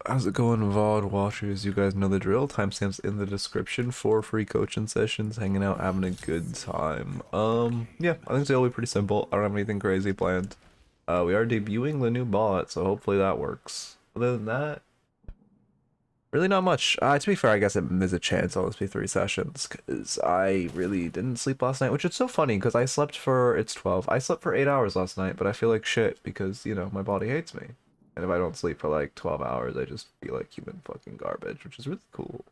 How's it going, VOD watchers? You guys know the drill. Timestamps in the description for free coaching sessions, hanging out, having a good time. Yeah, I think it'll be pretty simple. I don't have anything crazy planned. We are debuting the new bot, so hopefully that works. Other than that, really not much. To be fair, I guess there's a chance I'll just be 3 sessions, because I really didn't sleep last night, which is so funny, because I slept for, it's 12. I slept for 8 hours last night, but I feel like shit, because, you know, my body hates me. And if I don't sleep for like 12 hours, I just feel like human fucking garbage, which is really cool.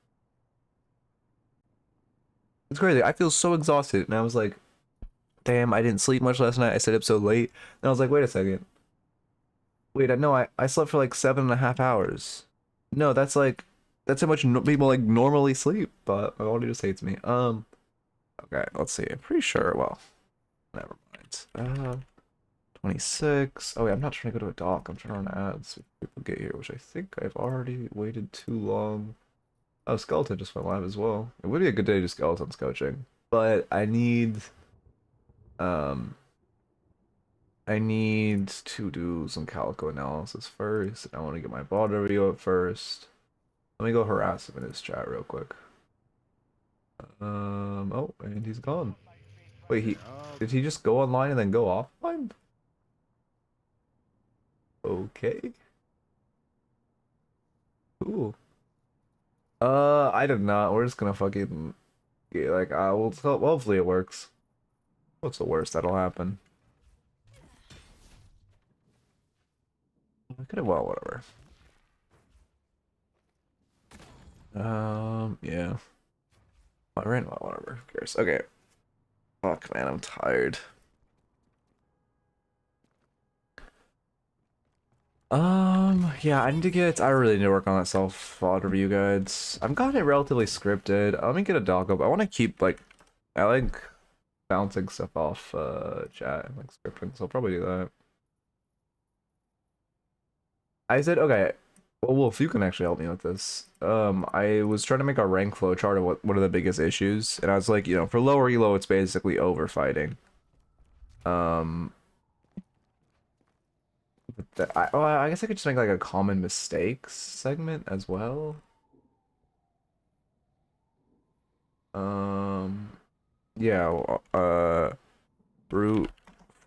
It's crazy. I feel so exhausted. And I was like, damn, I didn't sleep much last night. I stayed up so late. And I was like, wait a second. Wait, no, I slept for like 7.5 hours. No, that's how much people like normally sleep, but my body just hates me. Okay, let's see. I'm pretty sure, well, never mind. 26. Oh, wait, I'm not trying to go to a dock. I'm trying to run ads if people get here, which I think I've already waited too long. Oh, Skeleton just went live as well. It would be a good day to do Skeleton's coaching, but um, I need to do some Calico analysis first. I want to get my bot review up first. Let me go harass him in his chat real quick. Oh, and he's gone. Wait, did he just go online and then go offline? Okay, cool. I did not. We're just gonna fucking get like I will. Hopefully it works. What's the worst that'll happen? I could have. Well, whatever. Yeah. I ran. Well, whatever. Who cares? Okay. Fuck, man. I'm tired. Yeah. I need to get. I really need to work on that self VOD review guides. I've got it relatively scripted. Let me get a doc up. I want to keep like. I like bouncing stuff off chat and like scripting, so I'll probably do that. I said, okay, well, Wolf, you can actually help me with this. I was trying to make a rank flow chart of what are the biggest issues, and I was like, you know, for lower elo, it's basically overfighting. Um, I guess I could just make like a common mistakes segment as well. Um, yeah, brute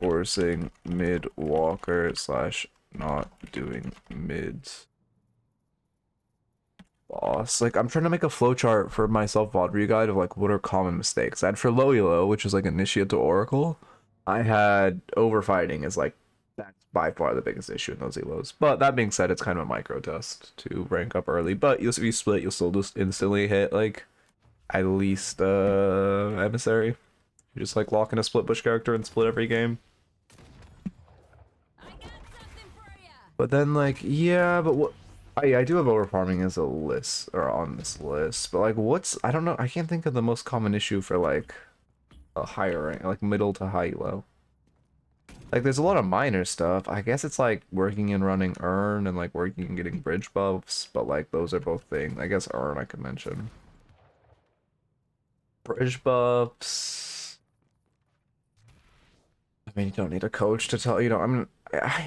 forcing mid walker slash not doing mids. Boss. Like, I'm trying to make a flowchart for myself VOD review guide of like what are common mistakes. I had for low elo, which is like initiate to Oracle, I had overfighting as like that's by far the biggest issue in those elos. But that being said, it's kind of a micro test to rank up early. But if you split, you'll still just instantly hit like at least emissary. You just like lock in a split bush character and split every game. But then like yeah, but what I do have overfarming as a list or on this list, but like what's I don't know, I can't think of the most common issue for like a higher rank, like middle to high low. Like there's a lot of minor stuff. I guess it's like working and running Earn and like working and getting bridge buffs, but like those are both things. I guess Earn I could mention. Bridge buffs. I mean, you don't need a coach to tell you know. I mean,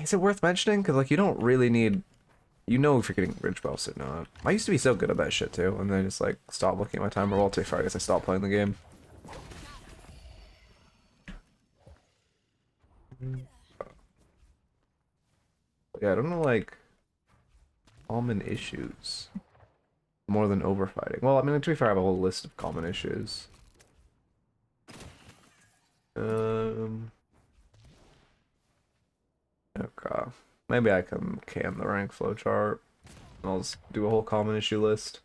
is it worth mentioning? Because like you don't really need. You know if you're getting bridge buffs or not. I used to be so good at that shit too, and then I just like stopped looking at my timer. Well, to be fair, I guess I stopped playing the game. Yeah, I don't know like common issues more than overfighting. Well, I mean, to be fair, I have a whole list of common issues. Um, okay. Maybe I can cam the rank flowchart. I'll just do a whole common issue list.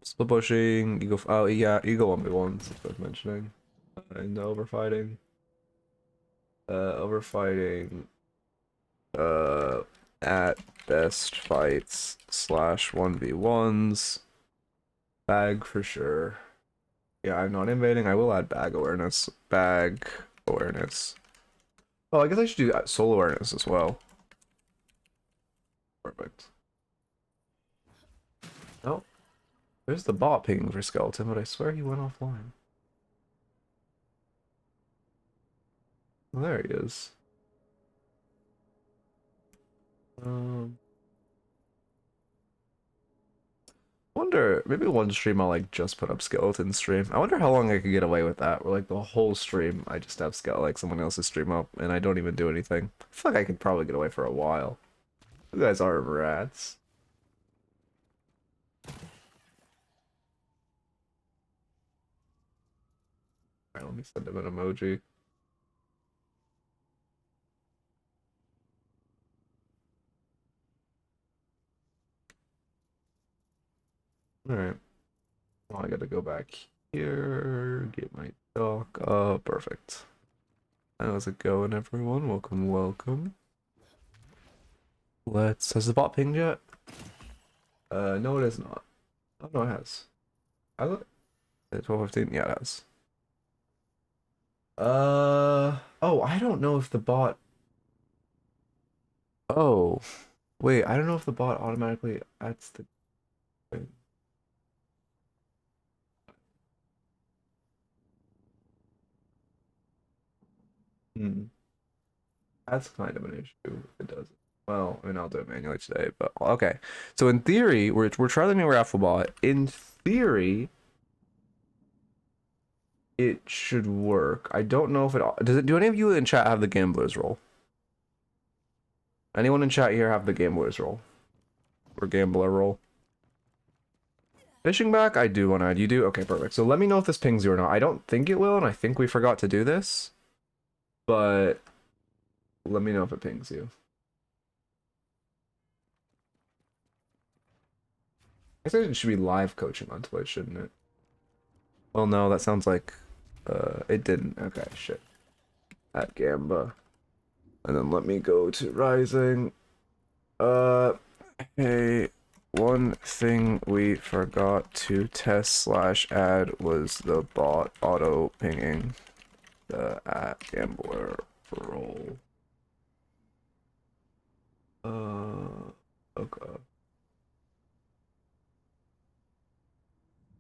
Split pushing, ego. Oh yeah, ego 1v1s. It's worth mentioning. And overfighting. Overfighting. At best fights slash 1v1s. Bag for sure. Yeah, I'm not invading. I will add bag awareness. Bag awareness. Oh, I guess I should do that soul awareness as well. Perfect. Oh, there's the bot ping for Skeleton, but I swear he went offline. Oh, there he is. Wonder, maybe one stream I'll like just put up skeleton stream. I wonder how long I could get away with that, where like the whole stream I just have like someone else's stream up and I don't even do anything. I feel like I could probably get away for a while. You guys are rats. Alright, let me send him an emoji. Alright. Well, I gotta go back here, get my dock up. Perfect. How's it going, everyone? Welcome, welcome. Has the bot pinged yet? No, it is not. Oh, no, it has. Has it? 12:15? Yeah, it has. Oh, I don't know if the bot. Oh, wait, I don't know if the bot automatically adds the. Hmm. That's kind of an issue if it doesn't. Well, I mean, I'll do it manually today, but okay. So in theory, we're trying the new raffle bot. In theory, it should work. I don't know if it does. Do any of you in chat have the gambler's role? Anyone in chat here have the gambler's role or gambler role? Fishing back, I do want to add. You do? Okay, perfect. So let me know if this pings you or not. I don't think it will, and I think we forgot to do this, but let me know if it pings you. I think it should be live coaching on Twitch, shouldn't it? Well, no, that sounds like it didn't. Okay, shit. At Gamba. And then let me go to Rising. Hey, one thing we forgot to test / add was the bot auto pinging the at gambler role. Okay.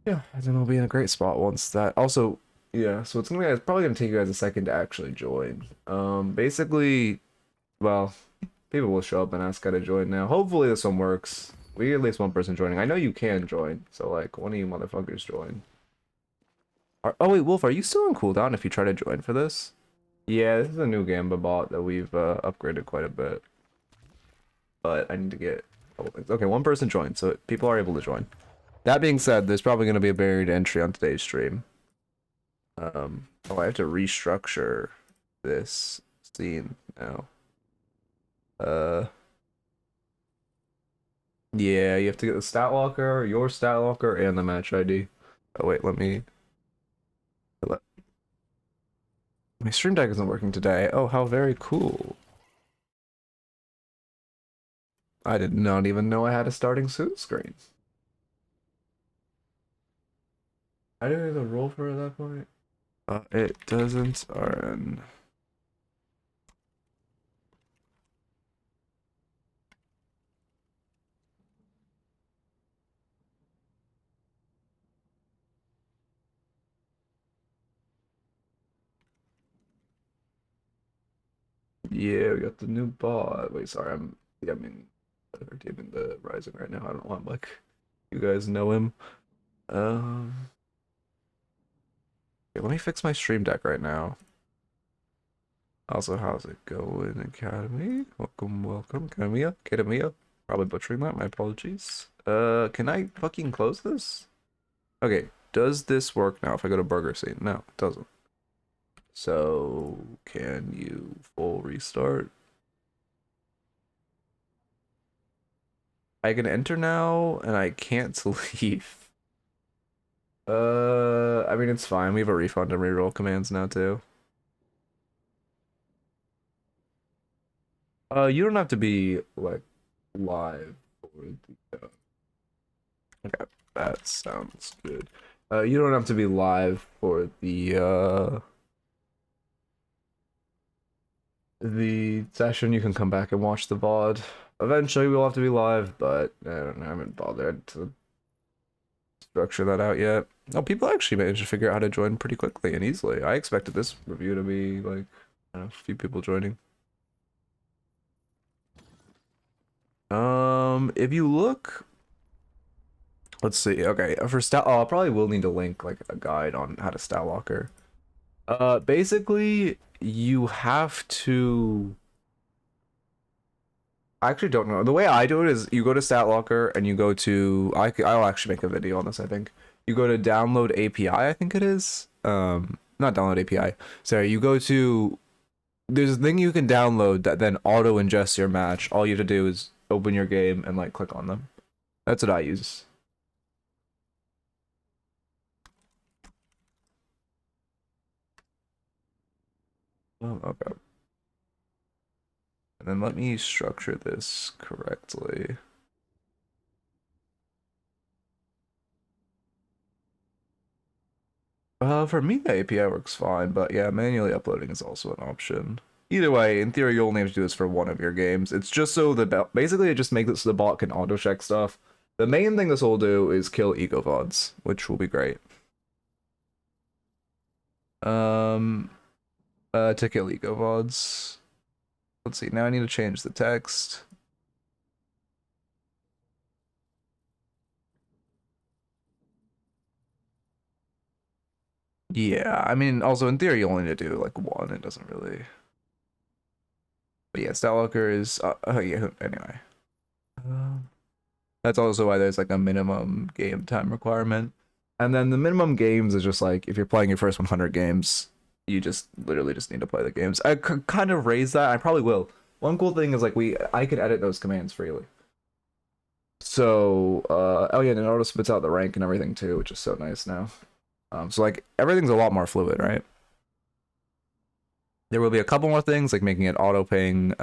Yeah, I think we'll be in a great spot once that. Also, yeah, so it's probably gonna take you guys a second to actually join. Basically, well, people will show up and ask how to join now. Hopefully this one works. We get at least one person joining. I know you can join, so like one of you motherfuckers join. Oh wait, Wolf, are you still on cooldown if you try to join for this? Yeah, this is a new Gamba bot that we've upgraded quite a bit. But I need to get a couple things. Okay, one person joined, so people are able to join. That being said, there's probably going to be a buried entry on today's stream. Oh, I have to restructure this scene now. Yeah, you have to get the stat locker, your stat locker, and the match ID. Oh wait, my stream deck isn't working today. Oh, how very cool. I did not even know I had a starting suit screen. I didn't even roll for it at that point. It doesn't RN. Yeah, we got the new bot. Wait, sorry, yeah, I mean, we're teaming the Rising right now. I don't want like you guys know him. Okay, let me fix my stream deck right now. Also, how's it going, Academy? Welcome, welcome, Academia. Probably butchering that. My apologies. Can I fucking close this? Okay, does this work now if I go to burger scene? No, it doesn't. So, can you full restart? I can enter now, and I can't leave. I mean, it's fine. We have a refund and reroll commands now, too. You don't have to be, like, live for the, okay, that sounds good. You don't have to be live for the session. You can come back and watch the VOD. Eventually, we'll have to be live, but I haven't bothered to structure that out yet. Oh, people actually managed to figure out how to join pretty quickly and easily. I expected this review to be like, I A few people joining. If you look, let's see. Okay, for stat, I probably will need to link like a guide on how to stat locker. Basically, you have to. I actually don't know. The way I do it is you go to stat locker and you go to. I'll actually make a video on this. I think you go to download API. I think it is. Not download API. Sorry, you go to. There's a thing you can download that then auto ingests your match. All you have to do is open your game and like click on them. That's what I use. Oh, okay. And then let me structure this correctly. For me, the API works fine, but yeah, manually uploading is also an option. Either way, in theory, you'll only have to do this for one of your games. It's just so basically it just makes it so the bot can auto check stuff. The main thing this will do is kill eco VODs, which will be great. To kill eco VODs. Let's see. Now I need to change the text. Yeah, I mean, also in theory, you only need to do like one. It doesn't really. But yeah, stat locker is. Yeah. Anyway, that's also why there's like a minimum game time requirement, and then the minimum games is just like if you're playing your first 100 games, you just literally just need to play the games. I could kind of raise that. I probably will. One cool thing is like I could edit those commands freely. So oh yeah, and it auto spits out the rank and everything too, which is so nice now. So like everything's a lot more fluid, right? There will be a couple more things like making it auto ping.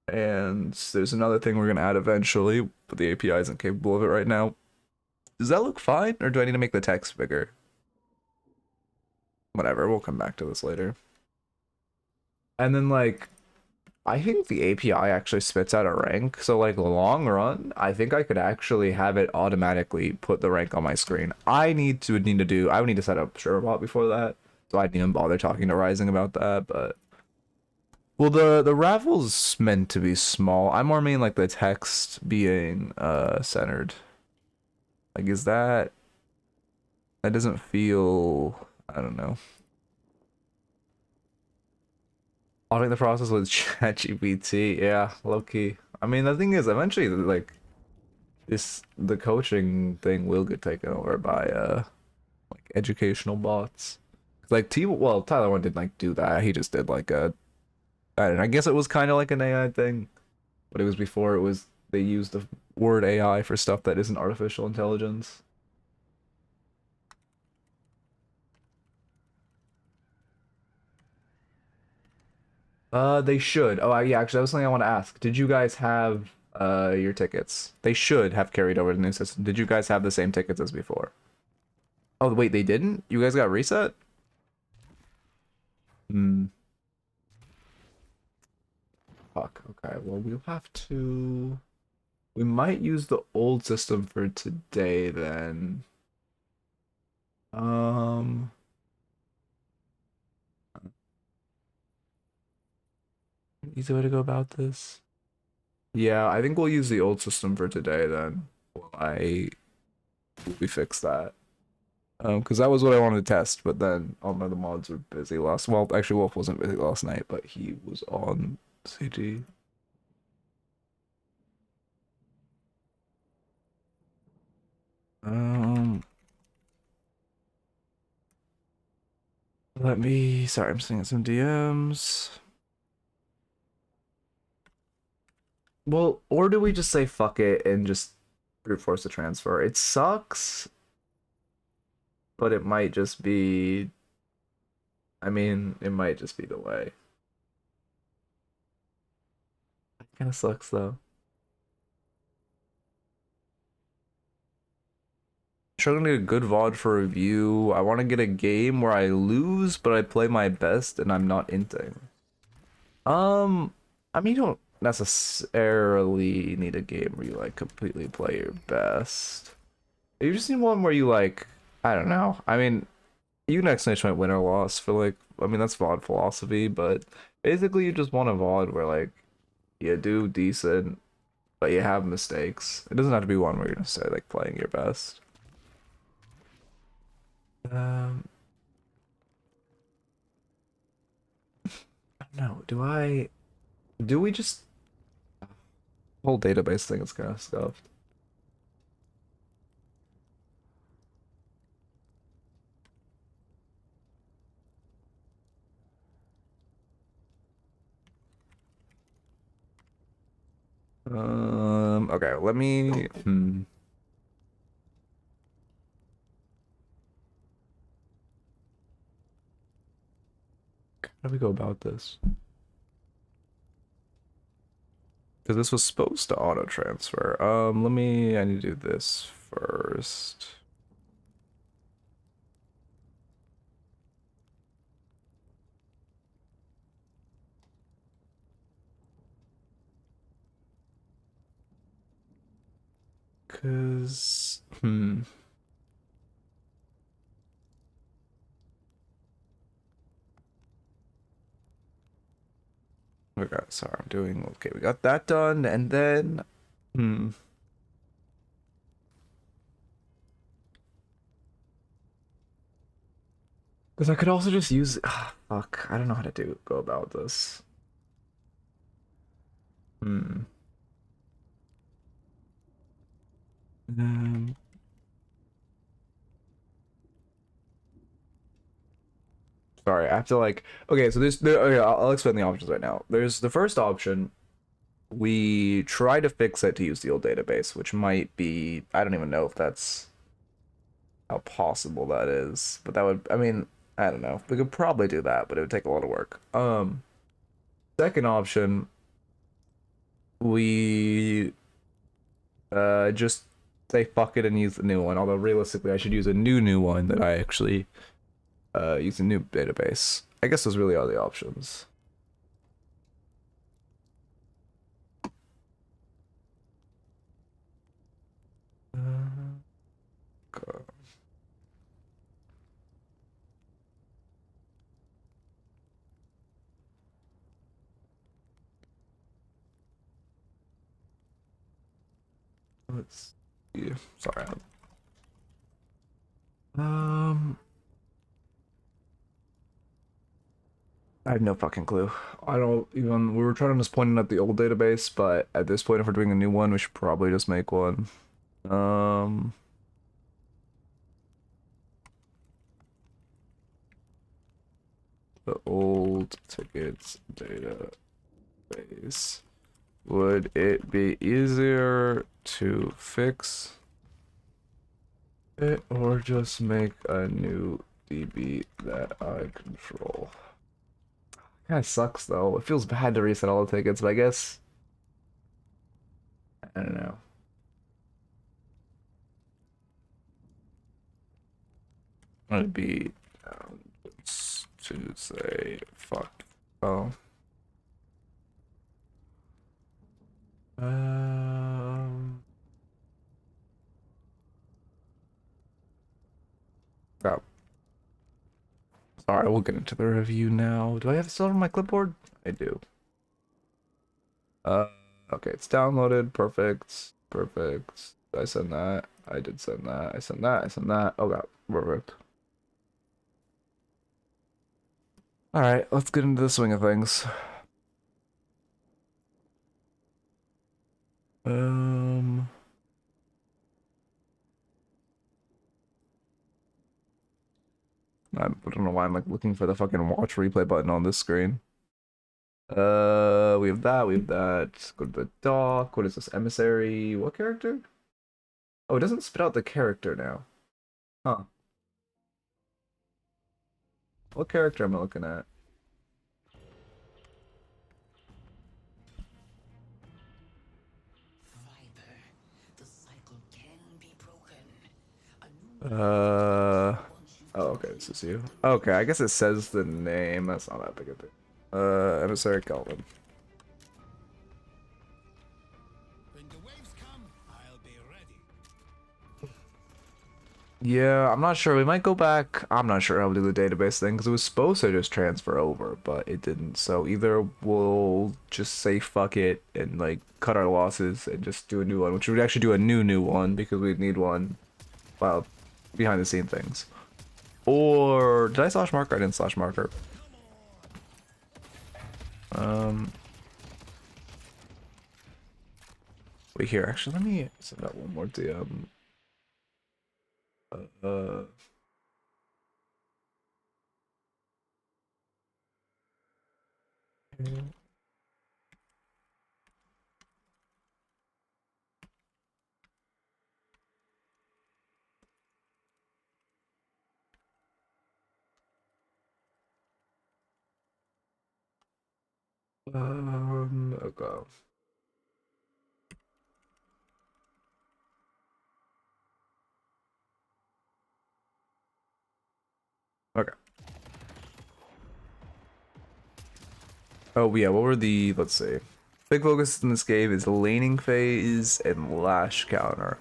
And there's another thing we're gonna add eventually, but the API isn't capable of it right now. Does that look fine, or do I need to make the text bigger? Whatever, we'll come back to this later. And then like, I think the API actually spits out a rank. So like long run, I think I could actually have it automatically put the rank on my screen. I would need to set up SureBot before that. So I didn't even bother talking to Rising about that, but well the raffle's meant to be small. I more mean like the text being centered. Like that doesn't feel, I don't know. Auditing the process with ChatGPT, yeah, low key. I mean, the thing is, eventually, like, the coaching thing will get taken over by like educational bots. Like Tyler one didn't like do that. He just did like I don't know. I guess it was kind of like an AI thing, but it was before they used the word AI for stuff that isn't artificial intelligence. They should. Oh, yeah, actually, that was something I want to ask. Did you guys have your tickets? They should have carried over to the new system. Did you guys have the same tickets as before? Oh, wait, they didn't? You guys got reset? Hmm. Fuck. Okay, well, we'll have to. We might use the old system for today then. Easy way to go about this. Yeah, I think we'll use the old system for today then. We fix that. Because that was what I wanted to test, but then all my other mods were busy last. Well, actually, Wolf wasn't busy last night, but he was on CG. Sorry, I'm seeing some DMs. Well, or do we just say fuck it and just brute force the transfer? It sucks, but it might just be. I mean, it might just be the way. It kind of sucks though. Trying to get a good VOD for review. I want to get a game where I lose, but I play my best and I'm not inting. I mean, you don't necessarily need a game where you like completely play your best. You just need one where you like, I don't know. I mean, You can exclamation point win or loss for like, I mean, that's VOD philosophy, but basically you just want a VOD where like you do decent, but you have mistakes. It doesn't have to be one where you're necessarily like playing your best. Um, I don't know. Do we just whole database thing is kind of scuffed. Okay, let me How do we go about this? Because this was supposed to auto transfer. I need to do this first. Cause Okay, sorry, I'm doing okay, we got that done, and then because I could also just use fuck, I don't know how to go about this. Hmm. Um, Sorry, I have to like okay, so okay, I'll explain the options right now. There's the first option. We try to fix it to use the old database, which might be I don't even know if that's how possible that is. But that would I mean, I don't know. We could probably do that, but it would take a lot of work. Second option, we just say fuck it and use the new one. Although realistically I should use a new one that I actually use a new database. I guess those really are the options. God. Let's see. Sorry. Um, I have no fucking clue. I don't even. We were trying to just point at the old database, but at this point, if we're doing a new one, we should probably just make one. Um, the old tickets database. Would it be easier to fix it or just make a new DB that I control? Kind of sucks though. It feels bad to reset all the tickets, but I guess I don't know. I'd be down to say fuck. Oh. Um. Oh, sorry. We'll get into the review now. Do I have it still on my clipboard? I do. Uh. Okay, it's downloaded. Perfect. Perfect. Did I send that? I did send that. I sent that. I sent that. Oh god. Perfect. All right. Let's get into the swing of things. Um. I don't know why I'm like looking for the fucking watch replay button on this screen. We have that, we have that. Go to the dock. What is this? Emissary, what character? Oh, it doesn't spit out the character now. Huh. What character am I looking at? Oh, okay, this is you. Okay, I guess it says the name. That's not that big a thing. Emissary Kelvin. When the waves come, I'll be ready. Yeah, I'm not sure. We might go back. I'm not sure how to do the database thing because it was supposed to just transfer over, but it didn't. So either we'll just say fuck it and like cut our losses and just do a new one, which would actually do a new one because we'd need one, well, behind the scene things. Or did I slash marker? I didn't slash marker. Um, wait here. Actually, let me send out one more DM. Uh, okay. Okay. Oh yeah, what were the, let's see. Big focus in this game is laning phase and lash counter.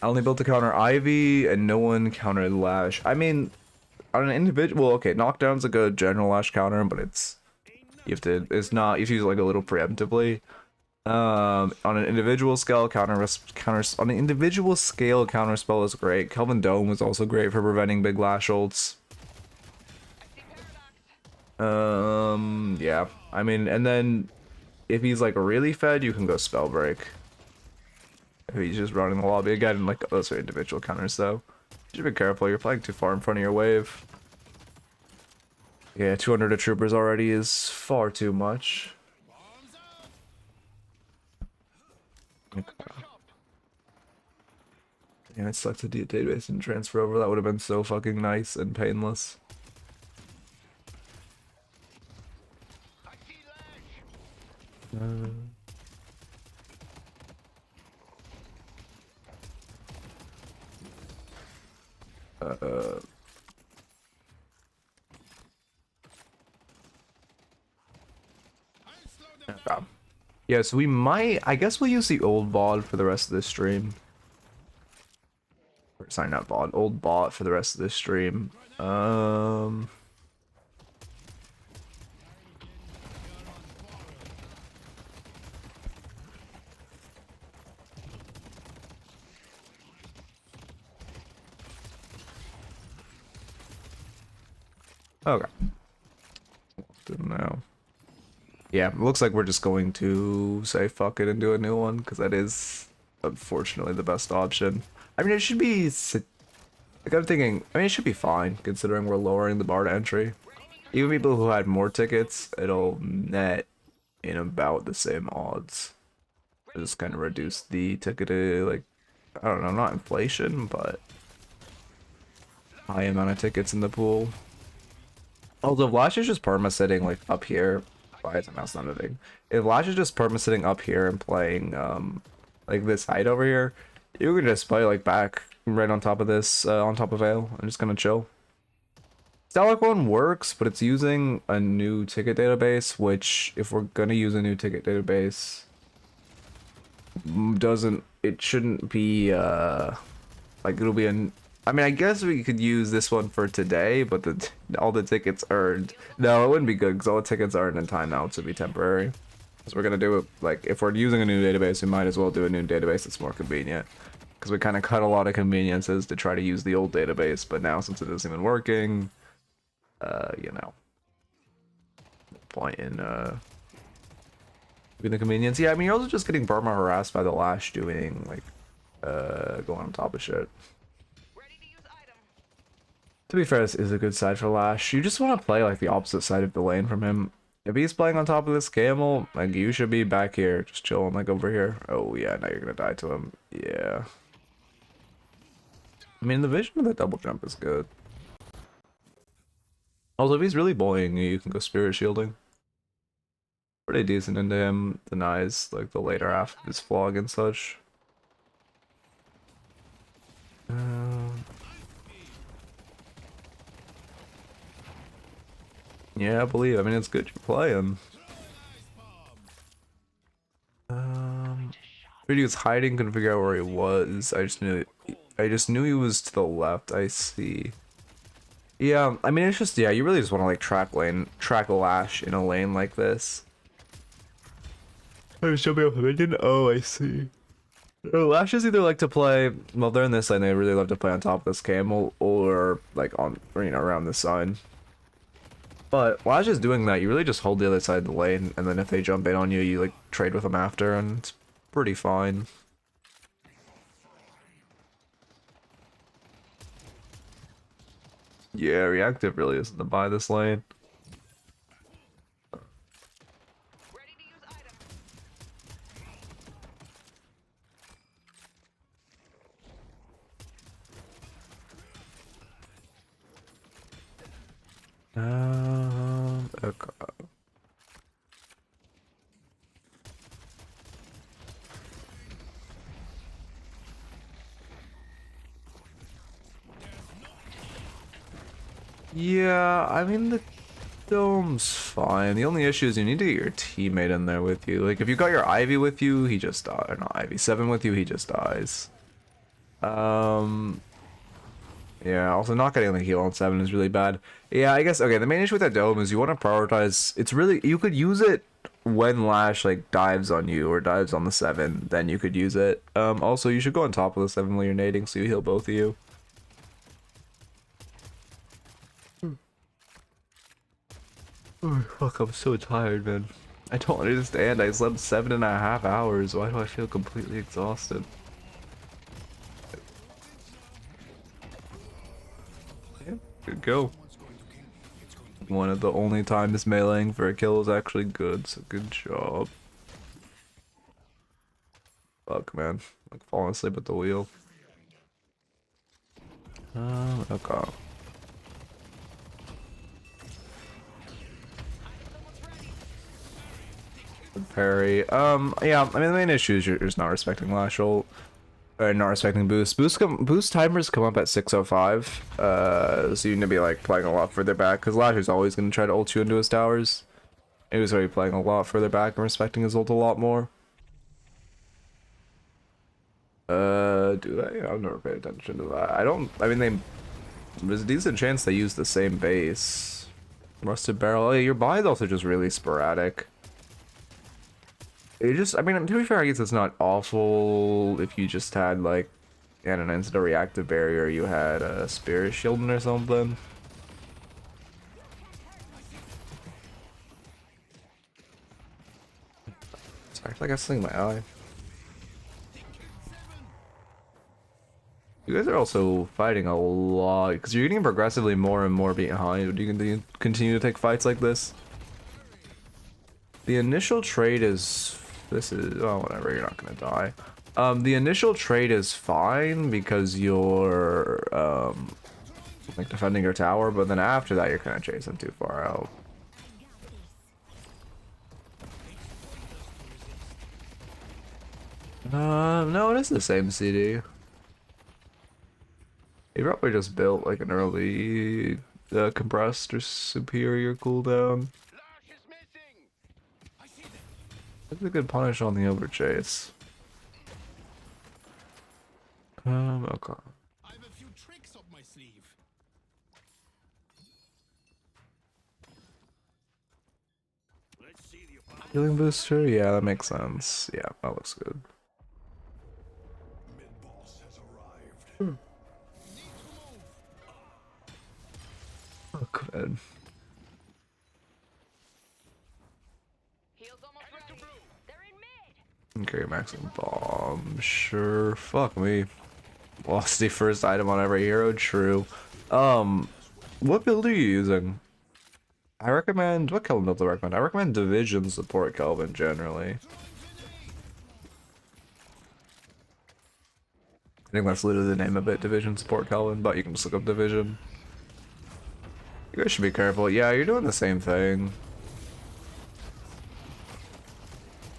I only built to counter Ivy and no one countered lash. I mean, on an individual, okay, knockdown's a good general lash counter, but it's not, you have to use it like a little preemptively. On an individual scale, on an individual scale, counter spell is great. Kelvin Dome is also great for preventing big lash ults. Yeah. I mean, and then if he's like really fed, you can go spell break. If he's just running the lobby again, like those are individual counters though. You should be careful, you're playing too far in front of your wave. Yeah, 200 of troopers already is far too much. Okay. Yeah, it sucks the database and transfer over. That would have been so fucking nice and painless. Uh, okay. Yeah, so we might, I guess we'll use the old VOD for the rest of this stream. Or, sorry, not VOD, old bot for the rest of this stream. Okay. Now. Yeah, it looks like we're just going to say fuck it and do a new one, because that is, unfortunately, the best option. I mean, it should be, like, I'm thinking, I mean, it should be fine, considering we're lowering the bar to entry. Even people who had more tickets, it'll net in about the same odds. Just kind of reduce the ticket, like, I don't know, not inflation, but high amount of tickets in the pool. Although if Lash is just perma-sitting, like, up here, why is the mouse not moving? If Lash is just perma-sitting up here and playing, like, this height over here, you can just play, like, back right on top of this, on top of Vale, and just kind of chill. Deadlock one works, but it's using a new ticket database, which, if we're gonna use a new ticket database, it shouldn't be, like, it'll be I mean, I guess we could use this one for today, but all the tickets earned. No, it wouldn't be good because all the tickets earned in timeouts would be temporary. So we're gonna do it, like, if we're using a new database, we might as well do a new database that's more convenient. Because we kind of cut a lot of conveniences to try to use the old database, but now since it isn't even working, you know, point in the convenience. Yeah, I mean, you're also just getting Burma harassed by the Lash doing, like, going on top of shit. To be fair, this is a good side for Lash. You just want to play, like, the opposite side of the lane from him. If he's playing on top of this camel, like, you should be back here, just chilling, like, over here. Oh, yeah, now you're gonna die to him. Yeah. I mean, the vision of the double jump is good. Also, if he's really bullying you, you can go spirit shielding. Pretty decent into him. Denies, like, the later half of his flog and such. Yeah, I believe. I mean, it's good you're playing. Video was hiding, couldn't figure out where he was. I I just knew he was to the left. I see. Yeah, I mean, it's just, yeah, you really just want to, like, track a Lash in a lane like this. I was jumping off the minion? Oh, I see. Lashes either like to play, well, they're in this lane, they really love to play on top of this camel, or, like, on, or, you know, around the side. But while just doing that, you really just hold the other side of the lane, and then if they jump in on you, you, like, trade with them after, and it's pretty fine. Yeah, reactive really isn't to buy this lane. Ready to use item. Okay. Yeah, I mean, the dome's fine. The only issue is you need to get your teammate in there with you. Like, if you got your Ivy with you, he just dies. Or not Ivy, 7 with you, he just dies. Yeah, also not getting the heal on 7 is really bad. Yeah, I guess, okay, the main issue with that dome is you want to prioritize, it's really, you could use it when Lash, like, dives on you or dives on the 7, then you could use it. Also, you should go on top of the 7 while you're nading so you heal both of you. Oh, fuck, I'm so tired, man. I don't understand. I slept 7.5 hours. Why do I feel completely exhausted? Yeah, good go. One of the only times meleeing for a kill is actually good, so good job. Fuck, man. Like falling asleep at the wheel. Okay. Parry. Yeah, I mean, the main issue is you're just not respecting Lash ult. Or not respecting boost. Boost timers come up at 6:05. So you need to be, like, playing a lot further back, because Lash is always going to try to ult you into his towers. He was already playing a lot further back and respecting his ult a lot more. Do they? I've never paid attention to that. I mean, there's a decent chance they use the same base. Rusted Barrel. Oh, yeah, your buy is also just really sporadic. It just, I mean, to be fair, I guess it's not awful if you just had, like, I don't know, instead of reactive barrier, you had a spirit shielding or something. Sorry, I feel like I sling my eye. You guys are also fighting a lot, because you're getting progressively more and more behind. Do you continue to take fights like this? The initial trade is... This is... Oh, whatever, you're not gonna die. The initial trade is fine because you're, like, defending your tower, but then after that you're kind of chasing too far out. No, it is the same CD. He probably just built, like, an early, compressed or superior cooldown. That's a good punish on the overchase. Okay. I have a few tricks up my sleeve. Let's see the Healing booster? Yeah, that makes sense. Yeah, that looks good. mid-boss has arrived. Oh, good. Heal's almost ready. They're in mid. Okay, maximum bomb. Sure. Fuck me. Lost the first item on every hero. True. What build are you using? I recommend... What Kelvin build do I recommend? I recommend Division support Kelvin generally. I think that's literally the name of it, Division support Kelvin, but you can just look up Division. You guys should be careful. Yeah, you're doing the same thing.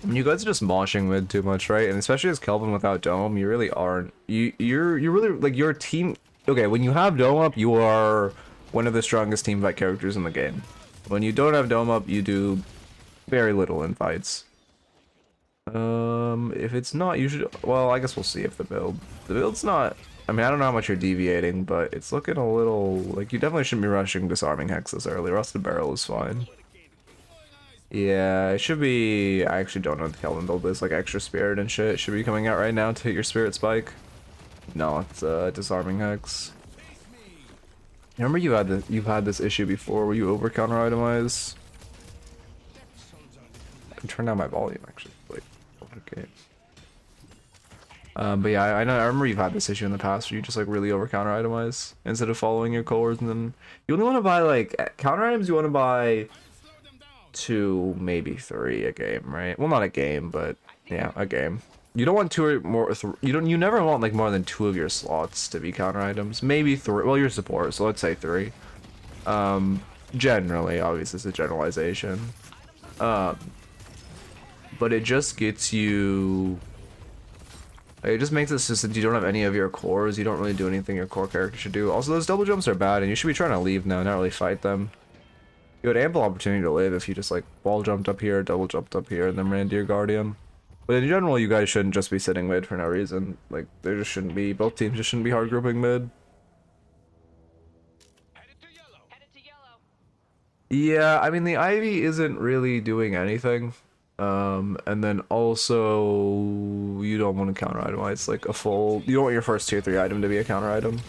I mean, you guys are just moshing mid too much, right? And especially as Kelvin without Dome, you really aren't. You're really, like, your team... Okay, when you have Dome up, you are one of the strongest team fight characters in the game. When you don't have Dome up, you do very little in fights. If it's not, you should... Well, I guess we'll see if the build... The build's not... I mean, I don't know how much you're deviating, but it's looking a little like you definitely shouldn't be rushing disarming hex this early. Rusted barrel is fine. Yeah, it should be. I actually don't know what the Kelvin build is. Like extra spirit and shit should be coming out right now to hit your spirit spike. No, it's disarming hex. Remember you've had this issue before where you over counter itemize. I can turn down my volume actually. Wait, okay. But yeah, I remember you've had this issue in the past where you just like really over counter itemize instead of following your cores, and then you only want to buy like counter items. You want to buy 2, maybe 3 a game, right? Well, not a game, but yeah, a game. You don't want 2 or more. You never want like more than 2 of your slots to be counter items. Maybe 3. Well, your support, so let's say 3. Generally, obviously, it's a generalization. But it just gets you. It just makes it so since you don't have any of your cores, you don't really do anything your core character should do. Also, those double jumps are bad, and you should be trying to leave now, not really fight them. You had ample opportunity to live if you just like wall jumped up here, double jumped up here, and then ran to your guardian. But in general, you guys shouldn't just be sitting mid for no reason. Like, there just shouldn't be, both teams just shouldn't be hard grouping mid. Headed to yellow. Yeah, I mean, the Ivy isn't really doing anything. And then also, you don't want to counter itemize like a full, you don't want your first tier 3 item to be a counter item.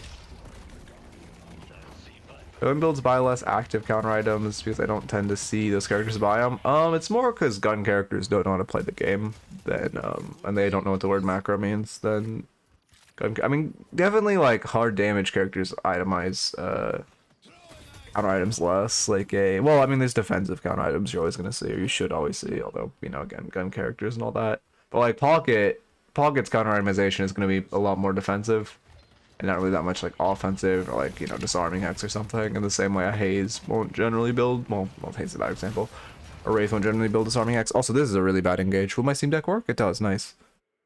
Gun builds buy less active counter items because I don't tend to see those characters buy them. It's more because gun characters don't know how to play the game than, and they don't know what the word macro means than gun. I mean, definitely like hard damage characters itemize, counter items less. Like well, I mean, there's defensive counter items you're always gonna see, or you should always see. Although, you know, again, gun characters and all that. But like Pocket's counter itemization is gonna be a lot more defensive, and not really that much like offensive or like, you know, disarming hex or something. In the same way, a Haze won't generally build. Well, Haze is a bad example. A Wraith won't generally build disarming hex. Also, this is a really bad engage. Will my Steam Deck work? It does. Nice.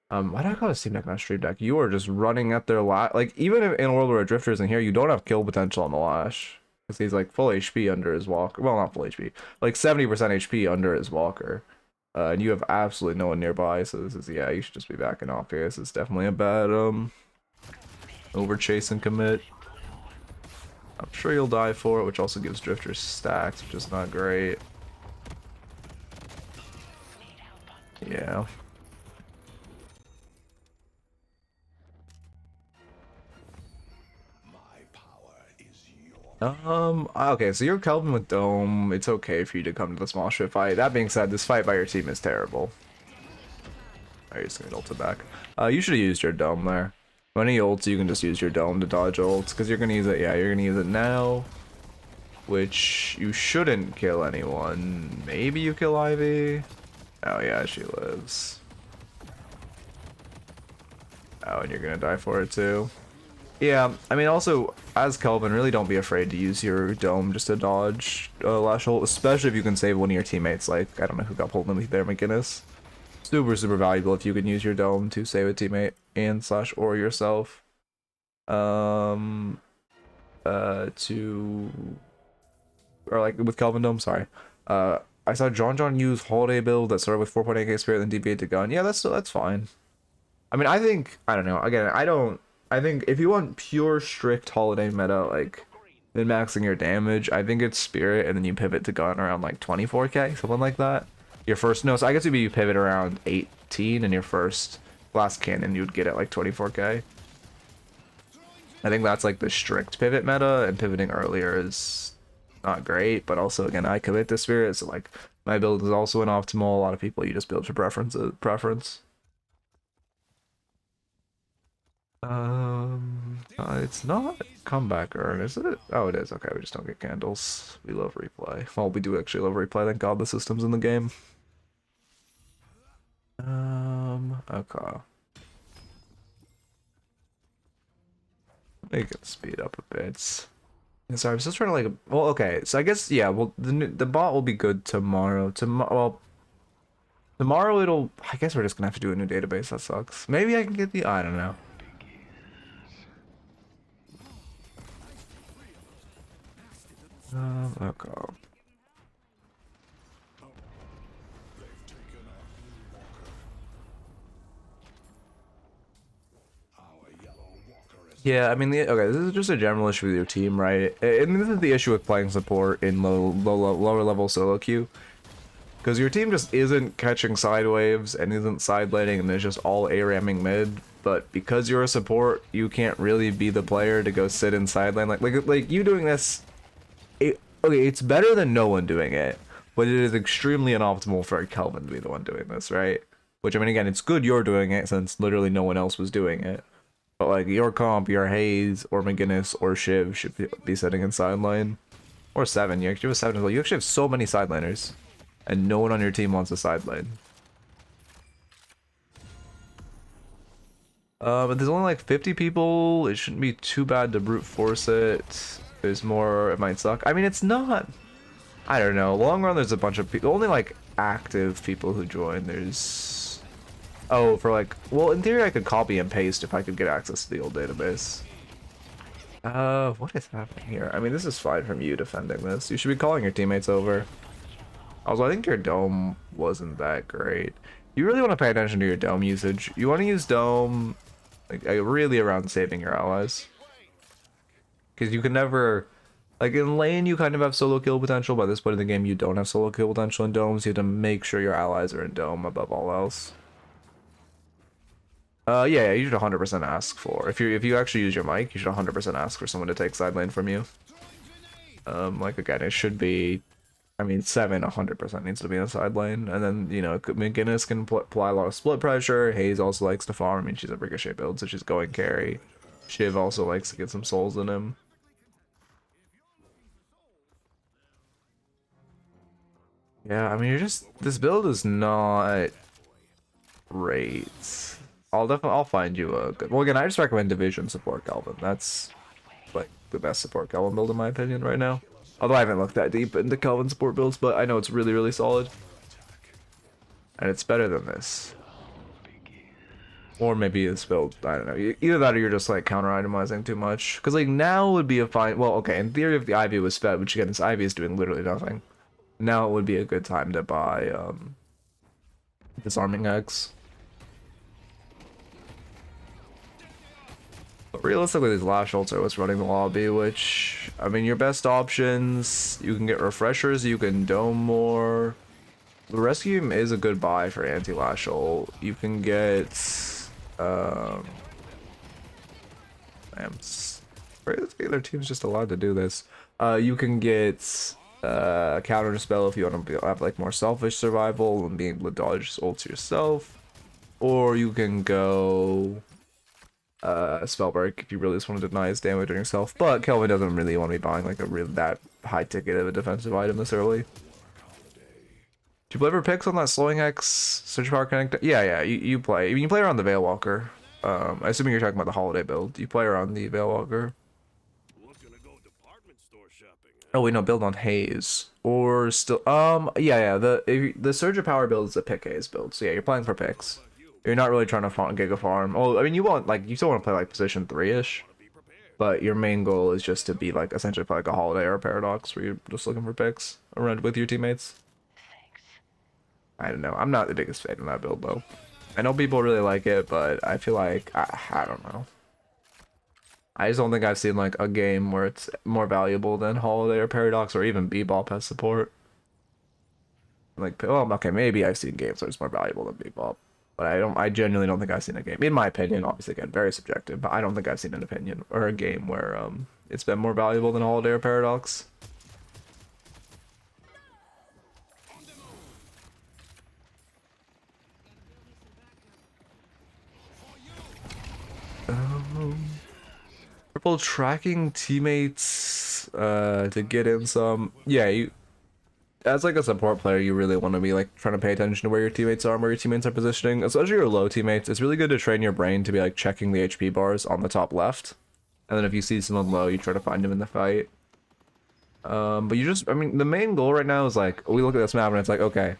Why do I call it Steam Deck, not Stream Deck? You are just running at their like even if in a world where a Drifter isn't here, you don't have kill potential on the Lash. Because he's like full HP under his walker. Well, not full HP. Like 70% HP under his walker. And you have absolutely no one nearby. So this is, yeah, you should just be backing off here. This is definitely a bad, over chase and commit. I'm sure you'll die for it, which also gives Drifters stacks, which is not great. Yeah. Okay, so you're Kelvin with Dome. It's okay for you to come to the small ship fight. That being said, this fight by your team is terrible. Alright, you're just gonna ult it back. You should have used your Dome there. When he ults, you can just use your Dome to dodge ults, because you're gonna use it, yeah, you're gonna use it now. Which, you shouldn't kill anyone. Maybe you kill Ivy? Oh yeah, she lives. Oh, and you're gonna die for it too. Yeah, I mean, also, as Kelvin, really don't be afraid to use your Dome just to dodge Lash ult, especially if you can save one of your teammates, like, I don't know who got pulled in there, McGinnis. Super, super valuable if you can use your Dome to save a teammate and slash or yourself. Or like with Kelvin Dome, sorry. I saw John use Holiday build that started with 4.8k spirit then deviate to gun. Yeah, that's fine. I mean, I don't know, again, I think if you want pure strict Holiday meta, like min-maxing your damage, I think it's spirit and then you pivot to gun around like 24k, something like that. Your first, no, so I guess it'd be you pivot around 18 and your first blast cannon you would get at like 24k. I think that's like the strict pivot meta, and pivoting earlier is not great, but also again, I commit to spirit, so like my build is also an optimal. A lot of people, you just build for preference. It's not comeback earn, is it? Oh, it is. Okay, we just don't get candles. We love replay. Well, we do actually love replay. Thank God the system's in the game. Okay. Make it speed up a bit. Sorry, I'm still trying to like. Well, okay. So I guess yeah. Well, the bot will be good tomorrow. Well, tomorrow it'll. I guess we're just gonna have to do a new database. That sucks. Maybe I can get the. I don't know. Okay. Yeah, I mean, okay, this is just a general issue with your team, right? I mean, this is the issue with playing support in lower level solo queue. Because your team just isn't catching side waves and isn't side laning and it's just all A-ramming mid. But because you're a support, you can't really be the player to go sit in side lane. Like you doing this, okay, it's better than no one doing it. But it is extremely unoptimal for Kelvin to be the one doing this, right? Which, I mean, again, it's good you're doing it since literally no one else was doing it. But like your comp, your Hayes or McGinnis or Shiv should be sitting in side lane. Or 7. You actually have 7 as well. You actually have so many side laners. And no one on your team wants a side lane. But there's only like 50 people. It shouldn't be too bad to brute force it. There's more, it might suck. I mean, it's not. I don't know. Long run, there's a bunch of people. Only like active people who join. There's. Oh, for like. Well, in theory, I could copy and paste if I could get access to the old database. What is happening here? I mean, this is fine from you defending this. You should be calling your teammates over. Also, I think your dome wasn't that great. You really want to pay attention to your dome usage. You want to use dome like really around saving your allies. Because you can never... Like, in lane, you kind of have solo kill potential. By this point in the game, you don't have solo kill potential in domes. You have to make sure your allies are in dome above all else. Yeah, you should 100% ask for... If you actually use your mic, you should 100% ask for someone to take side lane from you. Like, again, it should be... I mean, 7 100% needs to be in the side lane, and then, you know, McGinnis can apply a lot of split pressure. Hayes also likes to farm. I mean, she's a Ricochet build, so she's going carry. Shiv also likes to get some souls in him. Yeah, I mean, this build is not great. I'll find you a good... Well, again, I just recommend Division support Kelvin. That's, like, the best support Kelvin build, in my opinion, right now. Although I haven't looked that deep into Kelvin support builds, but I know it's really, really solid. And it's better than this. Or maybe this build, I don't know. Either that or you're just like counter-itemizing too much. Because like now would be a fine... Well, okay, in theory if the Ivy was fed, which again, this Ivy is doing literally nothing. Now it would be a good time to buy Disarming X. But realistically, these last ults are what's running the lobby, which, I mean, your best options, you can get refreshers, you can dome more. The rescue is a good buy for anti-lash ult. You can get, their team's just allowed to do this. You can get counter spell if you want to have like more selfish survival and being able to dodge ults yourself. Or you can go... spell break if you really just want to deny his damage on yourself, but Kelvin doesn't really want to be buying like a really that high ticket of a defensive item this early. Do you play ever picks on that slowing X Surge Power Connect? Yeah, you play. I mean, you play around the Veil Walker. Assuming you're talking about the Holiday build, you play around the Veil Walker. Oh wait, no, build on Haze or still. Yeah. The Surge of Power build is a pick Haze build, so yeah, you're playing for picks. You're not really trying to giga farm. Oh, I mean, you still want to play like position 3-ish, but your main goal is just to be like essentially play like a Holiday or a Paradox, where you're just looking for picks around with your teammates. Thanks. I don't know. I'm not the biggest fan of that build though. I know people really like it, but I feel like I don't know. I just don't think I've seen like a game where it's more valuable than Holiday or Paradox or even Bebop as support. Like, well, okay, maybe I've seen games where it's more valuable than Bebop. But I genuinely don't think I've seen a game, in my opinion, obviously again, very subjective, but I don't think I've seen an opinion or a game where it's been more valuable than Holiday or Paradox. Purple tracking teammates to get in some... Yeah, you... As like a support player, you really want to be like trying to pay attention to where your teammates are and where your teammates are positioning, especially your low teammates. It's really good to train your brain to be like checking the HP bars on the top left, and then if you see someone low, you try to find him in the fight. But you just, I mean, the main goal right now is like, we look at this map and it's like, okay,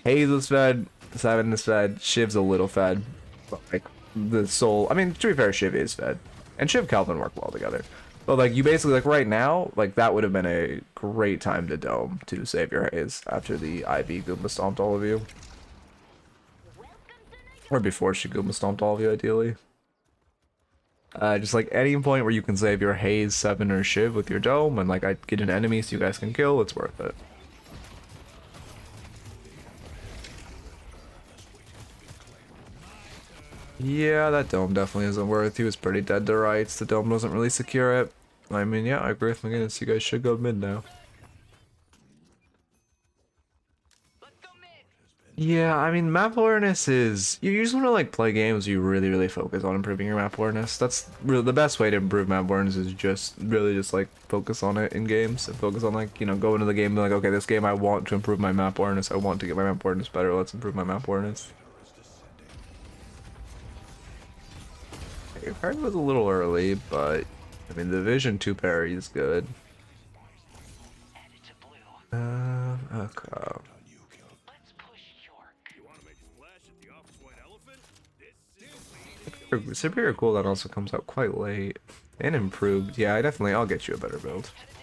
Hayes is fed, 7 is fed, Shiv's a little fed, but like the soul, I mean, to be fair, Shiv is fed, and Shiv Kelvin work well together. But like you basically like right now, like that would have been a great time to dome to save your Haze after the IV Goomba stomped all of you. Or before she Goomba stomped all of you, ideally. Just like any point where you can save your Haze, 7, or Shiv with your dome, and like I get an enemy so you guys can kill, it's worth it. Yeah, that dome definitely isn't worth. He was pretty dead to rights. The dome doesn't really secure it. I mean, yeah, I agree with McGinnis. You guys should go mid now. Let's go mid. Yeah, I mean, map awareness is... You just want to, like, play games you really focus on improving your map awareness. That's really the best way to improve map awareness is just really just, like, focus on it in games. And focus on, like, you know, go into the game and be like, okay, this game I want to improve my map awareness. I want to get my map awareness better. Let's improve my map awareness. Your parry was a little early, but I mean the vision 2 parry is good. Headed to blue. Okay. Let's push York. You want to make a splash at the office white elephant? This is Superior cooldown also comes out quite late and improved. Yeah, I'll get you a better build. Headed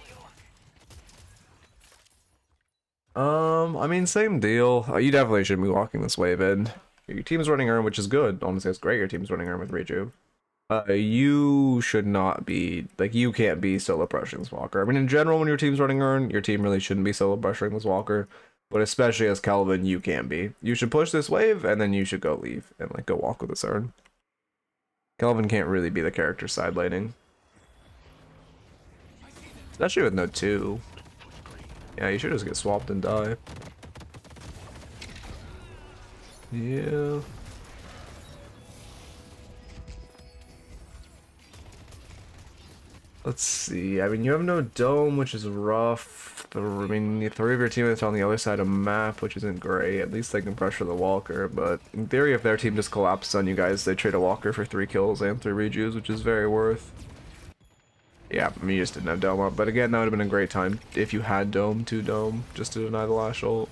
to York. I mean same deal. You definitely shouldn't be walking this wave in. Your team's running Urn, which is good. Honestly, it's great. Your team's running Urn with Rejuve. You should not be, like, you can't be solo pressuring this walker. I mean, in general, when your team's running Urn, your team really shouldn't be solo pressuring this walker. But especially as Kelvin, you can be. You should push this wave, and then you should go leave, and, like, go walk with this Urn. Kelvin can't really be the character side laning. Especially with no 2. Yeah, you should just get swapped and die. Yeah. Let's see. I mean, you have no dome, which is rough. I mean, 3 of your teammates are on the other side of map, which isn't great. At least they can pressure the walker. But in theory, if their team just collapses on you guys, they trade a walker for 3 kills and 3 rejuves, which is very worth. Yeah, I mean, you just didn't have dome up. But again, that would have been a great time if you had dome to dome, just to deny the last ult.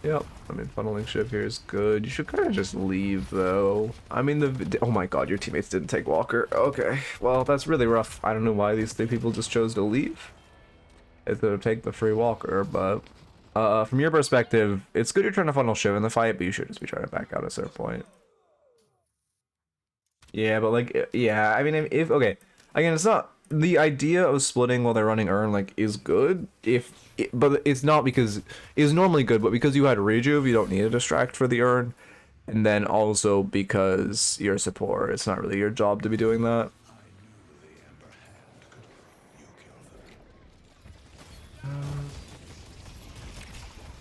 Yep, I mean, funneling Shiv here is good. You should kind of just leave, though. I mean, oh my god, your teammates didn't take Walker. Okay, well, that's really rough. I don't know why these 3 people just chose to leave. Instead of take the free Walker, but... from your perspective, it's good you're trying to funnel Shiv in the fight, but you should just be trying to back out at a certain point. Yeah, but, like, yeah, I mean, if okay, again, it's not... The idea of splitting while they're running Urn, like, is good, but it's not because it's normally good, but because you had Rejuve, you don't need to distract for the Urn, and then also because you're a support, it's not really your job to be doing that.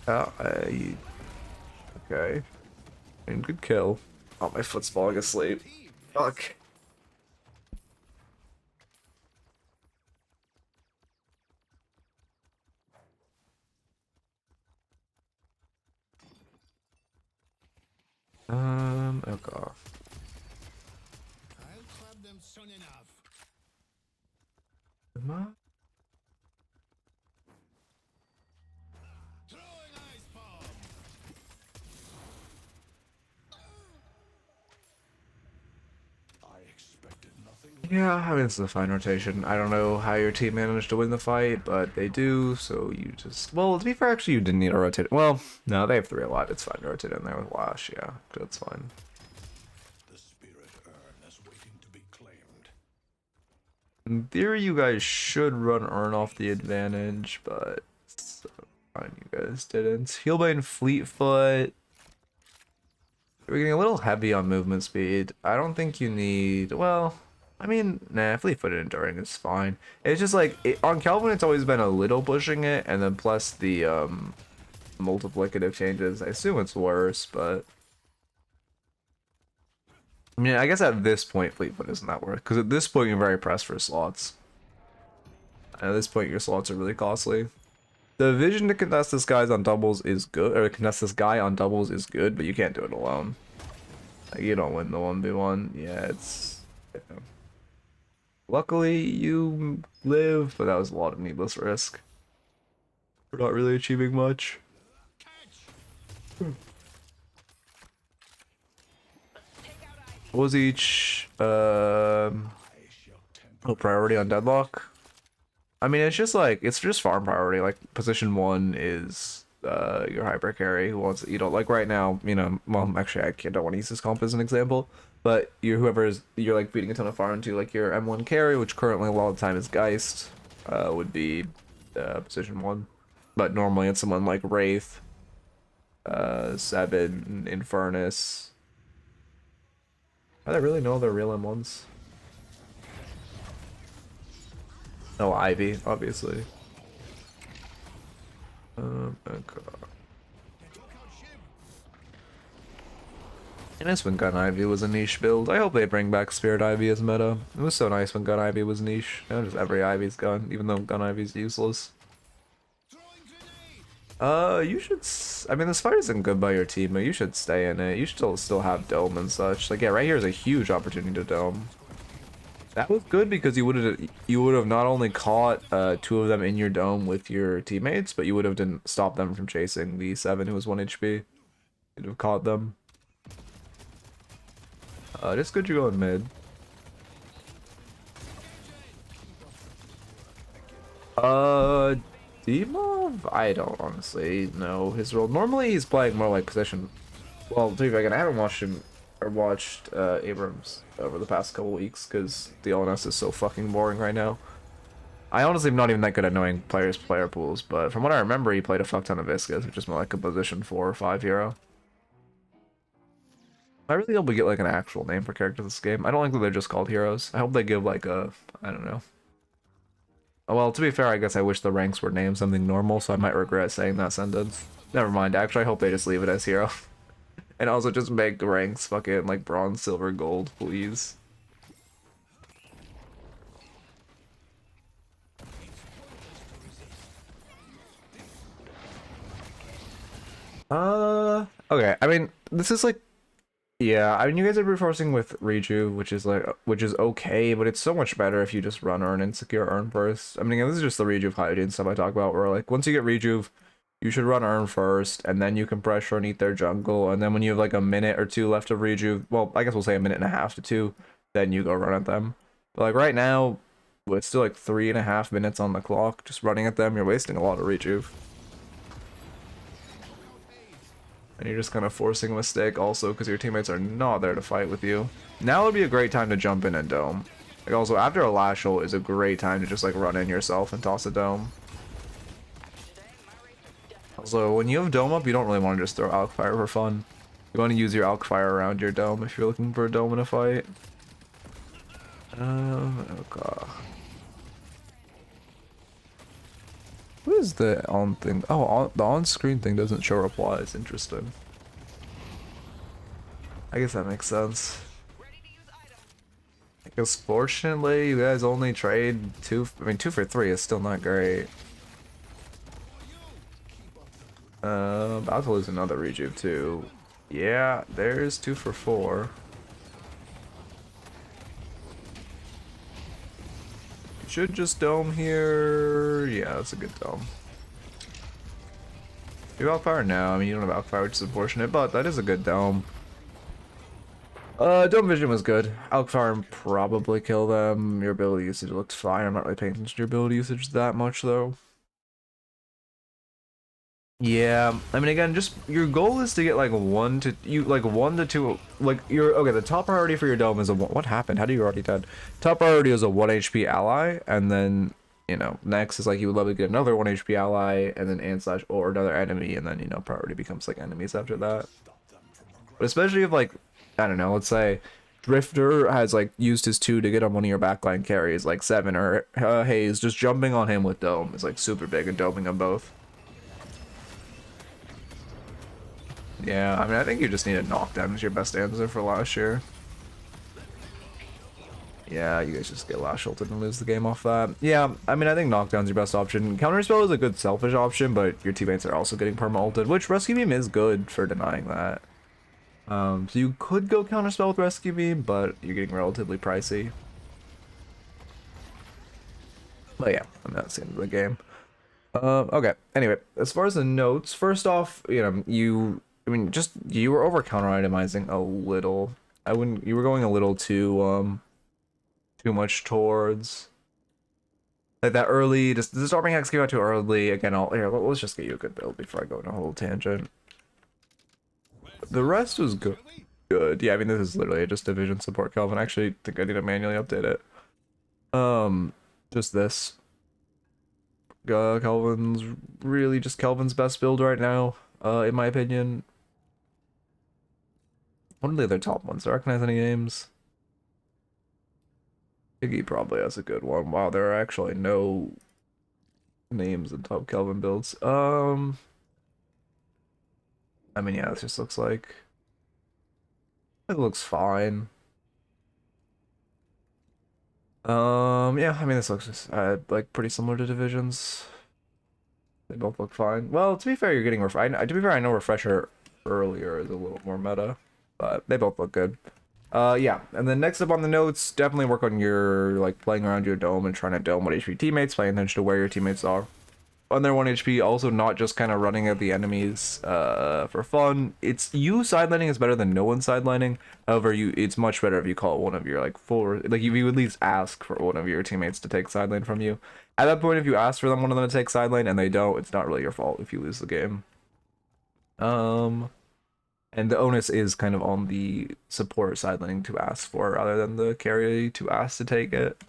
Okay, and good kill. Oh, my foot's falling asleep. Fuck. Okay. I'll club them soon enough. Am I? Throwing ice bomb. I expected nothing. Yeah, I mean, it's a fine rotation. I don't know how your team managed to win the fight, but they do, so you just... Well, to be fair, actually, you didn't need to rotate. Well, no, they have 3 a lot. It's fine to rotate in there with Lash, yeah. That's fine. The spirit urn is waiting to be claimed. In theory, you guys should run Urn off the advantage, but... So fine, you guys didn't. Healbane Fleetfoot... We're getting a little heavy on movement speed. I don't think you need... Well... I mean, nah, Fleet-footed Enduring is fine. It's just like, on Kelvin it's always been a little pushing it, and then plus the multiplicative changes. I assume it's worse, but... I mean, I guess at this point Fleet-foot isn't that worth, because at this point you're very pressed for slots. At this point your slots are really costly. The vision to contest this guy on doubles is good, or contest this guy on doubles is good, but you can't do it alone. Like, you don't win the 1v1. Yeah, it's... Yeah. Luckily, you live, but that was a lot of needless risk. We're not really achieving much. What was each, oh, priority on Deadlock? I mean, it's just like, it's just farm priority. Like, position 1 is your hyper carry who wants, you know, like right now, you know, well, actually I don't want to use this comp as an example, but whoever is, you're like feeding a ton of fire into like your M1 carry, which currently a lot of the time is Geist, would be position 1, but normally it's someone like Wraith, Seven, Infernus. Are there really no other real M1s? No, Ivy, obviously. Okay. And nice when Gun Ivy was a niche build. I hope they bring back Spirit Ivy as meta. It was so nice when Gun Ivy was niche. Now just every Ivy's gun, even though Gun Ivy's useless. You should. I mean, this fight isn't good by your team, but you should stay in it. You should still have Dome and such. Like, yeah, right here is a huge opportunity to Dome. That was good because you would have not only caught 2 of them in your dome with your teammates, but you would have didn't stop them from chasing the 7 who was 1 HP. You'd have caught them. Just good you go in mid. Demov? I don't honestly know his role. Normally he's playing more like position. Well, to be fair, again, I haven't watched him or watched Abrams over the past couple weeks because the LNS is so fucking boring right now. I honestly am not even that good at knowing players' player pools, but from what I remember, he played a fuck ton of Viscas, which is more like a position 4 or 5 hero. I really hope we get like an actual name for characters in this game. I don't like that they're just called heroes. I hope they give like a, I don't know. Oh, well, to be fair, I guess I wish the ranks were named something normal, so I might regret saying that sentence. Never mind, actually, I hope they just leave it as hero. And also just make the ranks fucking like bronze, silver, gold, please. Okay, I mean, this is like, yeah, I mean, you guys are reinforcing with Reju, which is okay, but it's so much better if you just run Earn and secure Earn first. I mean, again, this is just the Rejuve Holiday stuff I talk about, where like, once you get Rejuve, you should run Earn first, and then you can pressure and eat their jungle, and then when you have like a minute or 2 left of Rejuve, well, I guess we'll say a minute and a half to 2, then you go run at them. But like right now, with still like 3.5 minutes on the clock, just running at them, you're wasting a lot of Rejuve. And you're just kind of forcing a mistake also because your teammates are not there to fight with you. Now would be a great time to jump in and dome. Like also, after a lash ult is a great time to just like run in yourself and toss a dome. Also, when you have dome up, you don't really want to just throw alk fire for fun. You want to use your alk fire around your dome if you're looking for a dome in a fight. Okay. What is the on thing? Oh, the on-screen thing doesn't show replies. Interesting. I guess that makes sense. I guess fortunately, you guys only trade 2. I mean, 2 for 3 is still not great. About to lose another Rejuve too. Yeah, there's 2 for 4. Should just dome here. Yeah, that's a good dome. You have Alkfire now. I mean, you don't have Alkfire, which is unfortunate, but that is a good dome. Dome vision was good. Alkfire probably kill them. Your ability usage looked fine. I'm not really paying attention to your ability usage that much, though. Yeah, I mean, again, just your goal is to get like 1 to 2. Like your okay, the top priority for your dome is a what happened? How do you already dead? Top priority is a 1 HP ally, and then you know next is like you would love to get another 1 HP ally, and then / or another enemy, and then you know priority becomes like enemies after that. But especially if like I don't know, let's say Drifter has like used his 2 to get on one of your backline carries, like 7 or Haze, just jumping on him with dome is like super big and doming them both. Yeah, I mean, I think you just need a knockdown as your best answer for last year. Yeah, you guys just get lash ulted and lose the game off that. Yeah, I mean, I think knockdown's your best option. Counterspell is a good selfish option, but your teammates are also getting perma ulted, which Rescue Beam is good for denying that. So you could go counterspell with Rescue Beam, but you're getting relatively pricey. But yeah, I mean, that's the end of the game. Okay, anyway, as far as the notes, first off, you know, I mean, just you were over counter itemizing a little. You were going a little too much towards Like that early, just the Disarming Hex came out too early. Again, let's just get you a good build before I go on a whole tangent. The rest was good. Good. Yeah, I mean, this is literally just division support Kelvin. I actually think I need to manually update it. Just this. Kelvin's really just Kelvin's best build right now, in my opinion. What are the other top ones? Do I recognize any names? Iggy probably has a good one. Wow, there are actually no names in top Kelvin builds. I mean, yeah, this just looks like it looks fine. Yeah, I mean, this looks just, like pretty similar to divisions. They both look fine. Well, to be fair, you're getting to be fair, I know Refresher earlier is a little more meta, but they both look good. Yeah, and then next up on the notes, definitely work on your, like, playing around your dome and trying to dome what HP teammates, paying attention to where your teammates are on their 1 HP, also not just kind of running at the enemies for fun. You sidelining is better than no one sidelining. However, it's much better if you call one of your like if you at least ask for one of your teammates to take sideline from you. At that point, if you ask for one of them to take sideline and they don't, it's not really your fault if you lose the game. And the onus is kind of on the support sidelining to ask for rather than the carry to ask to take it.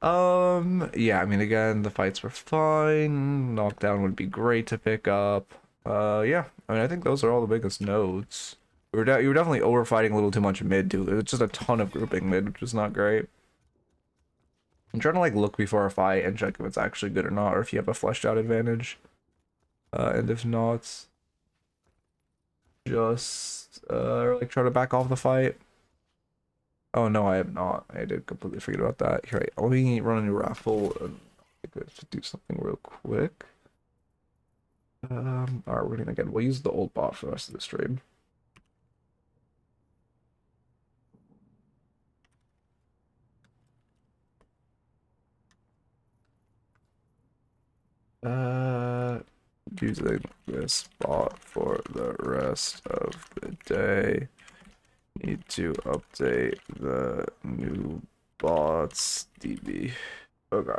Yeah, I mean, again, the fights were fine. Knockdown would be great to pick up. Yeah, I mean, I think those are all the biggest notes. You were definitely overfighting a little too much mid too. There's just a ton of grouping mid, which is not great. I'm trying to like look before a fight and check if it's actually good or not, or if you have a fleshed out advantage. And if not, just like try to back off the fight. Oh no, I have not. I did completely forget about that. Here, right, let me run a new raffle and do something real quick. Alright, we're gonna we'll use the old bot for the rest of the stream. Using this bot for the rest of the day. Need to update the new bots DB. Okay.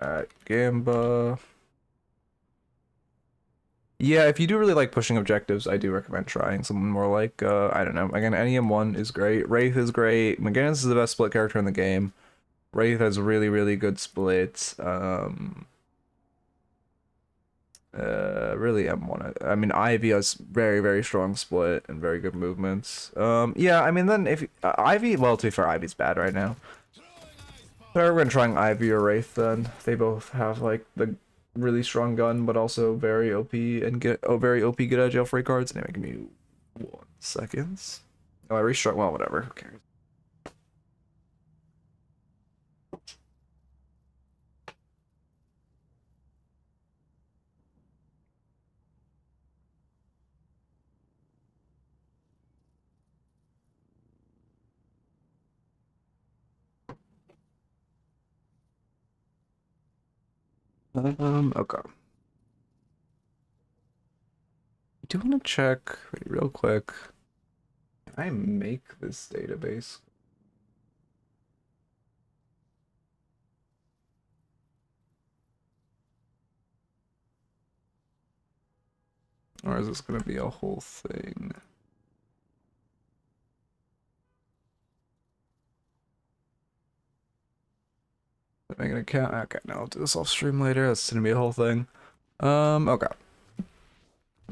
At Gamba. Yeah, if you do really like pushing objectives, I do recommend trying something more like, I don't know. Again, NEM1 is great. Wraith is great. McGinnis is the best split character in the game. Wraith has really, really good splits. Really M1. I mean, Ivy has very, very strong split and very good movements. Yeah, I mean, then if Ivy, well, to be fair, Ivy's bad right now. But we're gonna trying Ivy or Wraith then. They both have like the really strong gun, but also very OP and very OP get out of jail free cards. Anyway, give me 1 second. Oh, I restruck. Well, whatever. Who cares? Okay. I do want to check real quick. Can I make this database? Or is this gonna be a whole thing? Make an account. Okay, no, I'll do this off stream later. That's gonna be a whole thing. Okay.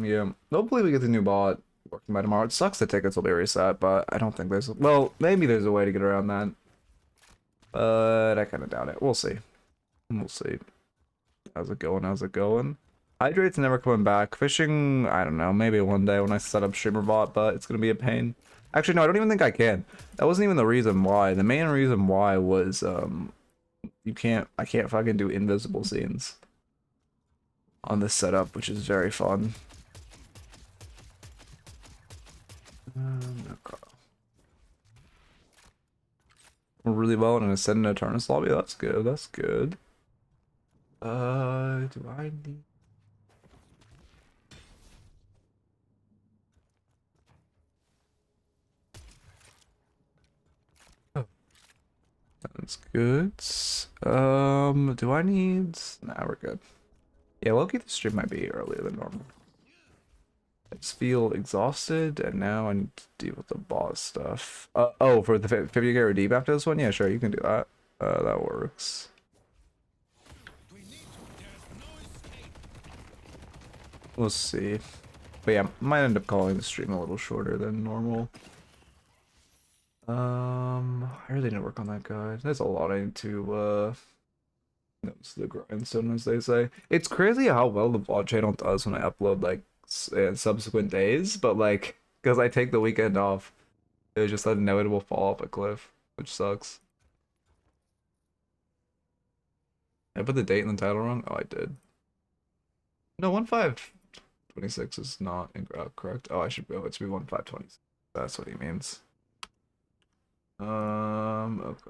Yeah, hopefully we get the new bot working by tomorrow. It sucks the tickets will be reset, but I don't think there's, well, maybe there's a way to get around that. But I kind of doubt it. We'll see. We'll see. How's it going? How's it going? Hydrate's never coming back. Fishing, I don't know. Maybe one day when I set up streamer bot, but it's gonna be a pain. Actually, no, I don't even think I can. That wasn't even the reason why. The main reason why was, I can't fucking do invisible scenes on this setup, which is very fun. Okay. We're really well in an Ascendant Eternus lobby. That's good. That's good. Do I need? Oh. Sounds good. Do I need... Nah, we're good. Yeah, low-key the stream might be earlier than normal. I just feel exhausted, and now I need to deal with the boss stuff. Oh, for the 50k redeem after this one? Yeah, sure, you can do that. That works. We'll see. But yeah, might end up calling the stream a little shorter than normal. I really need to work on that guy. There's a lot I need to, notice the grindstone, as they say. It's crazy how well the vlog channel does when I upload, like, subsequent days, but, like, because I take the weekend off, there's just that inevitable fall off a cliff, which sucks. I put the date in the title wrong? Oh, I did. No, 1526 is not correct. Oh, I should be. Oh, it should be 1526. That's what he means. Okay.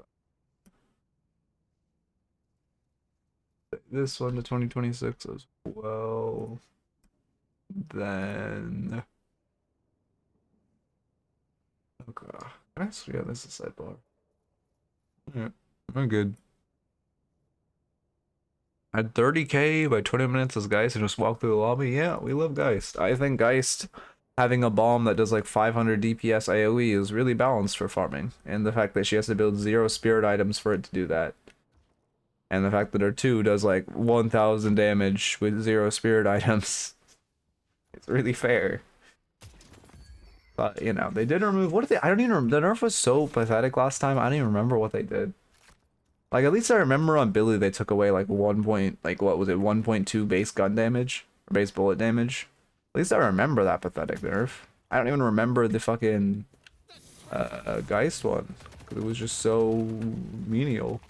This one to 2026 as well. Then. Okay. Yeah, this is a sidebar. Yeah, I'm good. At 30k by 20 minutes as Geist and just walk through the lobby. Yeah, we love Geist. I think Geist having a bomb that does like 500 DPS AoE is really balanced for farming. And the fact that she has to build 0 spirit items for it to do that. And the fact that her 2 does like 1000 damage with 0 spirit items. It's really fair. But, you know, they did remove... What did they... I don't even remember. The nerf was so pathetic last time. I don't even remember what they did. Like, at least I remember on Billy they took away, like, 1.2 base gun damage? Or base bullet damage? At least I remember that pathetic nerf. I don't even remember the fucking, Geist one. Because it was just so menial.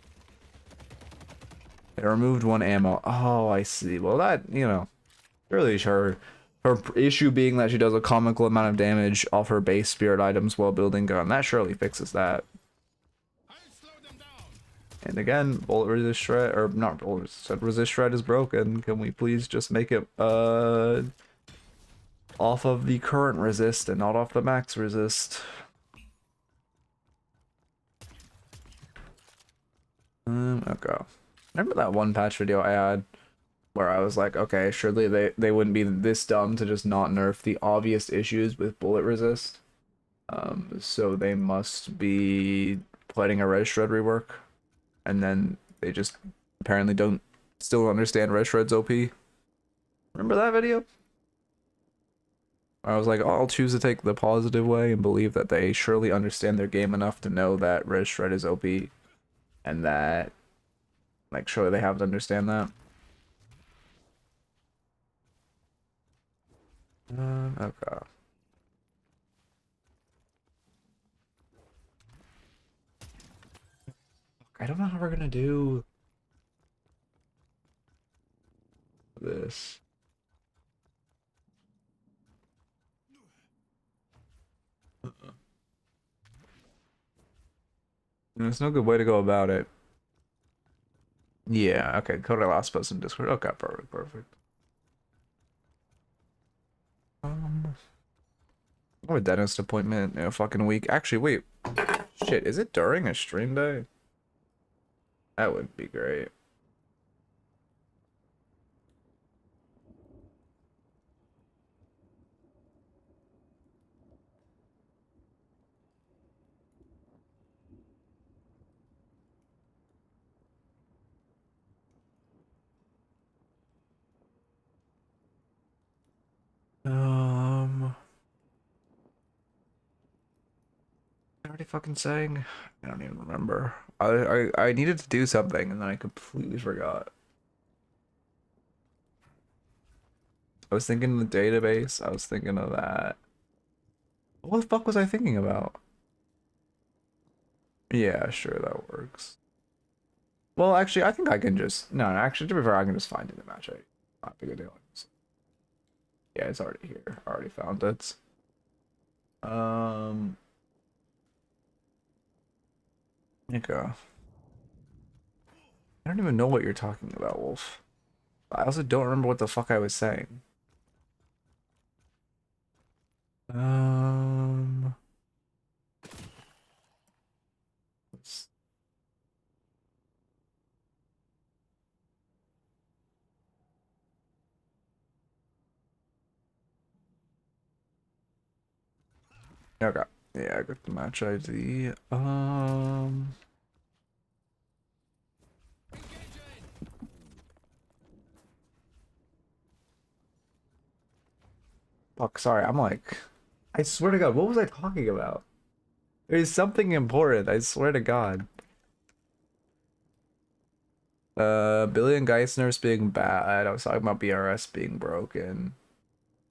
They removed 1 ammo. Oh, I see. Well, that, you know, really sure. Her issue being that she does a comical amount of damage off her base spirit items while building gun. That surely fixes that. And again, bullet resist shred, or not bullet resist, resist shred is broken. Can we please just make it off of the current resist and not off the max resist? Okay. Remember that one patch video I had where I was like, okay, surely they wouldn't be this dumb to just not nerf the obvious issues with bullet resist. So they must be planning a res shred rework. And then they just apparently still understand res shred's OP. Remember that video? I was like, oh, I'll choose to take the positive way and believe that they surely understand their game enough to know that res shred is OP. And that, like, surely they have to understand that. Okay. I don't know how we're gonna do this. There's no good way to go about it. Yeah, okay, code our last post in Discord. Okay, perfect. I have a dentist appointment in a fucking week. Actually, wait. Shit, is it during a stream day? That would be great. I already fucking saying? I don't even remember. I needed to do something and then I completely forgot. I was thinking of the database. I was thinking of that. What the fuck was I thinking about? Yeah, sure, that works. Well, actually, I think I can just... No, actually, to be fair, I can just find it in the match. Not a big deal. Yeah, it's already here. I already found it. Okay. I don't even know what you're talking about, Wolf. I also don't remember what the fuck I was saying. Okay. Yeah, I got the match ID. Fuck, sorry, I'm like, I swear to God, what was I talking about? There's something important, I swear to God. Billy and Geisner's being bad. I was talking about BRS being broken.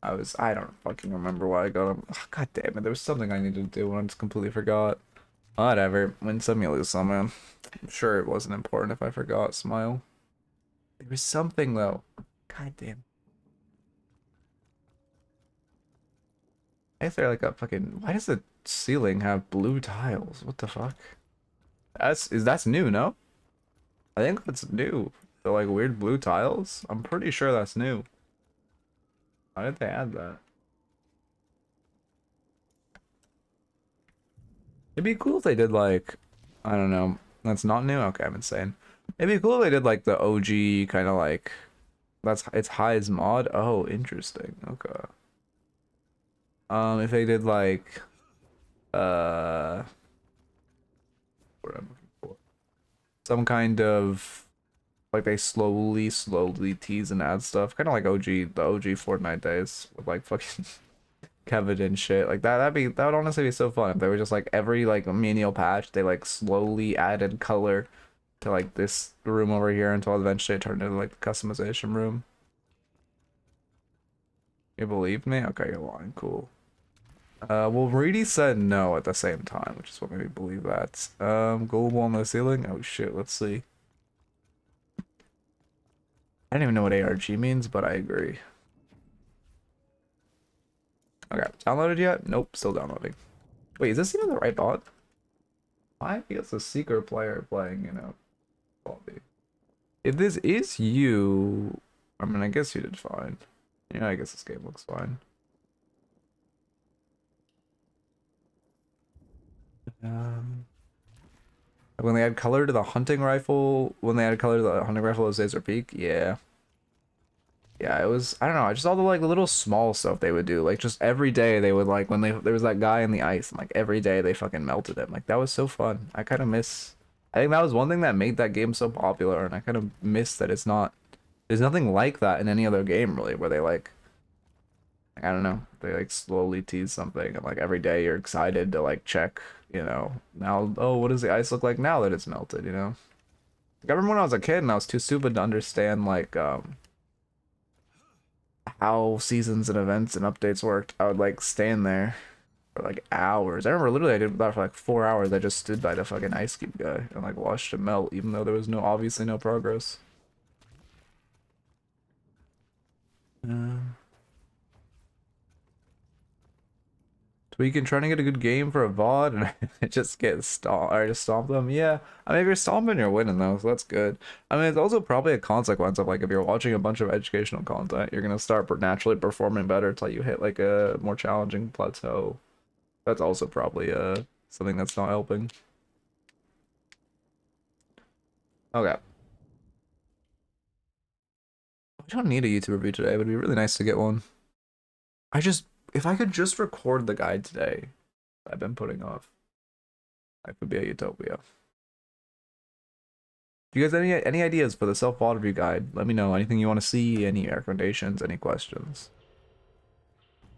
I don't fucking remember why I got him. Ugh, God damn it, there was something I needed to do and I just completely forgot. Whatever, win some, you lose some, man. I'm sure it wasn't important if I forgot, smile. There was something though. God damn. I they're like a fucking, why does the ceiling have blue tiles? What the fuck? That's new, no? I think that's new. The like weird blue tiles? I'm pretty sure that's new. Why did they add that? It'd be cool if they did like, I don't know. That's not new? Okay, I'm insane. It'd be cool if they did like the OG kind of like, it's High's mod. Oh, interesting. Okay. If they did like, what I'm looking for, some kind of like they slowly tease and add stuff, kind of like the OG Fortnite days with like fucking Kevin and shit like that. That would honestly be so fun if they were just like every like menial patch they like slowly added color to like this room over here until eventually it turned into like the customization room. You believe me? Okay, you're lying. Cool. Well, Reedy said no at the same time, which is what made me believe that. Global on the ceiling. Oh shit, let's see. I don't even know what ARG means, but I agree. Okay, downloaded yet? Nope, still downloading. Wait, is this even the right bot? Why is a secret player playing, you know, Baldy? If this is you, I mean, I guess you did fine. Yeah, I guess this game looks fine. When they add color to the hunting rifle, those days are peak, yeah. Yeah, it was, I don't know, I just all the like little small stuff they would do. Like just every day they would like when there was that guy in the ice and like every day they fucking melted him. Like that was so fun. I kind of miss, I think that was one thing that made that game so popular, and I kind of miss that there's nothing like that in any other game really where they like, I don't know, they like slowly tease something and like every day you're excited to like check, you know, now, oh, what does the ice look like now that it's melted, you know? Like, I remember when I was a kid and I was too stupid to understand like how seasons and events and updates worked. I would like stand there for like hours. I remember literally I did that for like 4 hours. I just stood by the fucking ice cube guy and like watched him melt, even though there was obviously no progress. Tweaking, trying to get a good game for a VOD and I just get stomped. I just stomp them. Yeah, I mean if you're stomping, you're winning though, so that's good. I mean it's also probably a consequence of like if you're watching a bunch of educational content, you're gonna start naturally performing better until you hit like a more challenging plateau. That's also probably something that's not helping. Okay. We don't need a YouTube review today. It would be really nice to get one. If I could just record the guide today, I've been putting off. Life would be a utopia. Do you guys have any ideas for the self-VOD review guide? Let me know. Anything you want to see? Any recommendations? Any questions?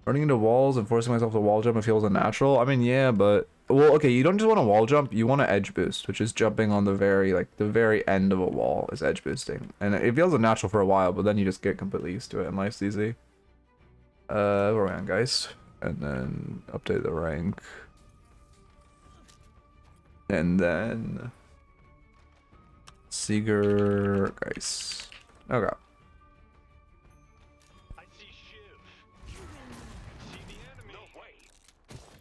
Running into walls and forcing myself to wall jump, it feels unnatural. I mean, yeah, but well, okay, you don't just want to wall jump, you want to edge boost, which is jumping on the very end of a wall is edge boosting. And it feels unnatural for a while, but then you just get completely used to it and life's easy. Where are we on, guys? And then update the rank. And then Seeger, guys. Okay. I see Shiv. See the enemy. No way.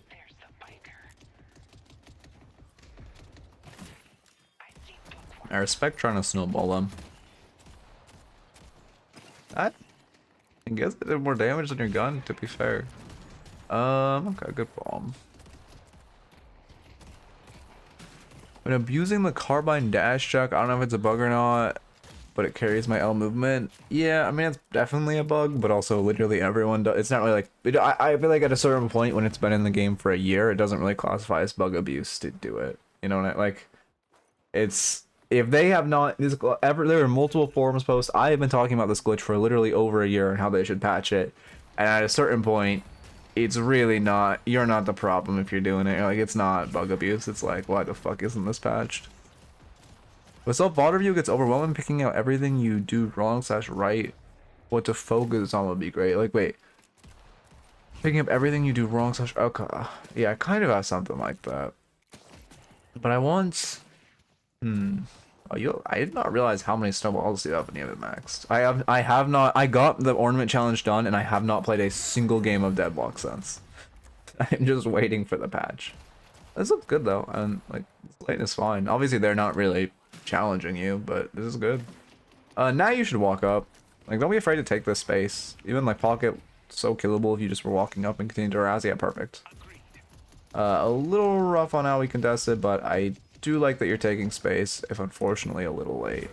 There's the biker. I see bookworm. I respect trying to snowball them. I guess it did more damage than your gun, to be fair. Okay, good bomb. When abusing the carbine dash chuck, I don't know if it's a bug or not. but it carries my L movement. Yeah, I mean, it's definitely a bug, but also literally everyone does. It's not really like, I feel like at a certain point when it's been in the game for a year, it doesn't really classify as bug abuse to do it. You know what I like? It's, if they have not, there are multiple forums posts. I have been talking about this glitch for literally over a year and how they should patch it. And at a certain point, it's really not, you're not the problem if you're doing it. Like, it's not bug abuse. It's like, why the fuck isn't this patched? With self-water view gets overwhelming, picking out everything you do wrong / right. What to focus on would be great. Like, wait. Picking up everything you do wrong / okay. Yeah, I kind of have something like that. But I want... Oh, I did not realize how many snowballs you have when you have it maxed. I have not... I got the ornament challenge done, and I have not played a single game of Deadlock since. I'm just waiting for the patch. This looks good, though, and, like, lane is fine. Obviously, they're not really challenging you, but this is good. Now you should walk up. Like, don't be afraid to take this space. Even, like, Pocket, so killable if you just were walking up and continue to harass. Yeah, perfect. A little rough on how we contested, but I do like that you're taking space, if unfortunately a little late.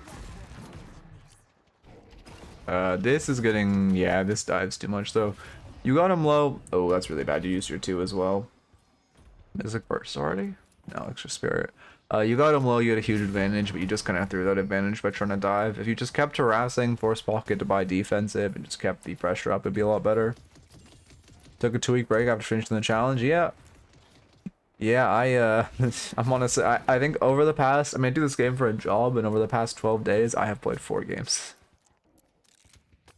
This is getting... yeah, this dives too much, though. You got him low. Oh, that's really bad. You used your 2 as well. Mystic burst already? No, extra spirit. You got him low, you had a huge advantage, but you just kind of threw that advantage by trying to dive. If you just kept harassing, forced Pocket to buy defensive, and just kept the pressure up, it'd be a lot better. Took a 2-week break after finishing the challenge. Yeah. Yeah, I'm honestly, I think over the past, I mean, I do this game for a job, and over the past 12 days, I have played 4 games.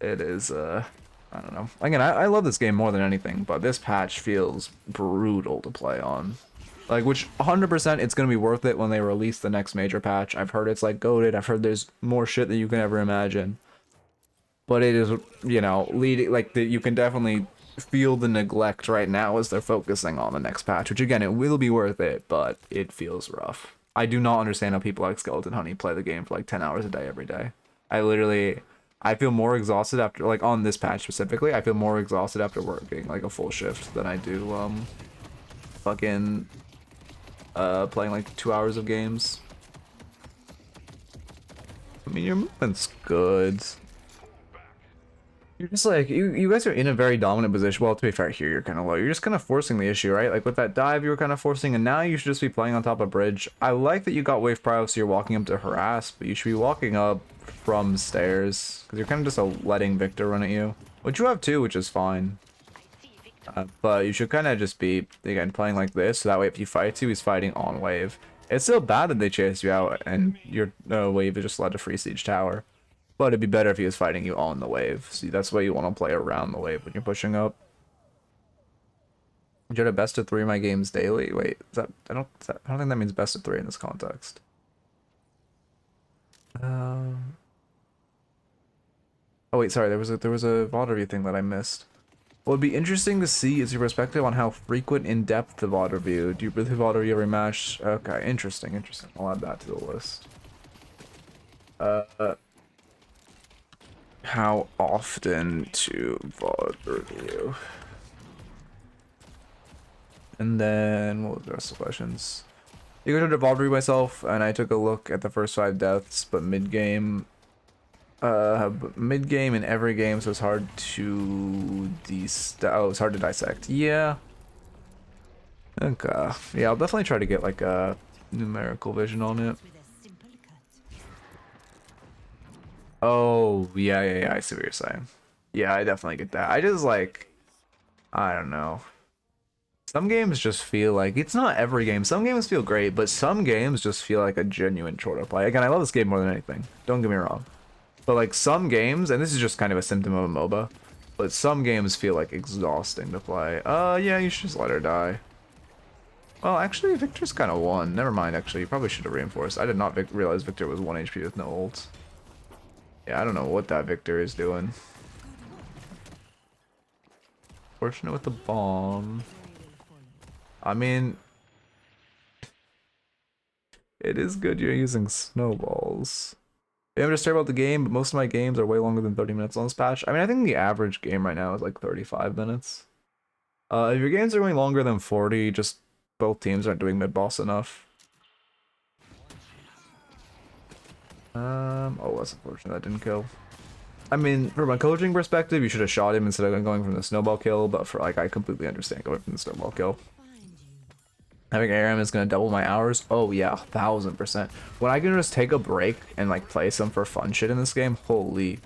It is, I don't know. Again, I love this game more than anything, but this patch feels brutal to play on. Like, which 100% it's going to be worth it when they release the next major patch. I've heard it's like goated. I've heard there's more shit than you can ever imagine. But it is, you know, leading, like, you can definitely feel the neglect right now as they're focusing on the next patch, which again, it will be worth it, but it feels rough. I do not understand how people like Skeleton Honey play the game for like 10 hours a day every day. I feel more exhausted after, like, on this patch specifically, I feel more exhausted after working like a full shift than I do, fucking playing like 2 hours of games. I mean, your movement's good. You're just like, you guys are in a very dominant position. Well, to be fair, here you're kind of low. You're just kind of forcing the issue, right? Like with that dive, you were kind of forcing, and now you should just be playing on top of bridge. I like that you got wave prio, so you're walking up to harass, but you should be walking up from stairs, because you're kind of just letting Victor run at you. Which you have too, which is fine. But you should kind of just be, again, playing like this, so that way if you fight he's fighting on wave. It's still bad that they chase you out, and your wave is just allowed to free siege tower. But it'd be better if he was fighting you on the wave. See, that's why you want to play around the wave when you're pushing up. You had a best of 3 of my games daily. Wait, is that I don't think that means best of 3 in this context. Oh wait, sorry, there was a VOD review thing that I missed. What would be interesting to see is your perspective on how frequent in-depth the VOD review. Do you really VOD review every match? Okay, interesting. I'll add that to the list. How often to VOD review? And then, what was the rest of the questions? You go to VOD review myself, and I took a look at the first 5 deaths, but mid-game in every game, so it's hard to it's hard to dissect. Yeah. Okay. Yeah, I'll definitely try to get like a numerical vision on it. Oh, yeah, I see what you're saying. Yeah, I definitely get that. I just like, I don't know. Some games just feel like, it's not every game. Some games feel great, but some games just feel like a genuine chore to play. Again, I love this game more than anything. Don't get me wrong. But like some games, and this is just kind of a symptom of a MOBA, but some games feel like exhausting to play. Yeah, you should just let her die. Well, actually, Victor's kind of won. Never mind, actually. You probably should have reinforced. I did not realize Victor was 1 HP with no ults. Yeah, I don't know what that Victor is doing. Fortunate with the bomb. I mean, it is good you're using snowballs. I'm just about the game, but most of my games are way longer than 30 minutes on this patch. I mean, I think the average game right now is like 35 minutes. If your games are going longer than 40, just both teams aren't doing mid-boss enough. Oh, that's unfortunate that didn't kill. I mean, from a coaching perspective, you should have shot him instead of going from the snowball kill, but for like, I completely understand going from the snowball kill. Having ARM is gonna double my hours. Oh yeah, 1000%. When I can just take a break and like play some for fun shit in this game, holy.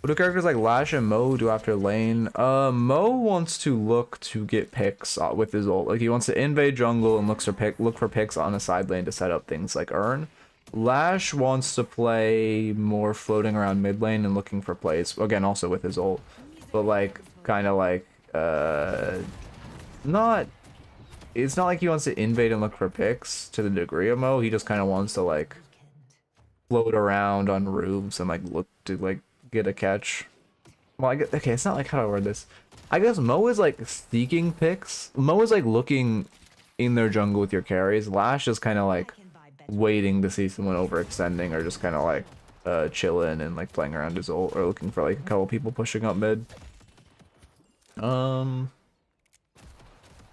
What do characters like Lash and Mo do after lane? Mo wants to look to get picks with his ult. Like he wants to invade jungle and look for picks on a side lane to set up things like Urn. Lash wants to play more floating around mid lane and looking for plays. Again, also with his ult. But like, kind of like, not... It's not like he wants to invade and look for picks to the degree of Mo. He just kind of wants to like float around on roofs and like look to like get a catch. Well, I guess, okay, it's not like how do I word this. I guess Mo is like seeking picks. Mo is like looking in their jungle with your carries. Lash is kind of like waiting to see someone overextending or just kind of like chilling and like playing around his ult or looking for like a couple people pushing up mid.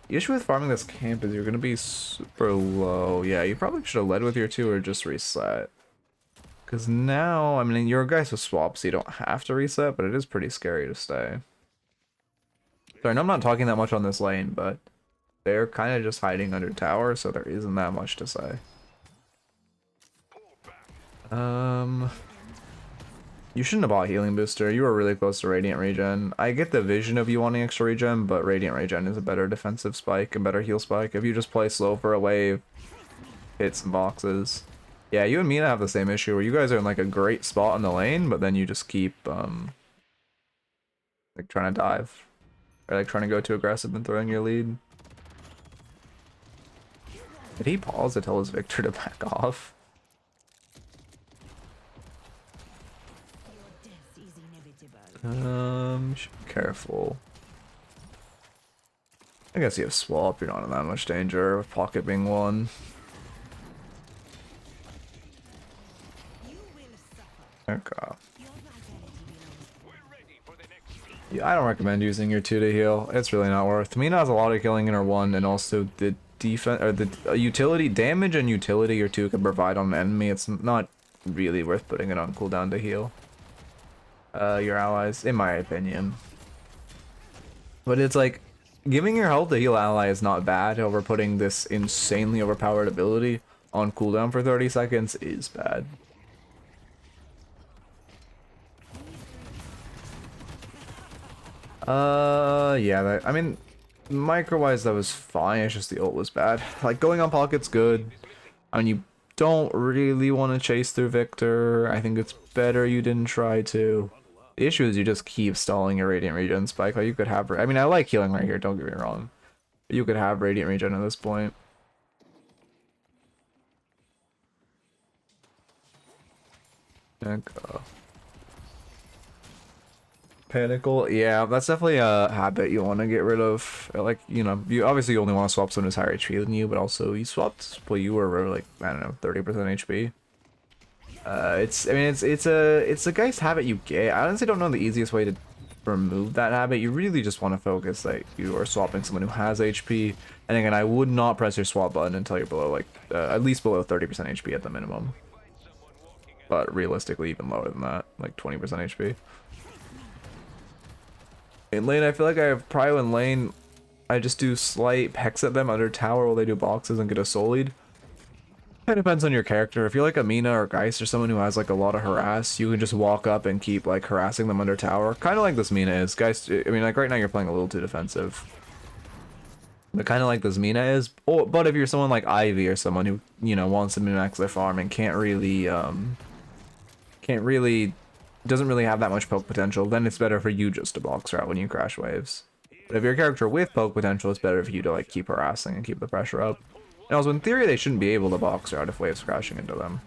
The issue with farming this camp is you're gonna be super low. Yeah, you probably should have led with your 2 or just reset. Because now, I mean, you're a guy with swap, so you don't have to reset, but it is pretty scary to stay. Sorry, and I'm not talking that much on this lane, but they're kind of just hiding under tower, so there isn't that much to say. You shouldn't have bought healing booster. You were really close to radiant regen. I get the vision of you wanting extra regen, but radiant regen is a better defensive spike and better heal spike. If you just play slow for a wave, hit some boxes. Yeah, you and Mina have the same issue where you guys are in like a great spot in the lane, but then you just keep like trying to dive or like trying to go too aggressive and throwing your lead. Did he pause to tell his Victor to back off? Should be careful. I guess you have swap, you're not in that much danger with Pocket being 1. Okay. Yeah, I don't recommend using your 2 to heal. It's really not worth. Mina has a lot of killing in her 1, and also the defense or the utility damage and utility your 2 can provide on an enemy. It's not really worth putting it on cooldown to heal your allies, in my opinion. But it's like giving your health to heal ally is not bad. However, putting this insanely overpowered ability on cooldown for 30 seconds is bad. Yeah, I mean, micro-wise that was fine, it's just the ult was bad. Like, going on Pocket's good. I mean, you don't really want to chase through Victor. I think it's better you didn't try to. The issue is you just keep stalling your Radiant Regen spike. Like, you could have, I mean, I like healing right here, don't get me wrong. But you could have Radiant Regen at this point. Okay. Panicle, yeah, that's definitely a habit you want to get rid of. Like, you know, you obviously only want to swap someone who's higher HP than you, but also you swapped, well, you were like, I don't know, 30% HP. It's a guy's habit you get. I honestly don't know the easiest way to remove that habit. You really just want to focus that you are swapping someone who has HP. And again, I would not press your swap button until you're below, like, at least below 30% HP at the minimum. But realistically, even lower than that, like 20% HP. In lane, I feel like I have prio in lane. I just do slight pecks at them under tower while they do boxes and get a soul lead. It depends on your character. If you're like Amina or Geist or someone who has like a lot of harass, you can just walk up and keep like harassing them under tower. Kind of like this Mina is. Geist, I mean, like right now you're playing a little too defensive. But kind of like this Mina is. Oh, but if you're someone like Ivy or someone who, you know, wants to min-max their farm and doesn't really have that much poke potential, then it's better for you just to box her out when you crash waves. But if you're a character with poke potential, it's better for you to like keep harassing and keep the pressure up. And also, in theory, they shouldn't be able to box her out if waves crashing into them.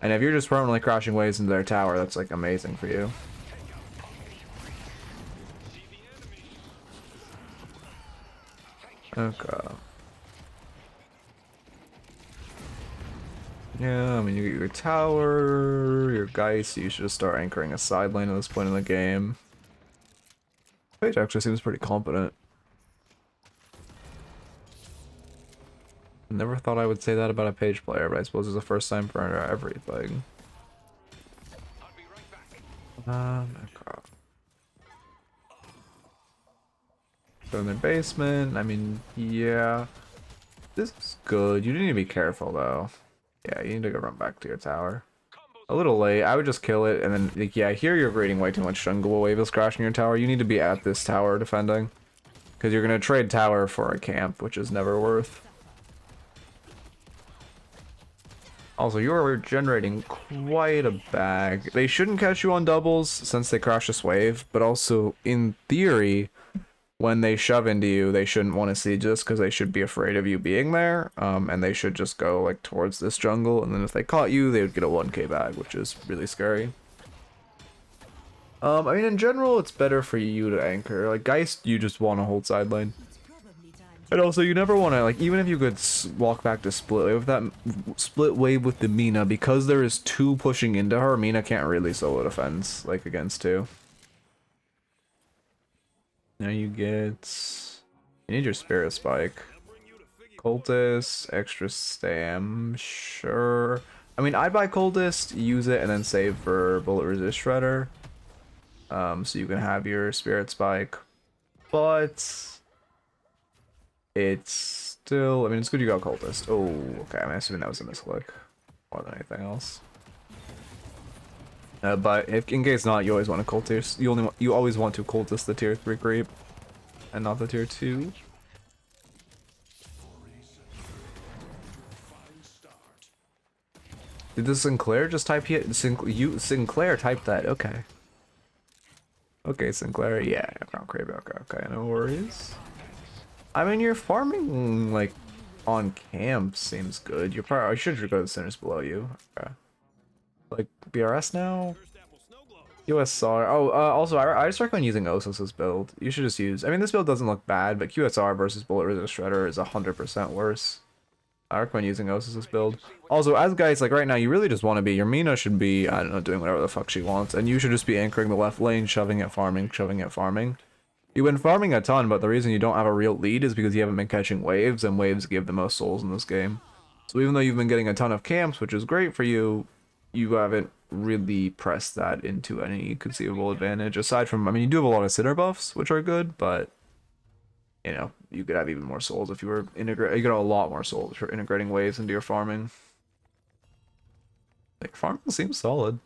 And if you're just permanently crashing waves into their tower, that's like amazing for you. Okay. Yeah, I mean, you get your tower, your Geist, you should just start anchoring a side lane at this point in the game. Page actually seems pretty competent. Never thought I would say that about a page player, but I suppose it's the first time for everything. Okay. So in their basement, I mean, yeah. This is good. You need to be careful though. Yeah, you need to go run back to your tower. A little late. I would just kill it and then, like, yeah, here you're creating way too much jungle wave is crashing your tower. You need to be at this tower defending. Because you're going to trade tower for a camp, which is never worth. Also, you are generating quite a bag. They shouldn't catch you on doubles since they crash this wave, but also, in theory, when they shove into you, they shouldn't want to siege this because they should be afraid of you being there, and they should just go like towards this jungle, and then if they caught you, they would get a 1k bag, which is really scary. I mean, in general, it's better for you to anchor. Like, Geist, you just want to hold side lane. And also, you never want to, like, even if you could walk back to split wave with that split wave with the Mina, because there is 2 pushing into her, Mina can't really solo defense, like, against 2. Now you get... You need your Spirit Spike. Cultist, extra stam, sure. I mean, I'd buy Cultist, use it, and then save for Bullet Resist Shredder. So you can have your Spirit Spike. But... It's still... I mean, it's good you got Cultist. Oh, okay, I'm assuming that was a misclick. More than anything else. But if in case not, you always want to cultist. You always want to cultist the tier 3 creep, and not the tier 2. Did the Sinclair just type here? Sinclair typed that. Okay. Okay, Sinclair. Yeah, Crown Crave. Okay, no worries. I mean, you're farming like on camp seems good. You're probably I should go to the centers below you. Okay. Like BRS now. QSR. Oh, also I just recommend using Osis's build. You should just use. I mean, this build doesn't look bad, but QSR versus Bullet Resist Shredder is 100% worse. I recommend using Osis's build. Also, as guys, like right now, you really just want to be. Your Mina should be, I don't know, doing whatever the fuck she wants, and you should just be anchoring the left lane, shoving it, farming, shoving it, farming. You've been farming a ton, but the reason you don't have a real lead is because you haven't been catching waves, and waves give the most souls in this game. So even though you've been getting a ton of camps, which is great for you, you haven't really pressed that into any conceivable advantage. Aside from, I mean, you do have a lot of sitter buffs, which are good, but you know, you could have even more souls if you were integrate. You could have a lot more souls for integrating waves into your farming. Like farming seems solid.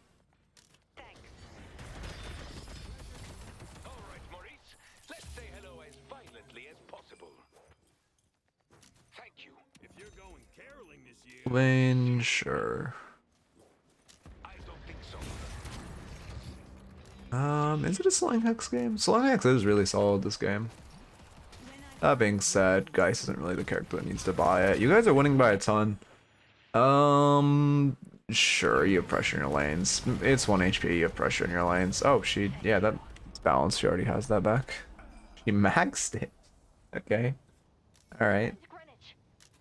Lane, sure. Is it a Slang Hex game? Slang Hex is really solid this game. That being said, Geist isn't really the character that needs to buy it. You guys are winning by a ton. Sure, you have pressure in your lanes. It's 1 HP, you have pressure in your lanes. Oh, yeah, that's balanced. She already has that back. She maxed it. Okay. Alright.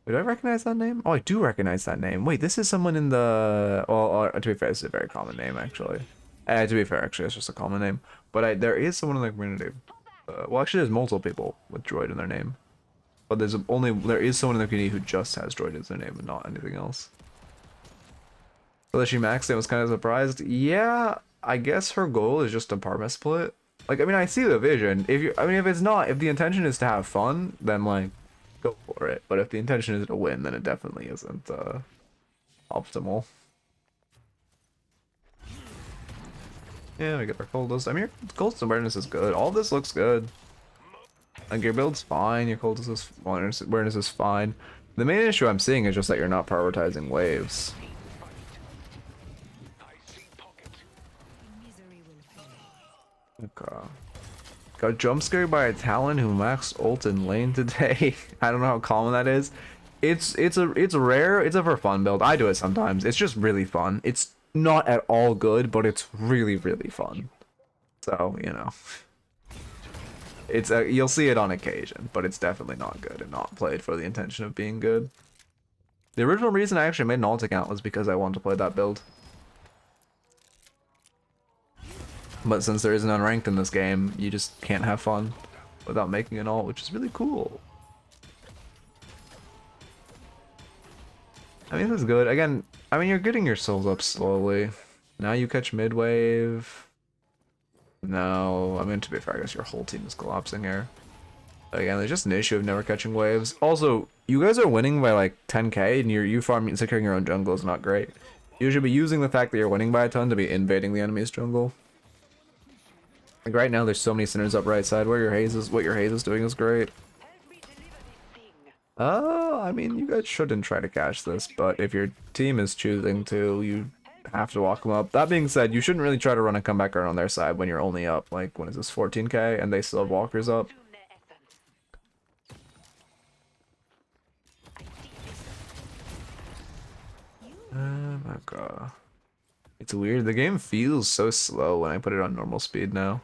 Did I recognize that name? Oh, I do recognize that name. Wait, this is someone in the... Well, to be fair, it's a very common name, actually. To be fair, actually, it's just a common name. But there is someone in the community. Well, actually, there's multiple people with Droid in their name. But there is someone in the community who just has Droid as their name and not anything else. So that she maxed it, was kind of surprised. Yeah, I guess her goal is just a parma split. Like, I mean, I see the vision. If the intention is to have fun, then, like, go for it. But if the intention is to win, then it definitely isn't optimal. Yeah, we get our Cultist. I mean, your Cultist awareness is good. All this looks good. Like, your build's fine. Your Cultist awareness is fine. The main issue I'm seeing is just that you're not prioritizing waves. Okay. Got jump scared by a Talon who maxed ult in lane today. I don't know how common that is. It's rare. It's a for fun build. I do it sometimes. It's just really fun. It's not at all good, but it's really, really fun. So, you know. You'll see it on occasion, but it's definitely not good and not played for the intention of being good. The original reason I actually made an alt account was because I wanted to play that build. But since there isn't unranked in this game, you just can't have fun without making an alt, which is really cool. I mean, this is good. Again, I mean, you're getting your souls up slowly. Now you catch mid-wave. No, I mean, to be fair, I guess your whole team is collapsing here. Again, there's just an issue of never catching waves. Also, you guys are winning by like 10k, and you farming and securing your own jungle is not great. You should be using the fact that you're winning by a ton to be invading the enemy's jungle. Like right now, there's so many sinners up right side. What your haze is doing is great. Help me deliver this thing. I mean, you guys shouldn't try to catch this, but if your team is choosing to, you have to walk them up. That being said, you shouldn't really try to run a comeback around on their side when you're only up, like, when is this, 14k, and they still have walkers up. Tune their essence. I see this. Oh my god. It's weird, the game feels so slow when I put it on normal speed now.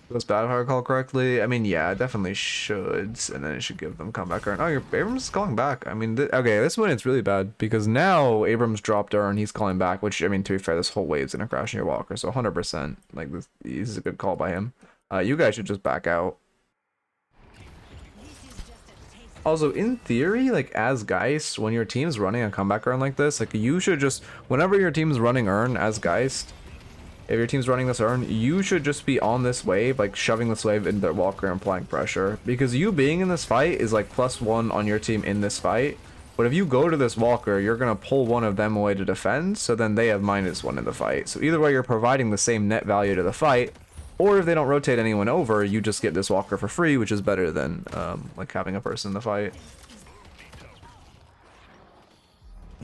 Does bad if I recall correctly? I mean, yeah, it definitely should, and then it should give them comeback urn. Oh, your Abrams is calling back. I mean, okay, this one it's really bad because now Abrams dropped urn, he's calling back, which, I mean, to be fair, this whole wave's gonna crash in your walker, so 100%. Like, this is a good call by him. You guys should just back out. Also, in theory, like, as Geist, when your team's running a comeback urn like this, like, you should just, whenever your team's running urn as Geist, if your team's running this urn, you should just be on this wave, like shoving this wave into their walker and applying pressure. Because you being in this fight is like +1 on your team in this fight. But if you go to this walker, you're going to pull one of them away to defend, so then they have -1 in the fight. So either way, you're providing the same net value to the fight, or if they don't rotate anyone over, you just get this walker for free, which is better than like having a person in the fight.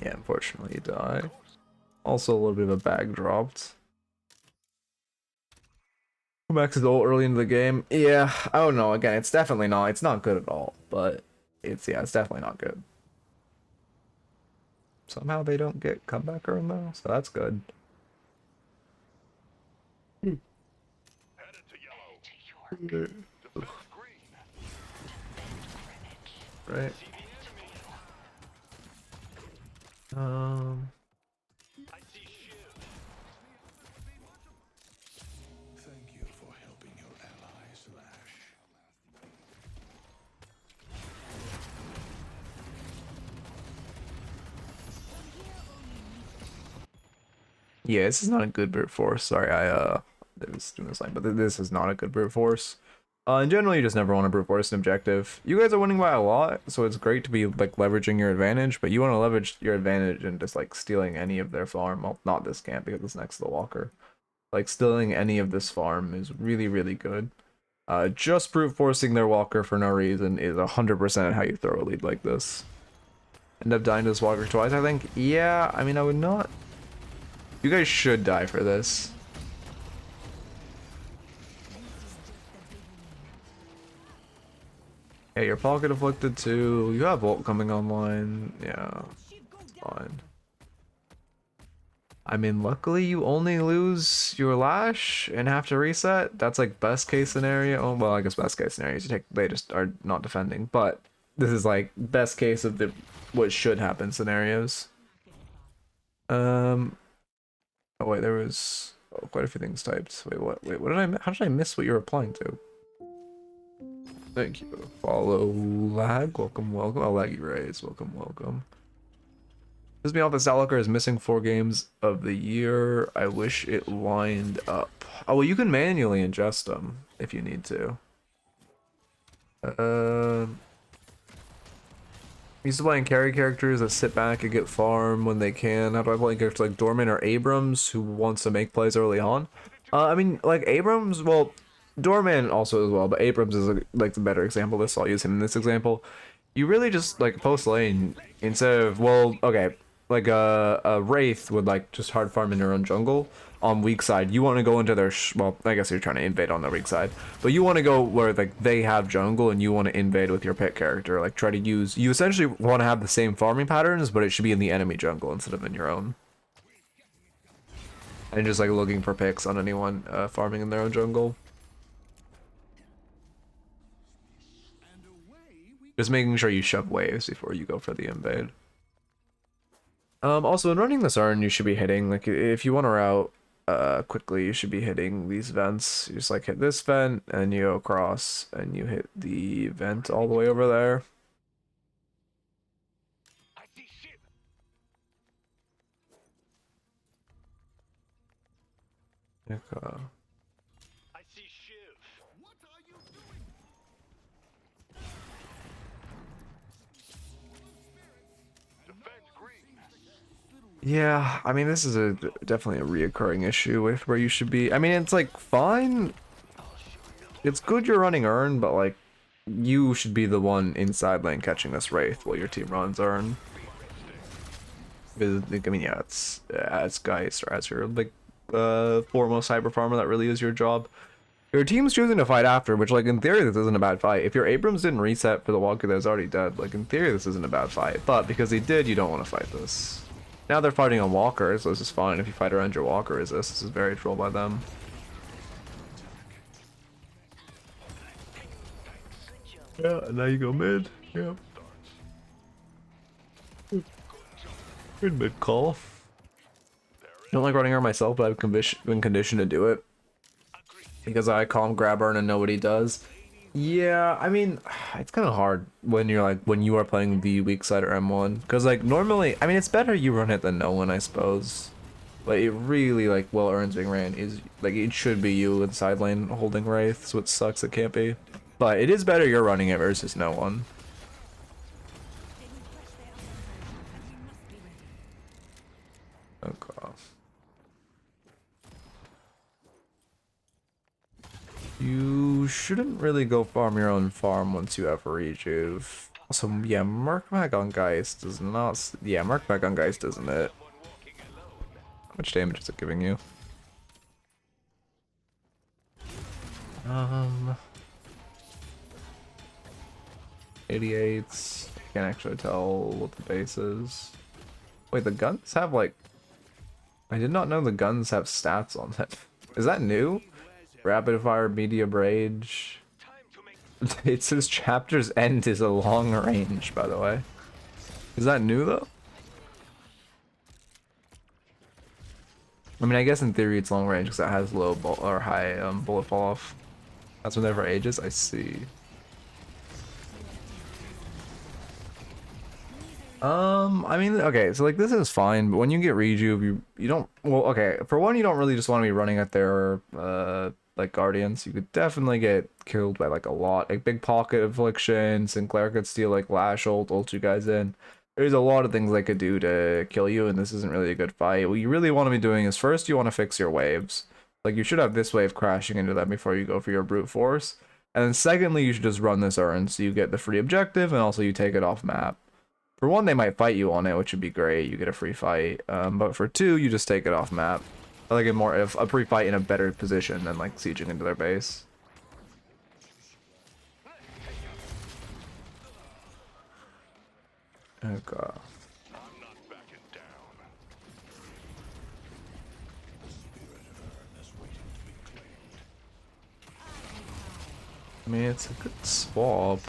Yeah, unfortunately you die. Also a little bit of a bag dropped. Max is all early into the game. Yeah, I don't know. Again, it's definitely not. It's not good at all, but it's definitely not good. Somehow they don't get comeback earn though, so that's good. Right. Yeah, this is not a good brute force. Sorry, I was doing this line, but this is not a good brute force. In general, you just never want to brute force an objective. You guys are winning by a lot, so it's great to be like leveraging your advantage, but you want to leverage your advantage and just like stealing any of their farm. Well, not this camp because it's next to the walker. Like stealing any of this farm is really, really good. Just brute forcing their walker for no reason is 100% how you throw a lead like this. End up dying to this walker twice, I think. Yeah, I mean, I would not. You guys should die for this. Yeah, your pocket afflicted too. You have ult coming online. Yeah, fine. I mean, luckily you only lose your lash and have to reset. That's like best case scenario. Oh, well, I guess best case scenario is they just are not defending. But this is like best case of the what should happen scenarios. Oh wait, there was quite a few things typed. Wait, what? Wait, what did I? How did I miss what you were applying to? Thank you. Follow lag. Welcome, welcome. Oh, laggy raise. Welcome, welcome. This me off. The Stalker is missing 4 games of the year. I wish it lined up. Oh well, you can manually ingest them if you need to. I'm used to playing carry characters that sit back and get farm when they can. How do I play characters like Dorman or Abrams who wants to make plays early on? I mean, like Abrams, well, Dorman also as well, but Abrams is like the better example of this, so I'll use him in this example. You really just like post lane instead of, well, okay, like a Wraith would like just hard farm in their own jungle on weak side. You want to go into their well, I guess you're trying to invade on their weak side, but you want to go where like they have jungle and you want to invade with your pick character. Like try to use, you essentially want to have the same farming patterns, but it should be in the enemy jungle instead of in your own. And just like looking for picks on anyone farming in their own jungle. Just making sure you shove waves before you go for the invade. Also, in running this urn, you should be hitting, like, if you want to route quickly, you should be hitting these vents. You just, like, hit this vent, and you go across, and you hit the vent all the way over there. Okay. I see Shiv. What are you doing? Defend green. Yeah, I mean, this is definitely a reoccurring issue with where you should be. I mean, it's like fine. It's good you're running Urn, but like you should be the one inside lane catching this Wraith while your team runs Urn. Because, I mean, yeah, it's as Geist or as your like foremost hyper farmer, that really is your job. Your team's choosing to fight after, which like in theory this isn't a bad fight. If your Abrams didn't reset for the Walker that was already dead, like in theory this isn't a bad fight. But because he did, you don't want to fight this. Now they're fighting on Walker, so this is fine. If you fight around your Walker resist, this is very troll by them. Yeah, and now you go mid. Yeah. Good mid call. Don't like running her myself, but I've been conditioned to do it. Because I call him grab Urn and know what he does. Yeah, I mean, it's kind of hard when you're like, when you are playing the weak side or M1. Because like normally, I mean, it's better you run it than no one, I suppose. But it really, like, well, Urn's being ran is, like, it should be you in side lane holding Wraith, so it sucks it can't be. But it is better you're running it versus no one. Okay. You shouldn't really go farm your own farm once you have a rejuve. Also, yeah, Merkmag on Geist does not... Yeah, Merkmag on Geist isn't it? How much damage is it giving you? 88s. Can't actually tell what the base is. Wait, the guns have like... I did not know the guns have stats on them. Is that new? Rapid fire, medium rage. It says chapter's end is a long range, by the way. Is that new though? I mean, I guess in theory it's long range because it has low or high bullet fall off. That's whenever ages. I see. I mean, okay, so like this is fine, but when you get rejuve, you don't. Well, okay, for one, you don't really just want to be running at their like guardians. You could definitely get killed by like a lot, like big pocket affliction. Sinclair could steal like lash ult you guys in. There's a lot of things they could do to kill you, and this isn't really a good fight. What you really want to be doing is first you want to fix your waves. Like you should have this wave crashing into them before you go for your brute force, and then secondly you should just run this Urn so you get the free objective and also you take it off map. For one, they might fight you on it, which would be great. You get a free fight. But for two, you just take it off map. I like it more of a free fight in a better position than like sieging into their base. Okay. I mean, it's a good swap.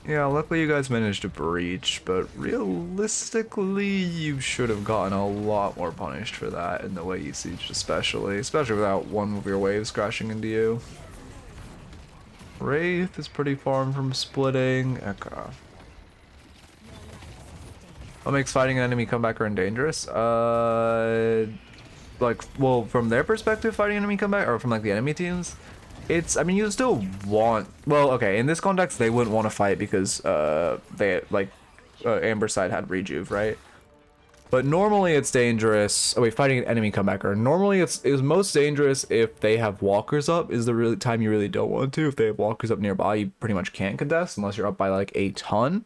Yeah, luckily you guys managed to breach, but realistically, you should have gotten a lot more punished for that in the way you sieged, especially without one of your waves crashing into you. Wraith is pretty far from splitting. Okay. What makes fighting an enemy comeback Urn dangerous? Like, well, from their perspective, fighting an enemy comeback, or from like the enemy teams? It's, I mean, you still want, well, okay, in this context, they wouldn't want to fight because, they, like, Amber side had rejuve, right? But normally it's dangerous, oh wait, fighting an enemy comebacker, normally it's most dangerous if they have walkers up, is the really time you really don't want to. If they have walkers up nearby, you pretty much can't contest, unless you're up by, like, a ton.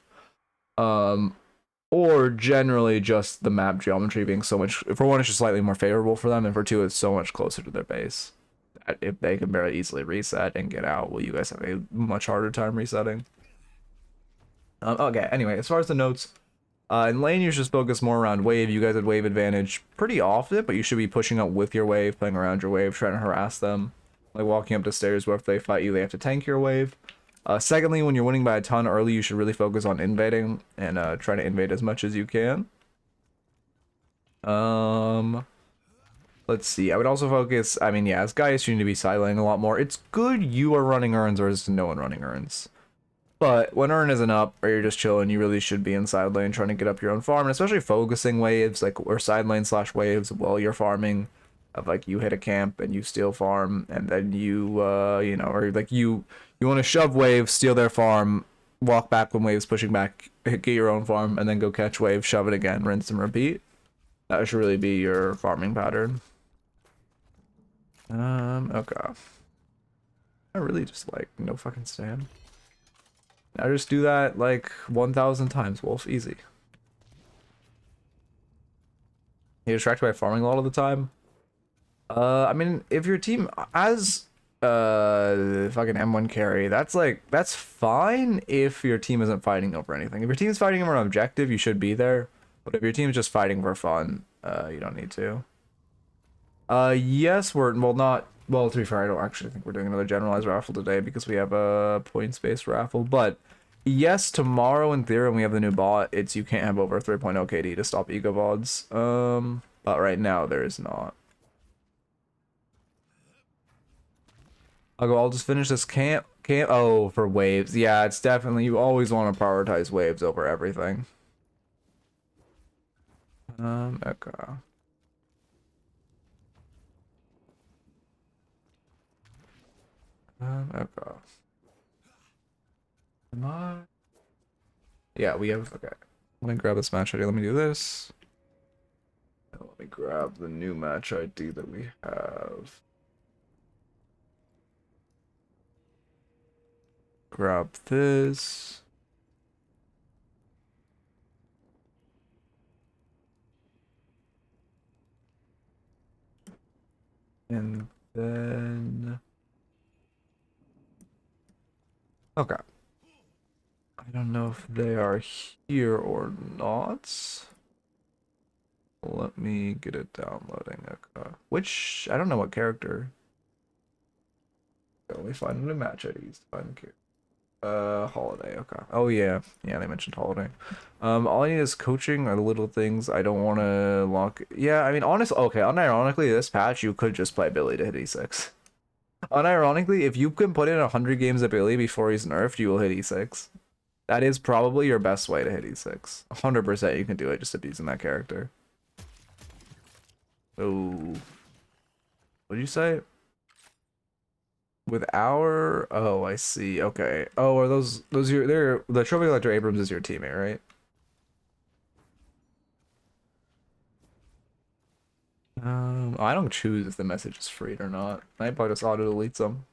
Or generally just the map geometry being so much, for one, it's just slightly more favorable for them, and for two, it's so much closer to their base. If they can very easily reset and get out, well, you guys have a much harder time resetting. Okay, anyway, as far as the notes, in lane you should just focus more around wave. You guys had wave advantage pretty often, but you should be pushing up with your wave, playing around your wave, trying to harass them. Like walking up the stairs where if they fight you, they have to tank your wave. Secondly, when you're winning by a ton early, you should really focus on invading and try to invade as much as you can. Let's see. I would also focus, I mean, yeah, as guys, you need to be sidelining a lot more. It's good you are running Urns or is no one running Urns. But when Urn isn't up or you're just chilling, you really should be in side lane trying to get up your own farm, and especially focusing waves, like, or side lane slash waves while you're farming, of like you hit a camp and you steal farm, and then you you know, or like you want to shove waves, steal their farm, walk back when waves pushing back, get your own farm, and then go catch wave, shove it again, rinse and repeat. That should really be your farming pattern. Okay. I really just like no fucking stand. Now just do that like 1,000 times, Wolf. Easy. You're distracted by farming a lot of the time. I mean, if your team has fucking M1 carry, that's fine if your team isn't fighting over anything. If your team's fighting over an objective, you should be there. But if your team's just fighting for fun, you don't need to. Yes, we're well, to be fair, I don't actually think we're doing another generalized raffle today because we have a points-based raffle, but yes, tomorrow in theory when we have the new bot, it's you can't have over 3.0 KD to stop ego VODs. But right now there is not. I'll just finish this camp. Oh, for waves. Yeah, it's definitely, you always want to prioritize waves over everything. Okay. Okay. Am I? Yeah, we have, okay. Let me grab this match ID. Let me do this. Let me grab the new match ID that we have. Grab this. And then... Okay. I don't know if they are here or not. Let me get it downloading. Okay. Which, I don't know what character. Let me find a new match IDs. Find Holiday. Okay. Oh yeah, yeah. They mentioned Holiday. All I need is coaching or the little things. I don't want to lock. Yeah, I mean, honestly, okay. Unironically, this patch you could just play Billy to hit E6. Unironically, if you can put in 100 games of Billy before he's nerfed, you will hit E6. That is probably your best way to hit E6. 100% you can do it just abusing that character. Oh. What did you say? With our... Oh, I see. Okay. Oh, are those your... They're... The Trophy Collector Abrams is your teammate, right? I don't choose if the message is free or not. I probably just auto-delete them.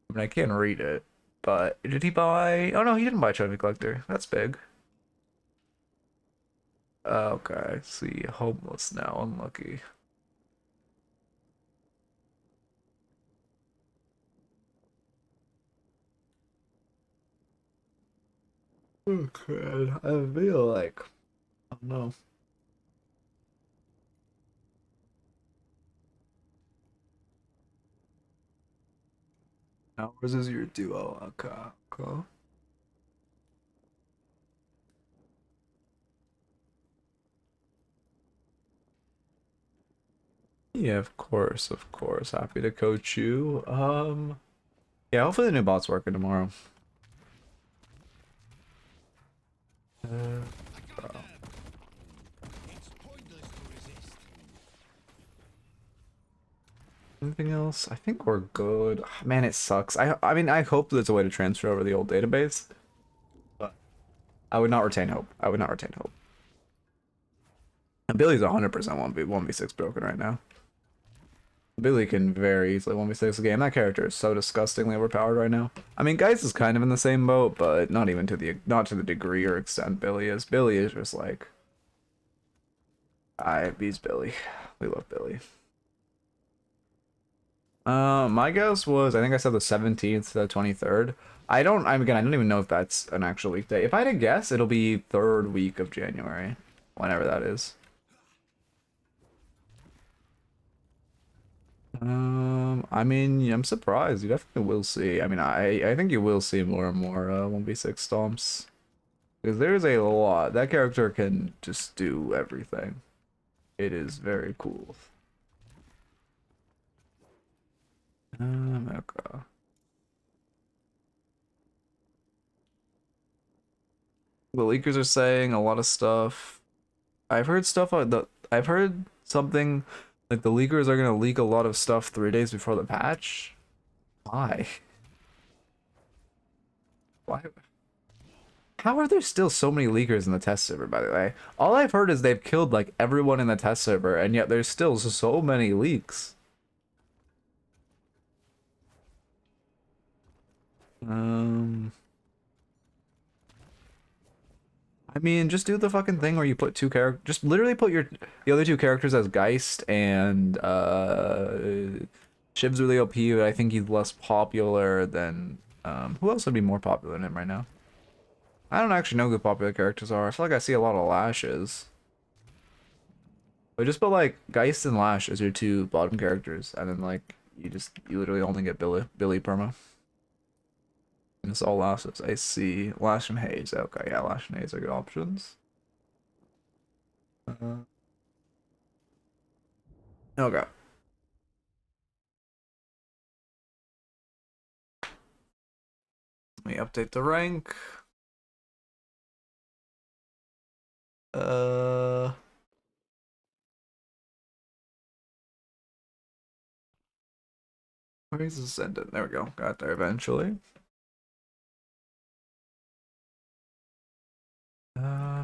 I mean, I can read it. But did he buy... Oh, no, he didn't buy Trophy Collector. That's big. Okay, see. Homeless now. Unlucky. Okay, I feel like... I don't know. Ours is your duo. Okay, okay. Yeah, of course, of course. Happy to coach you. Yeah, hopefully the new bot's working tomorrow. Anything else? I think we're good. Man, it sucks. I mean, I hope there's a way to transfer over the old database, but I would not retain hope. I would not retain hope. And Billy's 100% 1v6 broken right now. Billy can very easily 1v6 a game. That character is so disgustingly overpowered right now. I mean, Geist is kind of in the same boat, but not even to the degree or extent Billy is. Billy is just like, he's Billy. We love Billy. My guess was, I think I said the 17th to the 23rd. I don't even know if that's an actual weekday. If I had to guess, it'll be third week of January, whenever that is. I mean, I'm surprised. You definitely will see. I mean, I think you will see more and more 1v6 stomps. Because there's a lot. That character can just do everything. It is very cool. Okay. The leakers are saying a lot of stuff. I've heard stuff like the. I've heard something like the leakers are gonna leak a lot of stuff 3 days before the patch. Why? Why? How are there still so many leakers in the test server, by the way? All I've heard is they've killed like everyone in the test server, and yet there's still so many leaks. I mean, just do the fucking thing where you put two characters. Just literally put the other two characters as Geist and Shiv's really OP, but I think he's less popular than who else would be more popular than him right now? I don't actually know who the popular characters are. I feel like I see a lot of Lashes. But just put like Geist and Lash as your two bottom characters, and then like you literally only get Billy perma. And it's all Lashes. I see Lash and Haze. Okay, yeah, Lash and Haze are good options. Okay. Let me update the rank. Where's Ascendant? There we go. Got there eventually.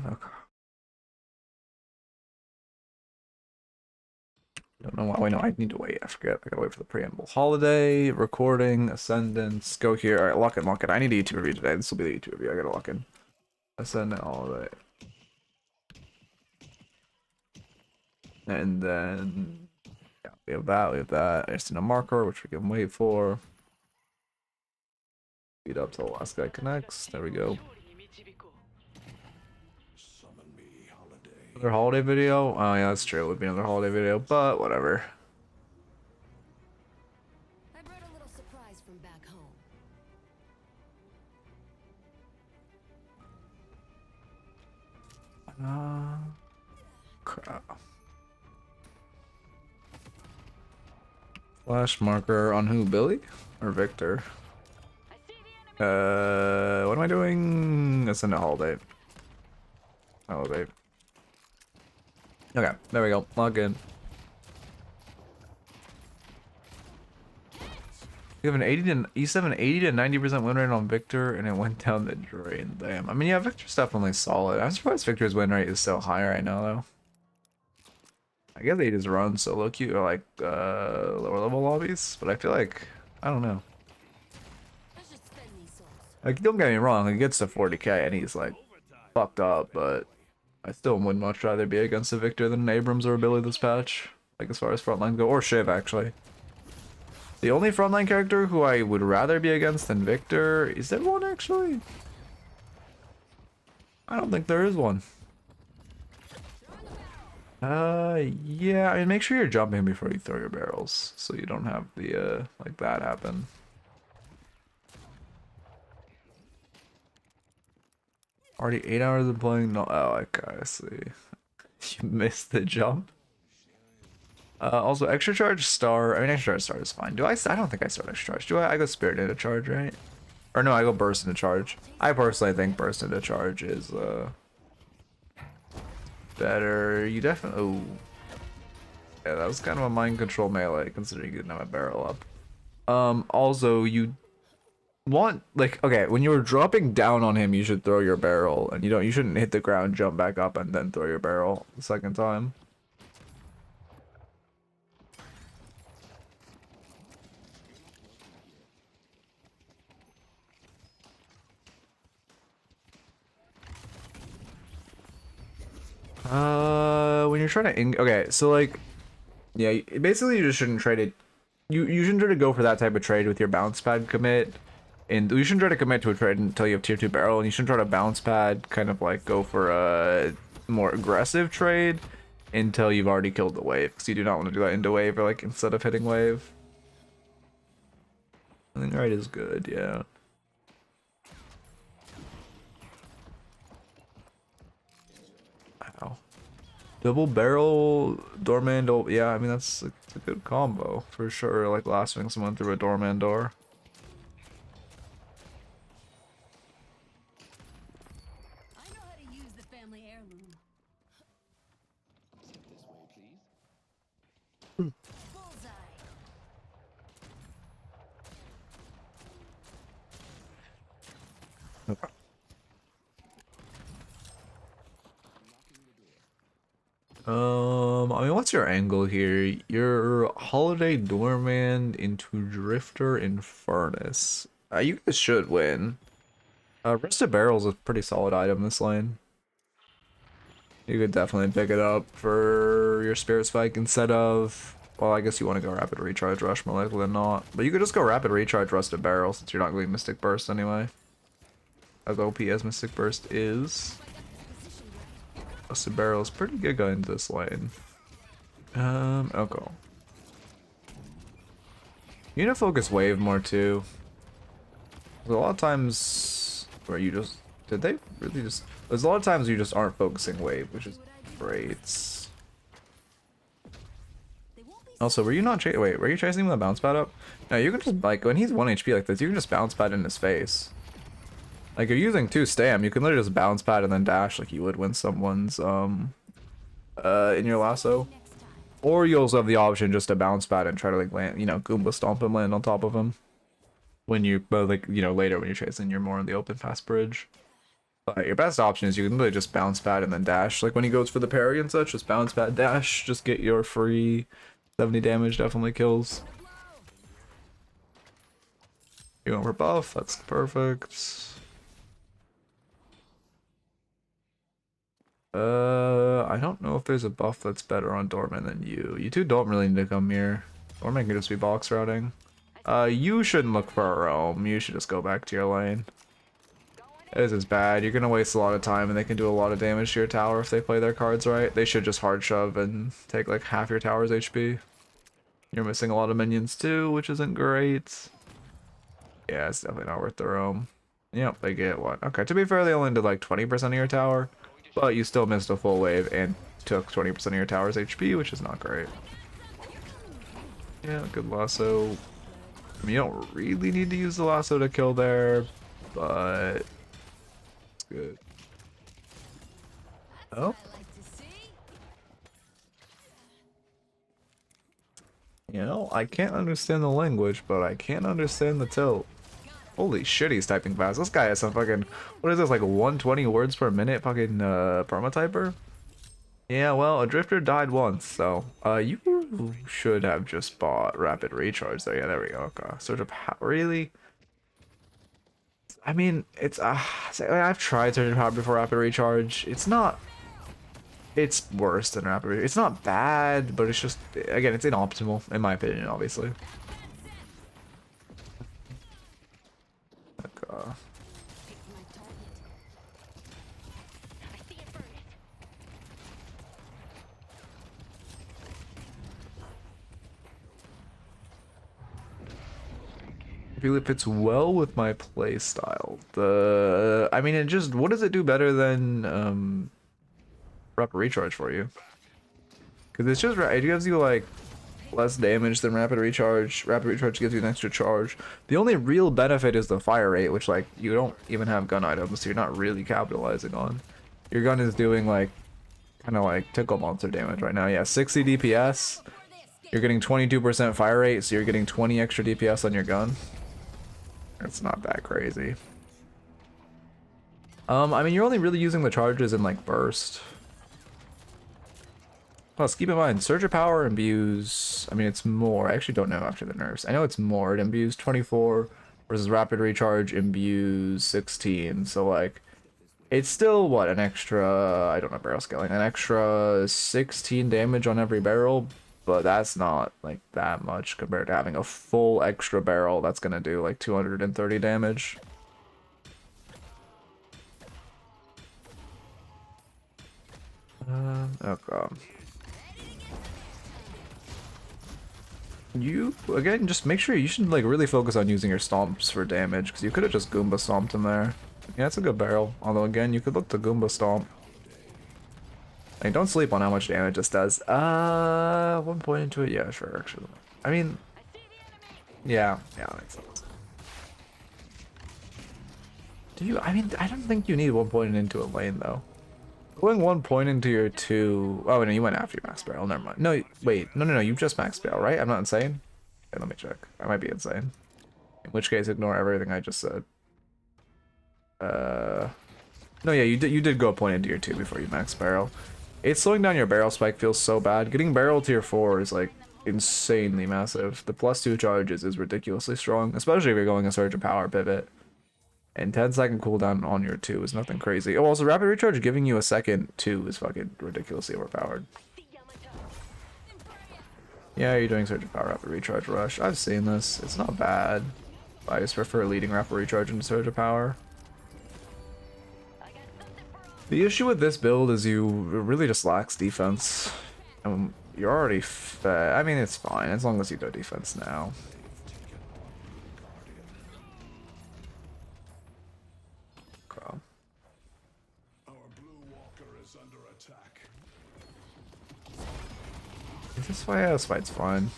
Okay. Don't know why. Wait, no, I need to wait. I forget. I gotta wait for the Preamble Holiday, recording, Ascendance. Go here. Alright, lock in, lock in. I need a YouTube review today. This will be the YouTube review. I gotta lock in. Ascendant Holiday. And then, yeah, we have that. We have that. I just need a marker, which we can wait for. Speed up till the last guy connects. There we go. Another holiday video? Oh yeah, that's true. It would be another holiday video, but whatever. I brought a little surprise from back home. Crap. Flash marker on who? Billy or Victor? What am I doing? Ascendant Holiday. Holiday. Okay, there we go. Log in. You have an 80 to 90% win rate on Victor, and it went down the drain. Damn. I mean, yeah, Victor's definitely solid. I'm surprised Victor's win rate is so high right now, though. I guess they just run solo queue or like lower level lobbies, but I feel like I don't know. I should spend these souls. Like, don't get me wrong, he gets to 40k and he's like fucked up, but I still would much rather be against a Victor than an Abrams or a Billy this patch. Like, as far as frontline go, or Shiv actually. The only frontline character who I would rather be against than Victor, is there one actually? I don't think there is one. Yeah, I mean, make sure you're jumping before you throw your barrels, so you don't have the, like that happen. Already 8 hours of playing? No, oh, I see. You missed the jump. Also, extra charge star. I mean, extra charge star is fine. Do I? I don't think I start extra charge. Do I? I go spirit into charge, right? Or no, I go burst into charge. I personally think burst into charge is better. You definitely. Oh, yeah, that was kind of a mind control melee, considering you didn't have a barrel up. Also, you want, like, okay, when you were dropping down on him, you should throw your barrel, and you shouldn't hit the ground, jump back up, and then throw your barrel the second time. When you're trying to okay, so like, yeah, basically you just shouldn't trade it. You shouldn't try to go for that type of trade with your bounce pad commit, and you shouldn't try to commit to a trade until you have tier 2 barrel, and you shouldn't try to bounce pad kind of like go for a more aggressive trade until you've already killed the wave, because you do not want to do that into wave or like instead of hitting wave. I think right is good, yeah. Ow. Double barrel doorman door. Yeah, I mean that's a good combo for sure. Like lasting someone through a doorman door. I know Bullseye. I mean, what's your angle here? You're Holiday Doorman into Drifter in Furnace. You guys should win. Rusted Barrel's a pretty solid item this lane. You could definitely pick it up for your Spirit Spike instead of... Well, I guess you want to go Rapid Recharge Rush more likely than not. But you could just go Rapid Recharge Rusted Barrel since you're not going Mystic Burst anyway. As OP as Mystic Burst is. Rusted Barrel is pretty good going into this lane. Okay. You need to focus Wave more too. There's a lot of times where you just... Did they really just... There's a lot of times you just aren't focusing Wave, which is great. Also, were you not wait, were you chasing him with a bounce pad up? No, you can just, like, when he's 1 HP like this, you can just bounce pad in his face. Like, you're using 2 stam, you can literally just bounce pad and then dash like you would when someone's, in your lasso. Or you also have the option just to bounce pad and try to, like, land, you know, Goomba stomp and land on top of him. When you, like, you know, later when you're chasing, you're more on the open fast bridge. But your best option is you can literally just bounce pad and then dash. Like, when he goes for the parry and such, just bounce pad, dash, just get your free 70 damage, definitely kills. You going for buff, that's perfect. I don't know if there's a buff that's better on Dorman than you. You two don't really need to come here. Dorman can just be box routing. You shouldn't look for a roam. You should just go back to your lane. This is bad. You're gonna waste a lot of time and they can do a lot of damage to your tower if they play their cards right. They should just hard shove and take like half your tower's HP. You're missing a lot of minions too, which isn't great. Yeah, it's definitely not worth the roam. Yep, they get what? Okay, to be fair, they only did like 20% of your tower, but you still missed a full wave and took 20% of your tower's HP, which is not great. Yeah, good lasso. I mean, you don't really need to use the lasso to kill there, but it's good. Oh. You know, I can't understand the language, but I can understand the tilt. Holy shit, he's typing fast. This guy has some fucking, what is this, like 120 words per minute fucking permatyper? Yeah, well, a drifter died once, so you should have just bought Rapid Recharge there. Yeah, there we go. Okay. Surge of power, really? I mean, it's I've tried Surge of Power before Rapid Recharge. It's not, it's worse than Rapid Recharge. It's not bad, but it's just, again, it's inoptimal in my opinion, obviously. Okay. I feel it fits well with my playstyle. I mean, it just, what does it do better than Rapid Recharge for you? Because it's just, it gives you like less damage than Rapid Recharge. Rapid Recharge gives you an extra charge. The only real benefit is the fire rate, which like you don't even have gun items, so you're not really capitalizing on. Your gun is doing like kind of like tickle monster damage right now. Yeah, 60 DPS. You're getting 22% fire rate, so you're getting 20 extra DPS on your gun. It's not that crazy. I mean, you're only really using the charges in like burst. Plus, keep in mind, Surge of Power imbues, I mean, it's more. I actually don't know after the nerfs. I know it's more. It imbues 24 versus Rapid Recharge imbues 16. So, like, it's still, what, an extra, I don't know barrel scaling, an extra 16 damage on every barrel, but that's not, like, that much compared to having a full extra barrel that's gonna do, like, 230 damage. Okay. You, again, just make sure you should, like, really focus on using your stomps for damage, because you could have just Goomba stomped him there. Yeah, it's a good barrel, although, again, you could look to Goomba stomp. Like, don't sleep on how much damage this does. 1 point into it? Yeah, sure, actually. I mean, yeah, that makes sense. Do you, I mean, I don't think you need 1 point into a lane, though. Going 1 point into your 2. Oh, no, you went after your max barrel. Never mind. No, wait. No. You just max barrel, right? I'm not insane? Okay, let me check. I might be insane. In which case, ignore everything I just said. No, yeah, you did go a point into your 2 before you max barrel. It's slowing down your barrel spike feels so bad. Getting barrel tier 4 is like insanely massive. The +2 charges is ridiculously strong, especially if you're going a surge of power pivot. And 10-second cooldown on your 2 is nothing crazy. Oh, also rapid recharge giving you a second 2 is fucking ridiculously overpowered. Yeah, you're doing surge of power rapid recharge rush. I've seen this. It's not bad. I just prefer leading rapid recharge into surge of power. The issue with this build is you really just lacks defense. You're already fed. I mean, it's fine as long as you go defense now. Okay. Our blue walker is under attack. Is this fight? Yeah, this fight's fine.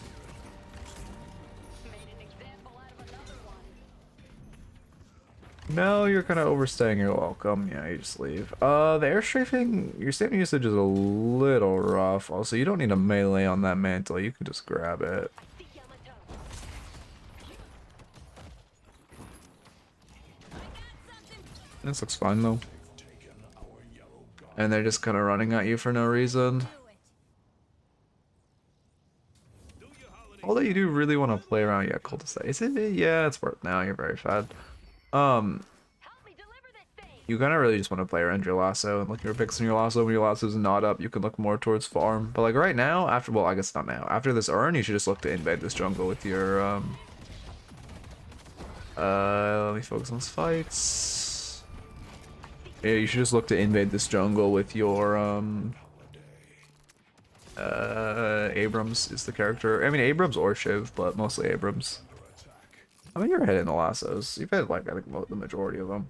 No, you're kind of overstaying your welcome. Yeah, you just leave. The air strafing, your stamina usage is a little rough. Also, you don't need a melee on that mantle. You can just grab it. This looks fine though. And they're just kind of running at you for no reason. Although you do really want to play around, yeah, cool to say. Is it? Yeah, it's worth now. You're very fed. You kind of really just want to play around your lasso and look your picks in your lasso. When your lasso's not up, you can look more towards farm. But like right now, after, well, I guess not now. After this urn, you should just look to invade this jungle with your let me focus on this fights. Yeah, you should just look to invade this jungle with your Abrams is the character. I mean Abrams or Shiv, but mostly Abrams. I mean you're hitting the lassos. You've hit like I think the majority of them.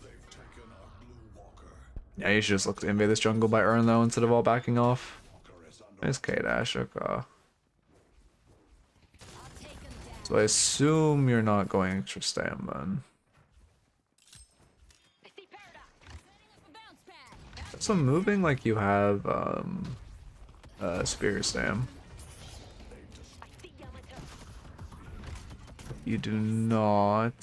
Yeah, you should just look to invade this jungle by Urn though instead of all backing off. There's K-Dash, okay. So I assume you're not going extra stam then. So moving like you have Spear Stam. You do not.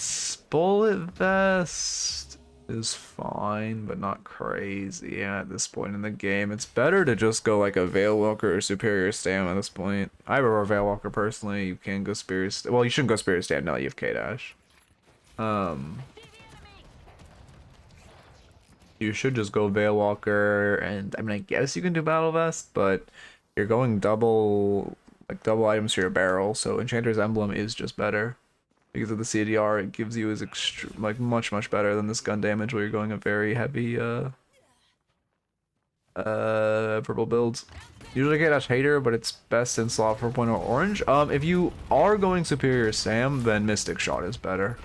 Bullet Vest is fine, but not crazy at this point in the game. It's better to just go like a Veil Walker or Superior Stam at this point. I prefer Veil Walker personally. You can go Spear Stam. Well, you shouldn't go Spear Stam now that you have K-Dash. You should just go Veil Walker, and I mean, I guess you can do Battle Vest, but you're going double items for your barrel, so Enchanter's Emblem is just better. Because of the CDR, it gives you is much better than this gun damage where you're going a very heavy purple build. Usually K-Dash hater, but it's best in slot 4.0 orange. If you are going Superior Sam, then Mystic Shot is better.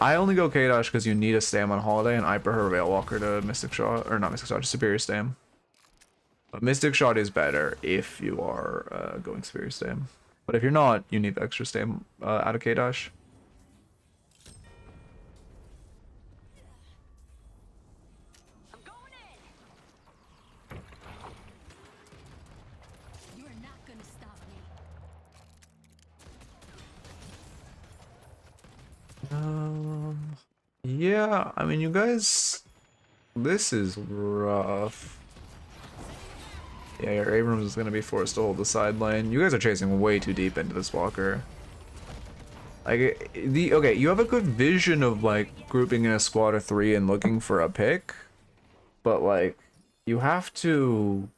I only go K-Dash because you need a Stam on Holiday, and I prefer Veil Walker to Mystic Shot, or not Mystic Shot, just Superior Stam. But Mystic Shot is better if you are going Superior Stam. But if you're not, you need the extra Stam out of K-Dash. Yeah, I mean, you guys, this is rough. Yeah, your Abrams is going to be forced to hold the side lane. You guys are chasing way too deep into this walker. Like, okay, you have a good vision of, like, grouping in a squad of 3 and looking for a pick. But, like, you have to...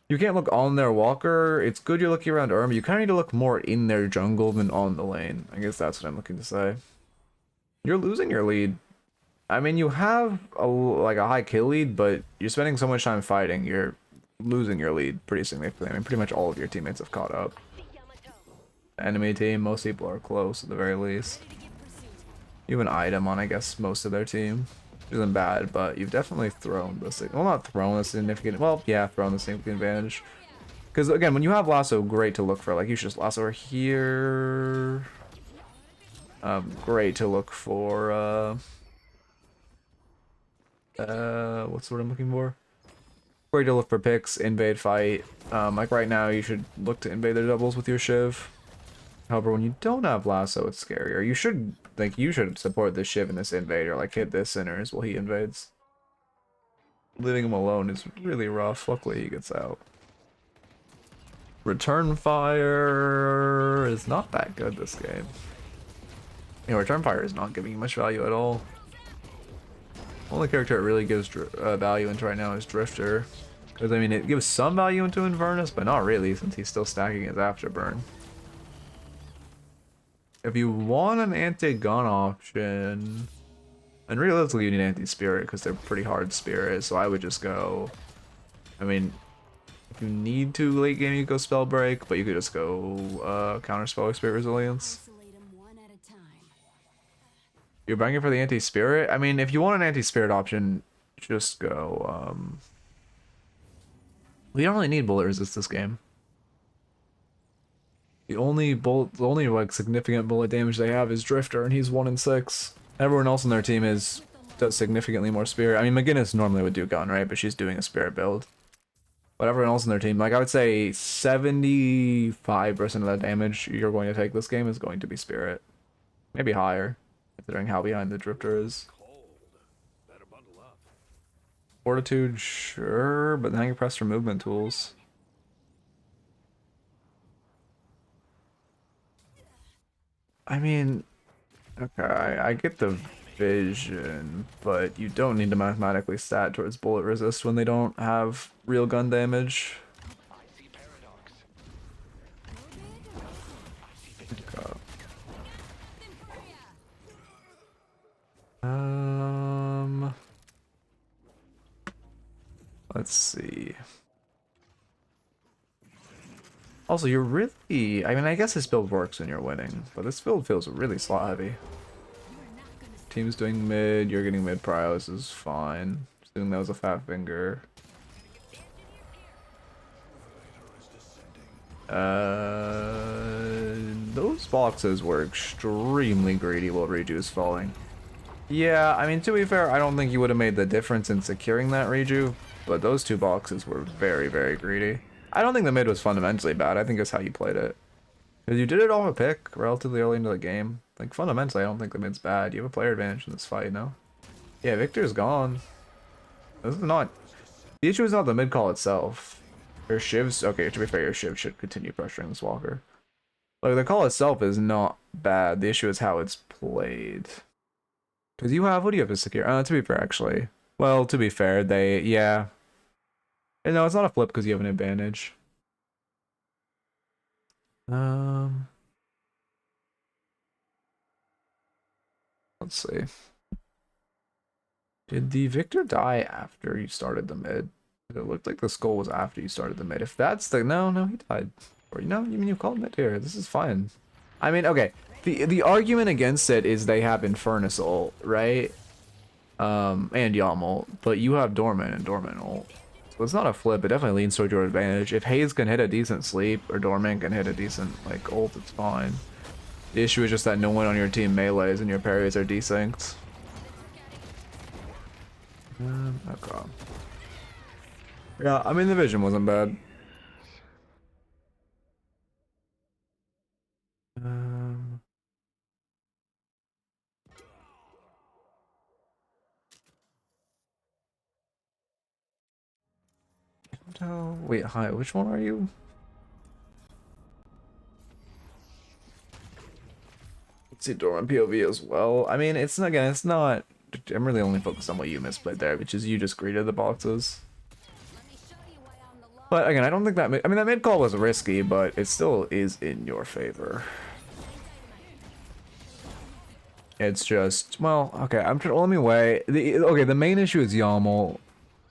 You can't look on their walker. It's good you're looking around Urn, but you kind of need to look more in their jungle than on the lane. I guess that's what I'm looking to say. You're losing your lead. I mean, you have like a high kill lead, but you're spending so much time fighting, you're losing your lead pretty significantly. I mean, pretty much all of your teammates have caught up. The enemy team, most people are close at the very least. You have an item on, I guess, most of their team. Which isn't bad, but you've definitely thrown the well, not thrown a significant, well, yeah, thrown the significant advantage. Because again, when you have lasso, great to look for. Like you should just lasso here. Great to look for. What's the word I'm looking for? where to look for picks, invade, fight. Like right now, you should look to invade their doubles with your Shiv. However, when you don't have lasso, it's scarier. You should support this Shiv and this invader, like hit this sinners while he invades. Leaving him alone is really rough. Luckily, he gets out. Return Fire is not that good this game. Return Fire is not giving you much value at all. Only character it really gives value into right now is Drifter. Because, I mean, it gives some value into Inverness, but not really, since he's still stacking his Afterburn. If you want an anti-gun option, and realistically you need anti-spirit, because they're pretty hard spirit, so I would just go... I mean, if you need to late game, you go Spell Break, but you could just go Counter Spell Spirit Resilience. Isolate 'em one at a time. You're banging for the anti-spirit? I mean, if you want an anti-spirit option, just go, we don't really need bullet resist this game. The only like significant bullet damage they have is Drifter, and he's 1 in 6. Everyone else on their team does significantly more spirit. I mean, McGinnis normally would do gun, right? But she's doing a spirit build. But everyone else on their team, like I would say 75% of that damage you're going to take this game is going to be spirit. Maybe higher, considering how behind the Drifter is. Better bundle up. Fortitude, sure, but then you press for movement tools. I mean, okay, I get the vision, but you don't need to mathematically stat towards bullet resist when they don't have real gun damage. Okay. Let's see. Also, you're really... I mean, I guess this build works when you're winning, but this build feels really slot heavy. Team's doing mid, you're getting mid prio, this is fine. Assuming that was a fat finger. Those boxes were extremely greedy while Reju is falling. Yeah, I mean, to be fair, I don't think you would have made the difference in securing that Reju, but those two boxes were very, very greedy. I don't think the mid was fundamentally bad. I think it's how you played it. Because you did it off a pick relatively early into the game. Like, fundamentally, I don't think the mid's bad. You have a player advantage in this fight, no? Yeah, Victor's gone. This is not... The issue is not the mid call itself. Your Shiv's... Okay, to be fair, your Shiv should continue pressuring this Walker. Like, the call itself is not bad. The issue is how it's played. Because you have... What do you have to secure? To be fair, actually. Well, to be fair, they... Yeah. And no, it's not a flip because you have an advantage. Let's see. Did the Victor die after you started the mid? It looked like the skull was after you started the mid. If that's the... No, he died. Or, you mean you called mid here. This is fine. I mean, okay. The argument against it is they have Infernus ult, right? And Yamal. But you have Dorman and Dorman ult. So it's not a flip, it definitely leans toward your advantage. If Hayes can hit a decent sleep, or Dorman can hit a decent, like, ult, it's fine. The issue is just that no one on your team melees and your parries are desynced. Okay. Yeah, I mean, the vision wasn't bad. Oh, wait, hi, which one are you? Let's see Dorman POV as well. I mean, it's not... I'm really only focused on what you misplayed there, which is you just greeted the boxes. But again, I don't think that... I mean, that mid call was risky, but it still is in your favor. It's just... Well, okay, let me weigh... Okay, the main issue is Yamal.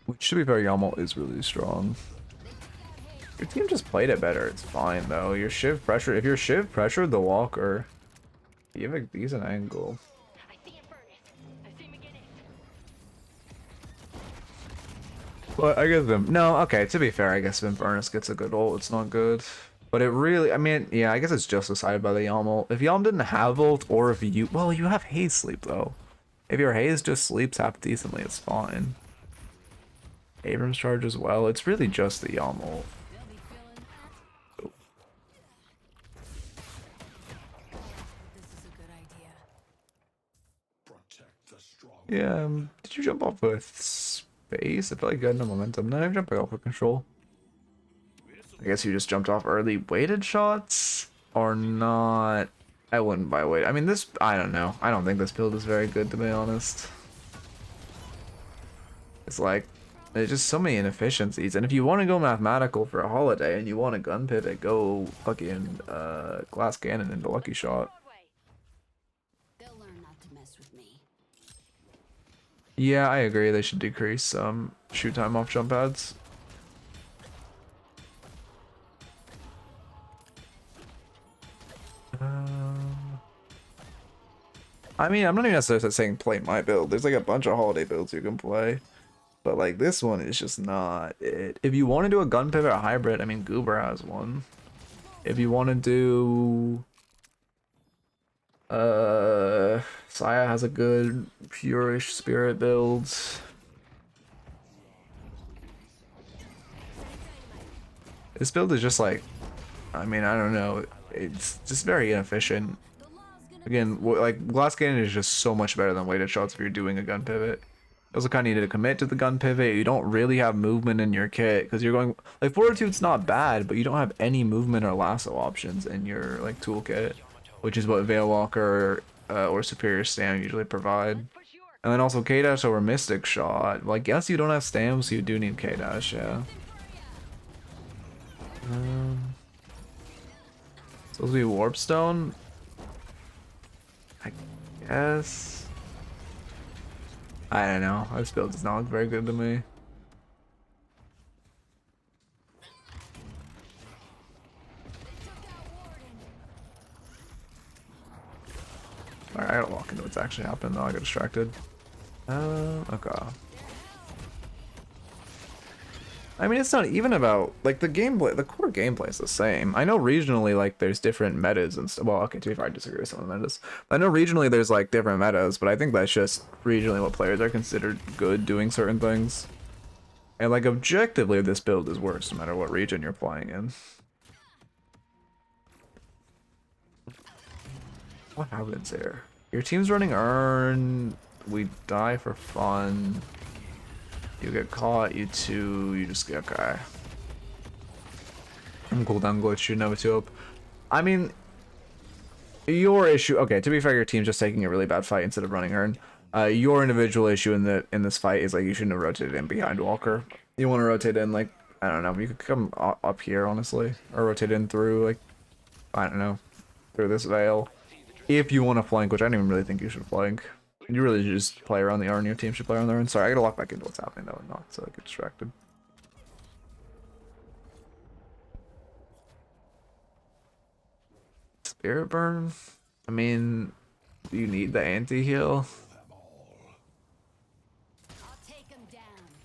Which, to be fair, Yamal is really strong. Your team just played it better. It's fine, though. Your Shiv pressure... If your Shiv pressured the Walker, you have a decent angle. I see Infernus. I see McGinnis. But I guess no, okay, to be fair, I guess if Infernus gets a good ult, it's not good. But it really... I mean, yeah, I guess it's just decided by the Yalm ult. If Yalm didn't have ult, or if you... Well, you have Haze sleep, though. If your Haze just sleeps half decently, it's fine. Abrams charge as well. It's really just the Yaml. They'll be feeling that. This is a good idea. Yeah, did you jump off with space? I feel like you had no momentum. No, I'm jumping off with control. I guess you just jumped off early weighted shots or not. I wouldn't buy weight. I mean, this, I don't know. I don't think this build is very good, to be honest. It's like, there's just so many inefficiencies. And if you want to go mathematical for a holiday and you want a gun pivot, go fucking glass cannon into lucky shot. Broadway. They'll learn not to mess with me. Yeah, I agree. They should decrease shoot time off jump pads. I mean, I'm not even necessarily saying play my build. There's like a bunch of holiday builds you can play. But like this one is just not it. If you want to do a gun pivot hybrid, I mean Goober has one. If you want to do Saya has a good purish spirit build. This build is just like, I mean, I don't know. It's just very inefficient. The law's gonna Again, like glass cannon is just so much better than weighted shots if you're doing a gun pivot. You also kind of need to commit to the gun pivot. You don't really have movement in your kit because you're going like fortitude's not bad, but you don't have any movement or lasso options in your like toolkit, which is what Veil Walker or Superior Stam usually provide. Push your And then also K-Dash over Mystic Shot. Like, yes, you don't have Stam, so you do need K-Dash, yeah. Supposed to be Warpstone? I guess. I don't know. This build does not look very good to me. Alright, I gotta walk into what's actually happening though. I got distracted. Okay. I mean, it's not even about, like, the gameplay, the core gameplay is the same. I know regionally, like, there's different metas and stuff. Well, okay, to be fair, I disagree with some of the metas. I know regionally there's, like, different metas, but I think that's just regionally what players are considered good doing certain things. And, like, objectively, this build is worse no matter what region you're playing in. What happens here? Your team's running Earn, we die for fun. You get caught, you just get okay. I'm cooldown glitch, you never two up. I mean, your issue. Okay, to be fair, your team's just taking a really bad fight instead of running Earn. Your individual issue in this fight is like you shouldn't have rotated in behind Walker. You want to rotate in like I don't know. You could come up here honestly, or rotate in through like I don't know, through this veil. If you want to flank, which I don't even really think you should flank. You really just play around the Earn. Your team should play around the Earn. Sorry, I gotta lock back into what's happening though, and not so I get distracted. Spirit burn. I mean, do you need the anti-heal? I'll take 'em down.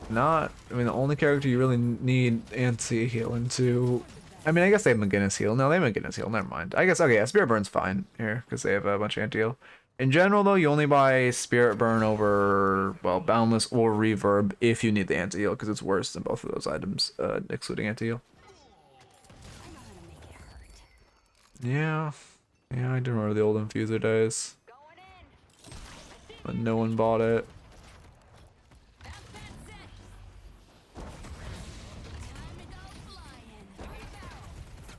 Not. I mean, the only character you really need anti-heal into. I mean, I guess they have McGinnis heal. No, they have McGinnis heal. Never mind. I guess okay. Yeah, Spirit burn's fine here because they have a bunch of anti-heal. In general, though, you only buy Spirit Burn over, well, Boundless or Reverb if you need the anti-heal, because it's worse than both of those items, excluding anti-heal. I know how to make it hurt. Yeah. Yeah, I do remember the old Infuser days, going in. but no one bought it. That's it. Time to go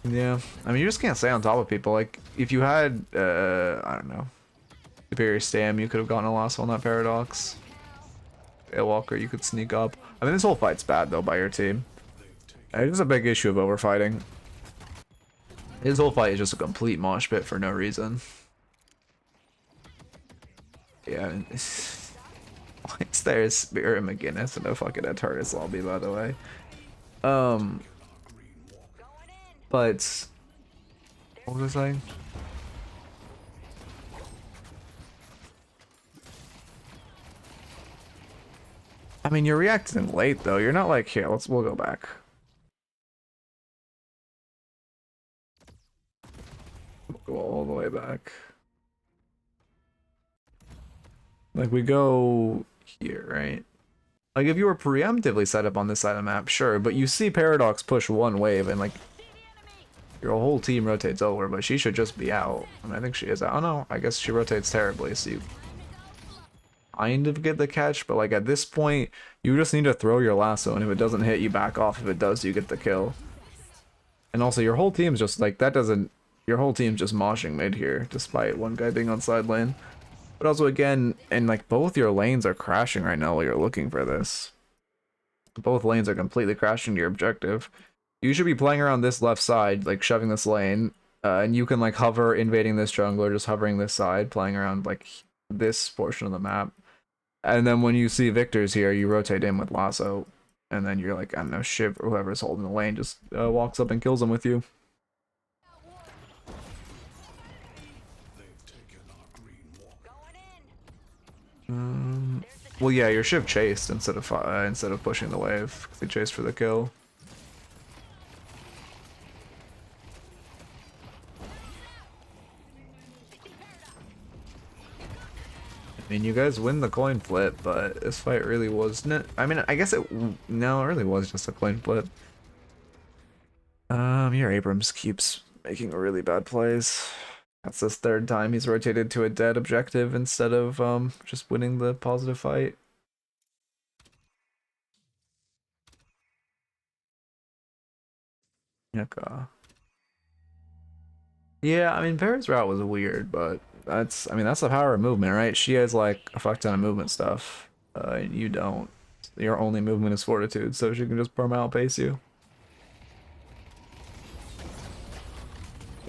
flying. Yeah. I mean, you just can't stay on top of people. Like, if you had, I don't know, Superior Stam, you could have gotten a loss on that Paradox. Walker, you could sneak up. I mean, this whole fight's bad, though, by your team. It's a big issue of overfighting. His whole fight is just a complete mosh pit for no reason. Yeah. Why is there a Spirit McGinnis and a fucking Eternis lobby, by the way? But... What was I saying? I mean, you're reacting late, though. You're not like, here, we'll go back. We'll go all the way back. Like, we go here, right? Like, if you were preemptively set up on this side of the map, sure, but you see Paradox push one wave and, like, your whole team rotates over, but she should just be out. I mean, I think she is out. I don't know. I guess she rotates terribly, so you kind of get the catch, but, like, at this point, you just need to throw your lasso, and if it doesn't hit, you back off. If it does, you get the kill. And also, your whole team's just, like, that doesn't... Your whole team's just moshing mid here, despite one guy being on side lane. But also, again, and like both your lanes are crashing right now while you're looking for this. Both lanes are completely crashing to your objective. You should be playing around this left side, like shoving this lane, and you can like hover, invading this jungle, or just hovering this side, playing around like this portion of the map. And then when you see Victor's here, you rotate in with lasso, and then you're like, I don't know, Shiv or whoever's holding the lane just walks up and kills him with you. Well, yeah, your Shiv chased instead of pushing the wave, because he chased for the kill. I mean, you guys win the coin flip, but this fight really wasn't. I mean, I guess no, it really was just a coin flip. Your Abrams keeps making really bad plays. That's his third time he's rotated to a dead objective instead of just winning the positive fight. Okay. Yeah, I mean, Vera's route was weird, but that's the power of movement, right? She has like a fuck ton of movement stuff. You don't. Your only movement is fortitude, so she can just perma outpace you.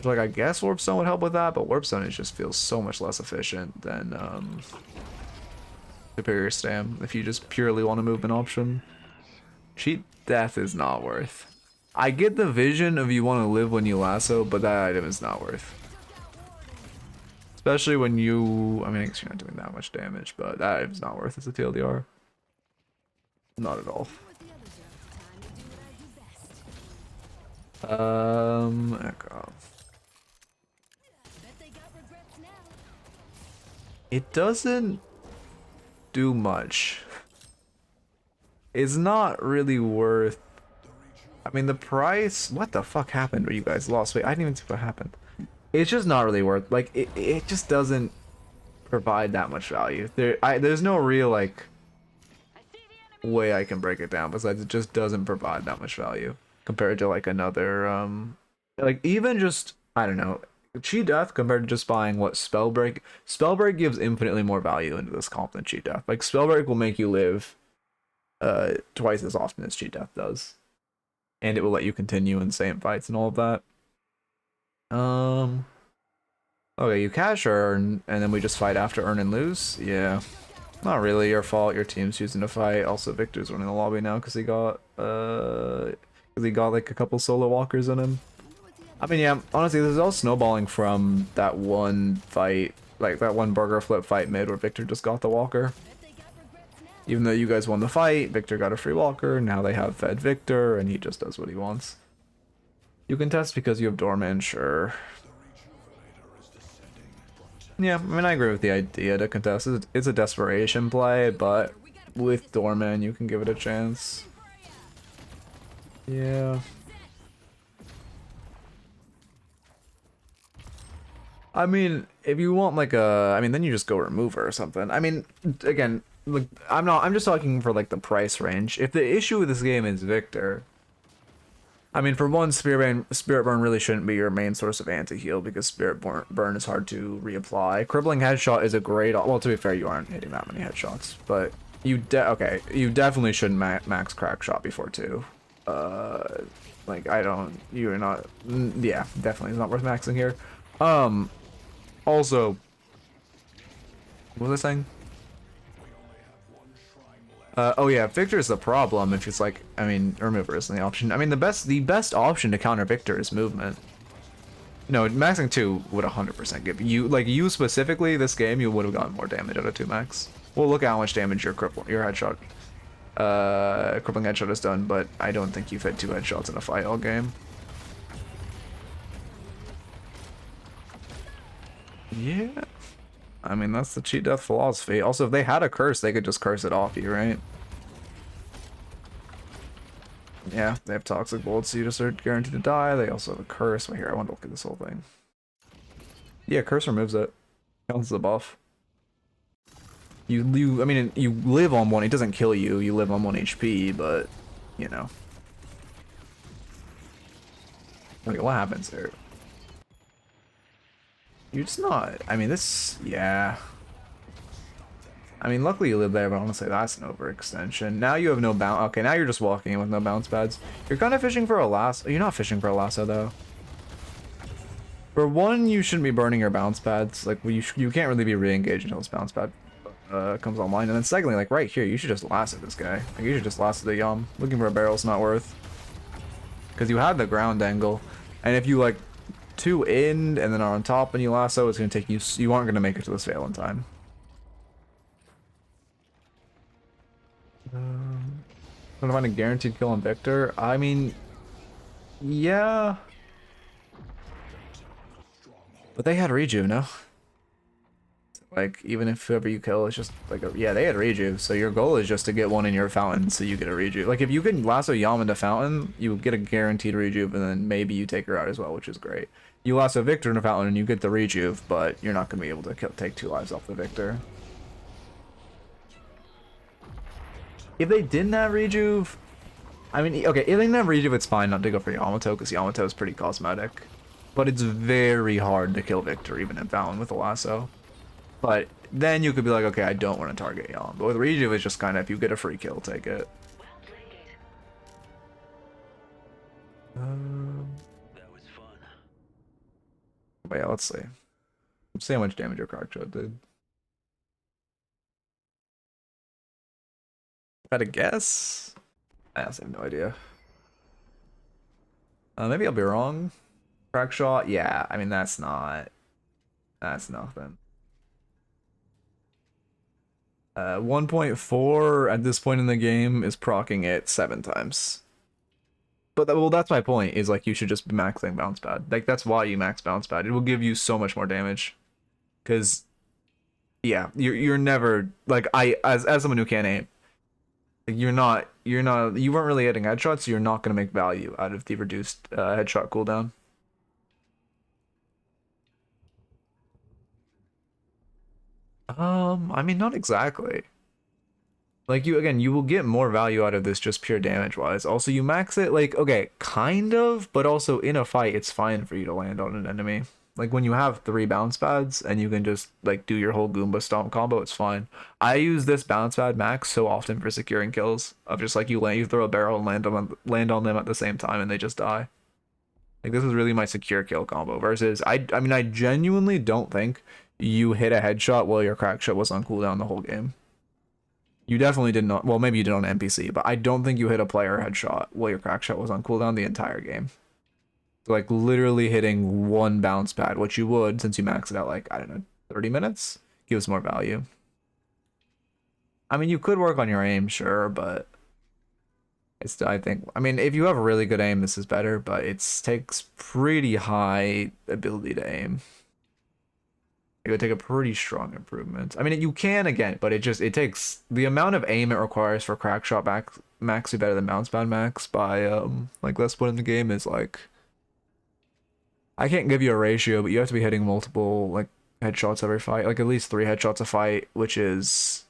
Like, I guess Warp Stone would help with that, but Warp Stone just feels so much less efficient than Superior Stam if you just purely want a movement option. Cheat Death is not worth. I get the vision of you want to live when you lasso, but that item is not worth. Especially when you... I mean, I guess you're not doing that much damage, but that item's not worth as a TLDR. Not at all. Echo. It doesn't do much. It's not really worth... I mean, the price... What the fuck happened where you guys lost? Wait, I didn't even see what happened. It's just not really worth... Like, it just doesn't provide that much value. There's no real, like, way I can break it down, besides it just doesn't provide that much value compared to, like, another, like, even just... I don't know... Cheat Death compared to just buying what Spellbreak. Spellbreak gives infinitely more value into this comp than Cheat Death. Like, Spellbreak will make you live twice as often as Cheat Death does, and it will let you continue in the same fights and all of that. Okay, you cash earn, and then we just fight after earn and lose. Yeah, not really your fault. Your team's choosing to fight. Also, Victor's running the lobby now because he got like a couple solo walkers in him. I mean, yeah, honestly, this is all snowballing from that one fight, like that one burger flip fight mid where Victor just got the walker. Even though you guys won the fight, Victor got a free walker, now they have fed Victor, and he just does what he wants. You can test because you have Doorman, sure. Yeah, I mean, I agree with the idea to contest. It's a desperation play, but with Doorman, you can give it a chance. Yeah. I mean, if you want like a, I mean, then you just go Remover or something. I mean, again, like, I'm just talking for like the price range. If the issue with this game is Victor, I mean, for one, Spirit Burn really shouldn't be your main source of anti-heal because Spirit Burn is hard to reapply. Crippling Headshot is a great, well, to be fair, you aren't hitting that many headshots, but you definitely shouldn't max Crack Shot before 2. Like, you're not, yeah, definitely it's not worth maxing here. Also, what was I saying? Oh yeah, Victor is the problem if it's like, I mean, Remover isn't the option. I mean, the best option to counter Victor is movement. No, maxing 2 would 100% give you, like, you specifically, this game, you would have gotten more damage out of 2 max. We'll look at how much damage your crippling headshot has done, but I don't think you've hit 2 headshots in a fight all game. Yeah, I mean, that's the Cheat Death philosophy. Also, if they had a curse, they could just curse it off you, right? Yeah, they have toxic bullets, so you just are guaranteed to die. They also have a curse. Well, here, I want to look at this whole thing. Yeah, curse removes it. Counts as a buff. I mean, you live on 1. It doesn't kill you. You live on 1 HP, but, you know. Okay, what happens there? You're just not. I mean, this. Yeah. I mean, luckily you live there, but honestly, that's an overextension. Now you have no bounce. Okay, now you're just walking in with no bounce pads. You're kind of fishing for a lasso. You're not fishing for a lasso, though. For 1, you shouldn't be burning your bounce pads. Like, you can't really be re-engaged until this bounce pad comes online. And then secondly, like, right here, you should just lasso this guy. Like, you should just lasso the Yum. Looking for a barrel's not worth. Because you have the ground angle. And if you, like, 2 in and then are on top and you lasso, it's going to take you... You aren't going to make it to this fail in time. Gonna find a guaranteed kill on Victor. I mean, yeah, but they had rejuve, no? Like, even if whoever you kill is just like yeah, they had rejuve. So your goal is just to get 1 in your fountain, so you get a rejuve. Like, if you can lasso Yam into fountain, you get a guaranteed rejuve, and then maybe you take her out as well, which is great. You lasso Victor into fountain, and you get the rejuve, but you're not gonna be able to take 2 lives off the Victor. If they didn't have rejuve, I mean, okay, if they didn't have rejuve, it's fine not to go for Yamato, because Yamato is pretty cosmetic. But it's very hard to kill Victor, even in Fountain, with a lasso. But then you could be like, okay, I don't want to target Yam. But with rejuve, it's just kind of, if you get a free kill, take it. That was fun. But yeah, let's see. Let's see how much damage your Crackshot did. If I had a guess? I honestly have no idea. Maybe I'll be wrong. Crackshot? Yeah, I mean, that's nothing. 1.4 at this point in the game is proccing it 7 times. But well, that's my point, is like you should just be maxing bounce pad. Like, that's why you max bounce pad. It will give you so much more damage. Cause yeah, you're never like, as someone who can't aim, you weren't really hitting headshots, so you're not gonna make value out of the reduced headshot cooldown. I mean, not exactly. Like, you will get more value out of this just pure damage wise. Also, you max it, like, okay, kind of, but also in a fight, it's fine for you to land on an enemy. Like, when you have 3 bounce pads and you can just, like, do your whole Goomba Stomp combo, it's fine. I use this bounce pad max so often for securing kills. Of just, like, you throw a barrel and land on them at the same time and they just die. Like, this is really my secure kill combo. Versus, I mean, I genuinely don't think you hit a headshot while your crack shot was on cooldown the whole game. You definitely did not. Well, maybe you did on NPC, but I don't think you hit a player headshot while your crack shot was on cooldown the entire game. So, like, literally hitting 1 bounce pad, which you would since you max it out, like, I don't know, 30 minutes, gives more value. I mean, you could work on your aim, sure, but it's, I think, I mean, if you have a really good aim, this is better, but it takes pretty high ability to aim. It would take a pretty strong improvement. I mean, you can again, but it takes the amount of aim it requires for crack shot max be better than bounce pad max by like less point in the game is like, I can't give you a ratio, but you have to be hitting multiple like headshots every fight, like at least 3 headshots a fight, which is,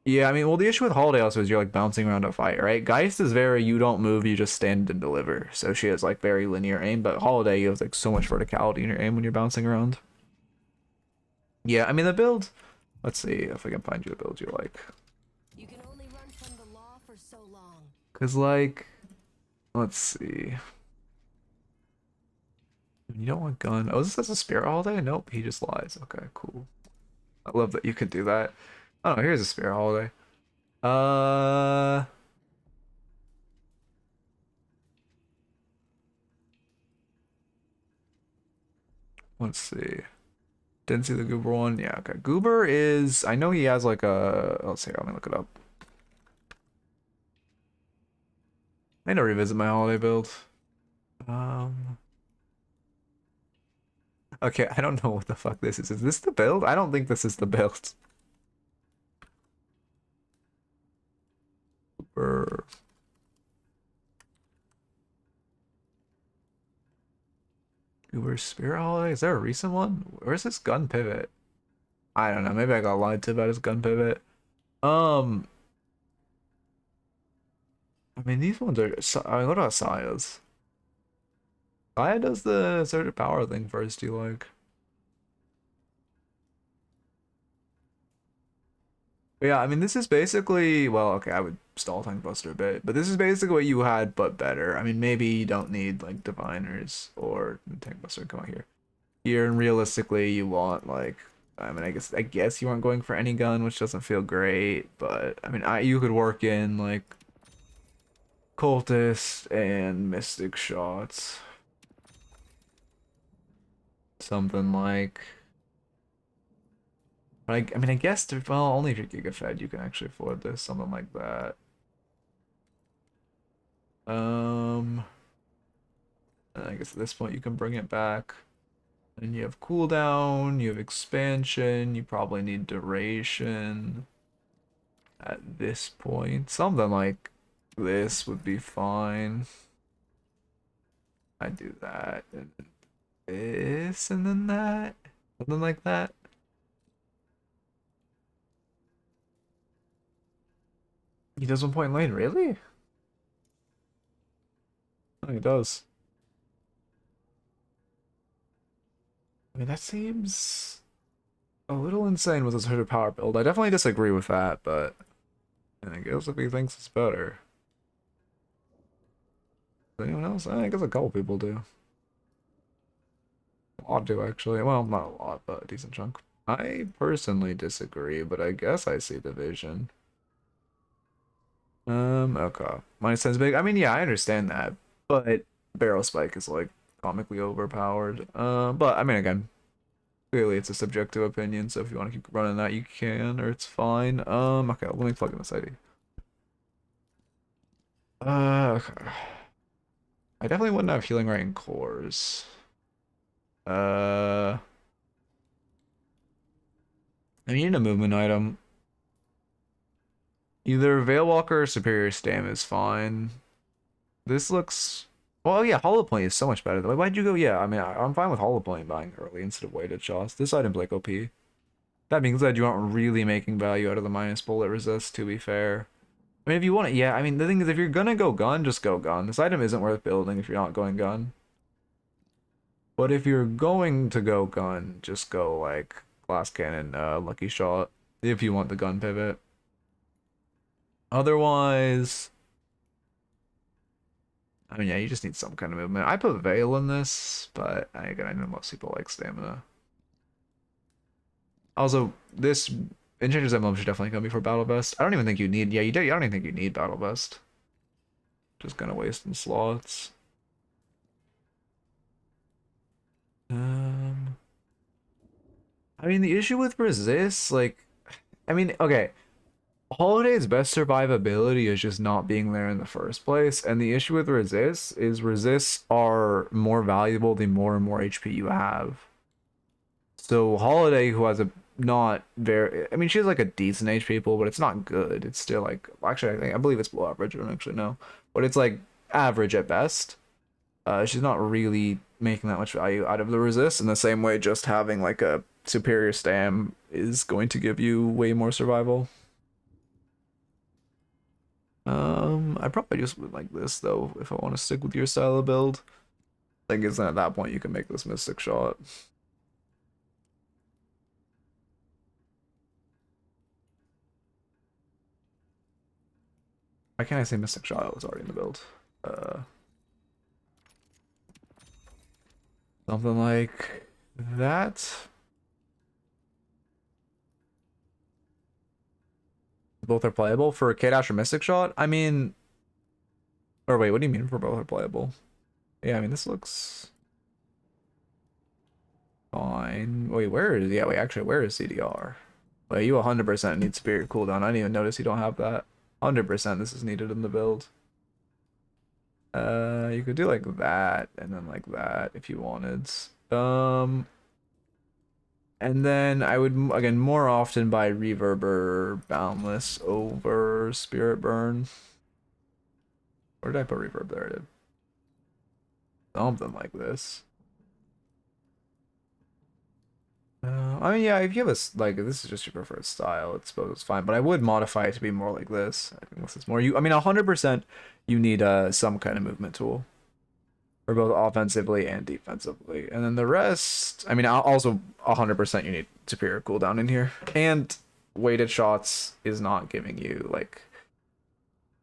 yeah, I mean, well, the issue with Holiday also is you're like bouncing around a fight, right? Geist is very, you don't move, you just stand and deliver. So she has like very linear aim, but Holiday, you have like so much verticality in your aim when you're bouncing around. Yeah, I mean, the build, let's see if I can find you a build you like. You can only run from the law for so long. Cause like, let's see. You don't want gun. Oh, this has a spirit holiday? Nope, he just lies. Okay, cool. I love that you can do that. Oh, here's a spirit holiday. Let's see. Didn't see the Goober one. Yeah, okay. Goober is, I know he has like a, let's see, let me look it up. I need to revisit my holiday build. Okay, I don't know what the fuck this is. Is this the build? I don't think this is the build. Goober. Uber Spirit Holiday? Is there a recent one? Where's this gun pivot? I don't know. Maybe I got lied to about his gun pivot. Um, I mean, these ones are. I mean, what about Saya's? Saya does the Surge of Power thing first, do you like? But yeah, I mean, this is basically, well, okay, I would stall Tank Buster a bit, but this is basically what you had, but better. I mean, maybe you don't need, like, Diviners or Tank Buster, come out here. Here, and realistically, you want, like, I mean, I guess you aren't going for any gun, which doesn't feel great, but, I mean, you could work in, like, Cultist and Mystic shots. Something like... I mean, I guess, well, only if you're Giga Fed you can actually afford this, something like that. And I guess at this point you can bring it back. And you have cooldown, you have expansion, you probably need duration. At this point, something like this would be fine. I'd do that, and then this, and then that, something like that. He does 1 point lane, really? Oh, he does. I mean, that seems a little insane with his Hooded Power build. I definitely disagree with that, but I guess if he thinks it's better. Anyone else? I guess a couple people do. A lot do, actually. Well, not a lot, but a decent chunk. I personally disagree, but I guess I see the vision. Okay. My sense big. I mean, yeah, I understand that, but Barrel Spike is like comically overpowered. But I mean, again, clearly it's a subjective opinion, so if you want to keep running that, you can, or it's fine. Okay, let me plug in this ID. Okay. I definitely wouldn't have healing right in cores. I need a movement item. Either Veilwalker or Superior Stam is fine. This looks... Well, yeah, Hollow Point is so much better. Why'd you go? Yeah, I mean, I'm fine with Hollow Point buying early instead of weighted shots. This item's like OP. That being said, you aren't really making value out of the minus bullet resist, to be fair. I mean, if you want it, yeah, I mean, the thing is, if you're gonna go gun, just go gun. This item isn't worth building if you're not going gun. But if you're going to go gun, just go, like, Glass Cannon, Lucky Shot, if you want the gun pivot. Otherwise... I mean, yeah, you just need some kind of movement. I put Veil in this, but again, I know most people like stamina. Also, this Enchanter's Emblem should definitely come before Battle Vest. I don't even think you need... Yeah, you do. I don't even think you need Battle Vest. Just kind of wasting slots. I mean, the issue with Resist, like... I mean, okay. Holiday's best survivability is just not being there in the first place, and the issue with resists is resists are more valuable the more and more HP you have. So Holiday, who has a not very, I mean, she has like a decent HP pool, but it's not good. It's still like, actually, I believe it's below average. I don't actually know, but it's like average at best. She's not really making that much value out of the resist in the same way just having like a superior stam is going to give you way more survival. I probably just would like this though if I want to stick with your style of build. I guess then at that point you can make this Mystic Shot. Why can't I say Mystic Shot? It was already in the build. Something like that. Both are playable for K-Dash or Mystic Shot. I mean, or wait, what do you mean for both are playable? Yeah, I mean this looks fine. Wait, where is? Yeah, wait, actually, where is CDR? Wait, you 100% need Spirit cooldown. I didn't even notice you don't have that. 100% this is needed in the build. You could do like that and then like that if you wanted. And then I would, again, more often buy Reverb Boundless over Spirit Burn. Where did I put Reverb? There it is. Something like this. I mean, yeah, if you have like, this is just your preferred style, it's suppose it's fine, but I would modify it to be more like this. I think this is more, I mean, 100% you need some kind of movement tool for both offensively and defensively. And then the rest, I mean, also 100% you need superior cooldown in here. And weighted shots is not giving you, like,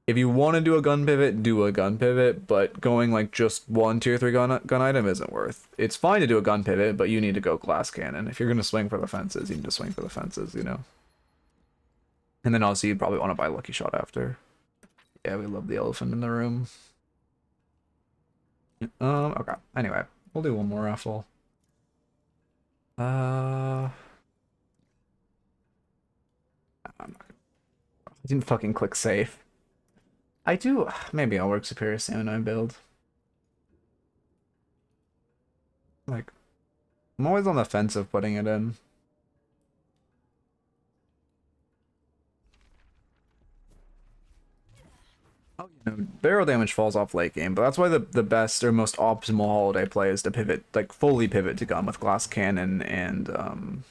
if you want to do a gun pivot, do a gun pivot, but going like just one tier 3 gun item isn't worth. It's fine to do a gun pivot, but you need to go glass cannon. If you're going to swing for the fences, you need to swing for the fences, you know? And then also you'd probably want to buy Lucky Shot after. Yeah, we love the elephant in the room. Okay. Anyway, we'll do one more raffle. I'm not gonna... I didn't fucking click save. I do. Maybe I'll work Superior Samurai build. Like, I'm always on the fence of putting it in. Oh, you know, barrel damage falls off late game, but that's why the best or most optimal holiday play is to pivot, like fully pivot to gun with glass cannon and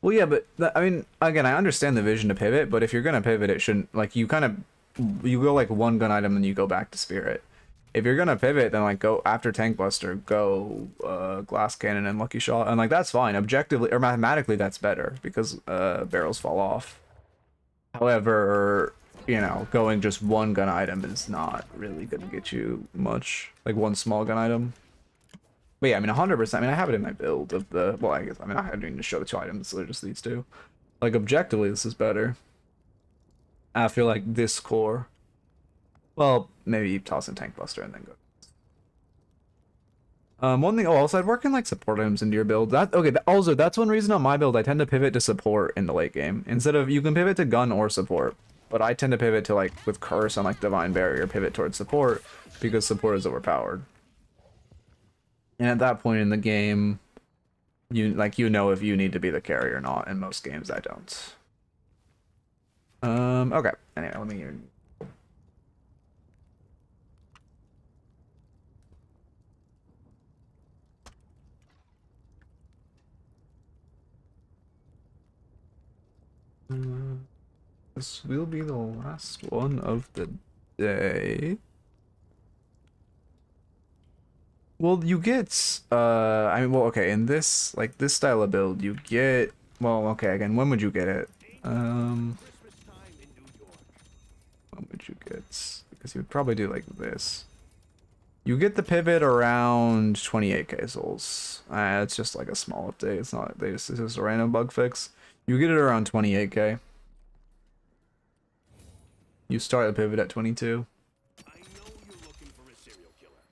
well, yeah, but I mean, again, I understand the vision to pivot, but if you're gonna pivot, it shouldn't, like, you kind of, you go like one gun item, then you go back to Spirit. If you're gonna pivot, then like go after Tank Buster, go glass cannon and Lucky Shot, and like that's fine. Objectively or mathematically, that's better because barrels fall off. However, you know, going just one gun item is not really gonna get you much. Like one small gun item. But yeah, I mean 100%. I mean, I have it in my build of the. Well, I guess I mean I didn't even show the 2 items, so they're just these 2. Like objectively, this is better. After like this core. Well, maybe you toss in Tank Buster and then go. One thing. Oh, also I'd work in like support items into your build. That okay. Also, that's one reason on my build I tend to pivot to support in the late game instead of, you can pivot to gun or support, but I tend to pivot to, like, with Curse on like Divine Barrier, pivot towards support because support is overpowered. And at that point in the game, you know if you need to be the carry or not. In most games, I don't. Okay. Anyway, let me. This will be the last one of the day. Well, you get, I mean, well, okay, in this, like, this style of build, you get, well, okay, again, when would you get it? When would you get, because you would probably do like this. You get the pivot around 28k souls. It's just like a small update. It's not, it's just a random bug fix. You get it around 28k. You start the pivot at 22. I know you're looking for a serial killer,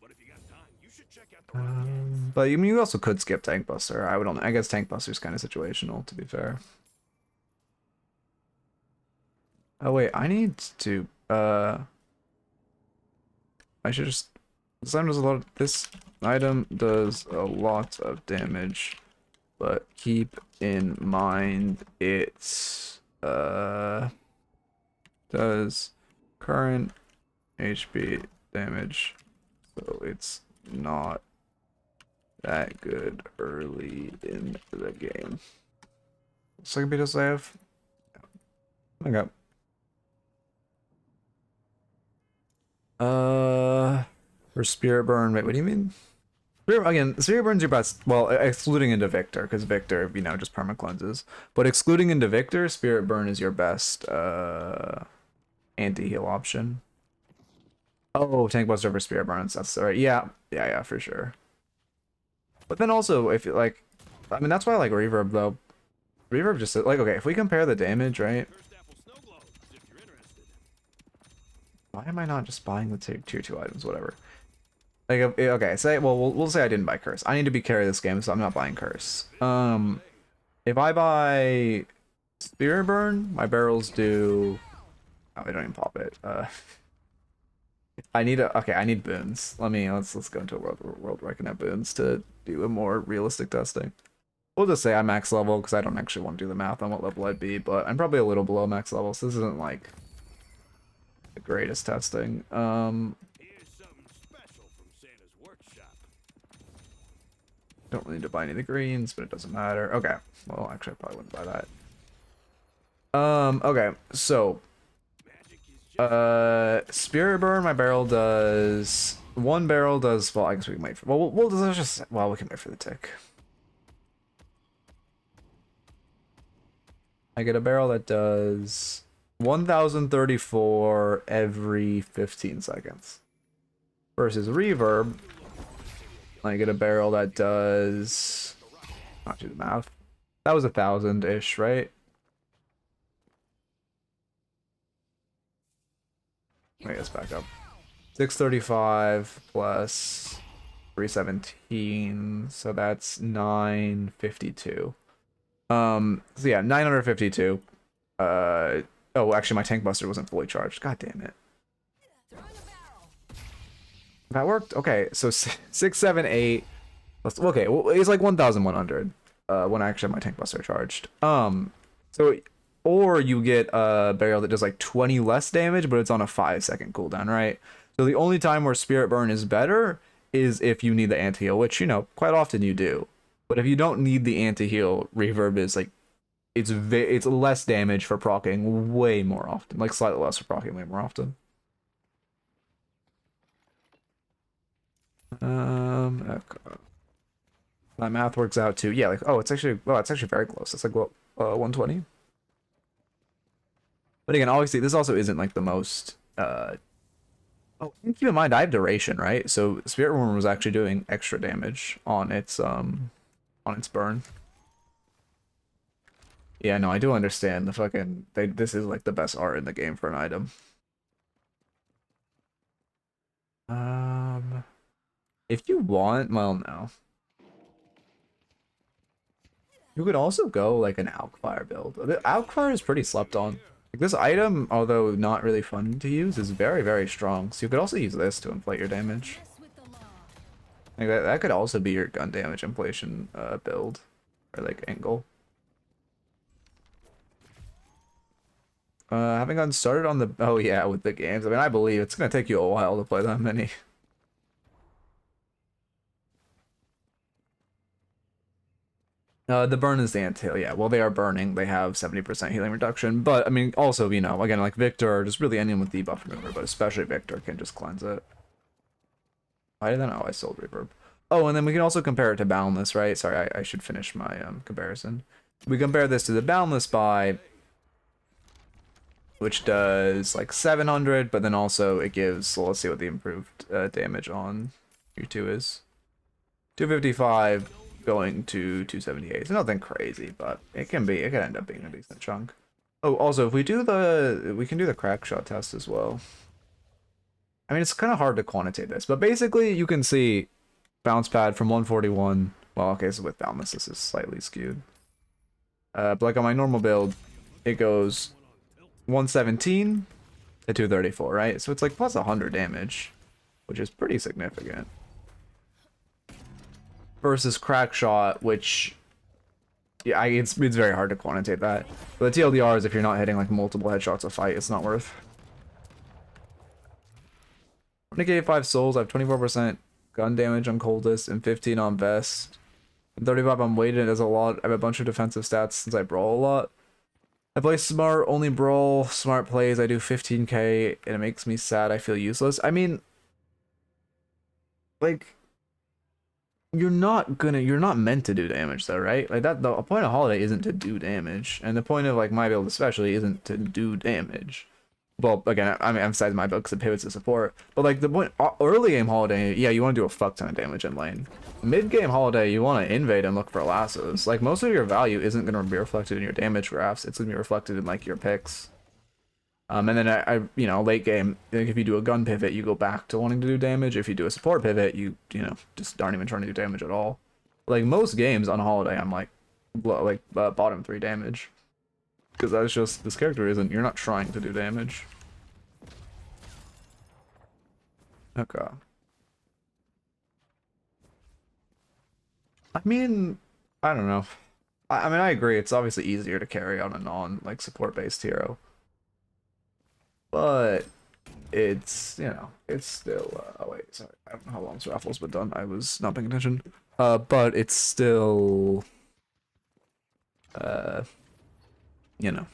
but if you got time, you should check out the podcast. But I mean, you also could skip Tank Buster. I would only, I guess Tank Buster's kind of situational, to be fair. Oh wait, I need to I should just, this item does a lot of damage, but keep in mind it's does current HP damage, so it's not that good early in the game. Second beta save. Okay. For Spirit Burn, wait, what do you mean? Spirit Burn's your best, well, excluding into Victor, because Victor, you know, just perma cleanses. But excluding into Victor, Spirit Burn is your best anti-heal option. Oh, Tank Buster for Spirit Burn, that's right. Yeah, for sure. But then also, if you like, I mean, that's why I like Reverb though. Reverb just, like, okay, if we compare the damage, right? Why am I not just buying the tier 2 items, whatever? Like, okay, say, well, we'll say I didn't buy Curse. I need to be carry this game, so I'm not buying Curse. If I buy Spirit Burn, my barrels do, oh, they don't even pop it. I need I need boons. Let's go into a world where I can have boons to do a more realistic testing. We'll just say I'm max level, because I don't actually want to do the math on what level I'd be, but I'm probably a little below max level, so this isn't like the greatest testing. Here's something special from Santa's workshop. Don't really need to buy any of the greens, but it doesn't matter. Okay. Well, actually, I probably wouldn't buy that. Okay, so Spirit Burn, my barrel does one barrel does, well, I guess we can wait for, we'll just, well, we can wait for the tick. I get a barrel that does 1034 every 15 seconds versus reverb. I get a barrel that does, not do the math, that was 1,000-ish, right? Let me get this back up. 635 plus 317, so that's 952. So yeah, 952. Oh, actually my tank buster wasn't fully charged. God damn it. That worked? Okay, so 678. Okay, well, it's like 1,100 when I actually have my tank buster charged. So or you get a barrel that does like 20 less damage, but it's on a 5-second cooldown, right? So the only time where Spirit Burn is better is if you need the anti-heal, which, you know, quite often you do. But if you don't need the anti-heal, reverb is like, it's less damage for proccing way more often, like slightly less for proccing way more often. Okay. My math works out to, yeah, like, oh, it's actually very close. It's like, what, 120? But again, obviously, this also isn't like the most, oh, keep in mind, I have duration, right? So Spirit Worm was actually doing extra damage on its burn. Yeah, no, I do understand the fucking, this is like the best art in the game for an item. If you want, well, no. You could also go like an Alkfire build. The Alkfire is pretty slept on. Like, this item, although not really fun to use, is very, very strong. So you could also use this to inflate your damage. Like that could also be your gun damage inflation build, or like angle. Having gotten started on the, oh yeah, with the games. I mean, I believe it's gonna take you a while to play that many. The burn is the anti-heal, yeah. While they are burning, they have 70% healing reduction. But, I mean, also, you know, again, like Victor, just really anyone with debuff remover, but especially Victor can just cleanse it. Why did that? Oh, I sold reverb. Oh, and then we can also compare it to Boundless, right? Sorry, I should finish my comparison. We compare this to the Boundless buy, which does like 700, but then also it gives, so let's see what the improved damage on your 2 is. 255 going to 278. It's nothing crazy, but it can end up being a decent chunk. Oh, also, if we can do the crack shot test as well. I mean, it's kind of hard to quantitate this, but basically you can see bounce pad from 141. Well, okay, so with Boundless, this is slightly skewed. But like on my normal build, it goes 117 to 234, right? So it's like plus 100 damage, which is pretty significant. Versus crack shot, which, yeah, it's very hard to quantitate that. But the TLDR is if you're not hitting like multiple headshots a fight, it's not worth. Negate 5 souls. I have 24% gun damage on coldest and 15 on vest. And 35 on weighted as a lot. I have a bunch of defensive stats since I brawl a lot. I play smart, only brawl, smart plays. I do 15k and it makes me sad. I feel useless. I mean, like, you're not meant to do damage though, right? Like that, the point of Holiday isn't to do damage, and the point of like my build especially isn't to do damage. Well, again, I'm emphasizing my build because it pivots to support, but like the point, early game Holiday, yeah, you want to do a fuck ton of damage in lane. Mid game Holiday, you want to invade and look for lassos. Like most of your value isn't going to be reflected in your damage graphs. It's going to be reflected in like your picks. And then I you know, late game, like if you do a gun pivot, you go back to wanting to do damage. If you do a support pivot, you know, just aren't even trying to do damage at all. Like most games on Holiday, I'm like bottom 3 damage, because that's just, this character isn't, you're not trying to do damage. Okay. I mean, I don't know. I mean, I agree. It's obviously easier to carry on a non like support based hero. But it's, you know, it's still, oh wait, sorry, I don't know how long this raffle's been done. I was not paying attention. But it's still, you know,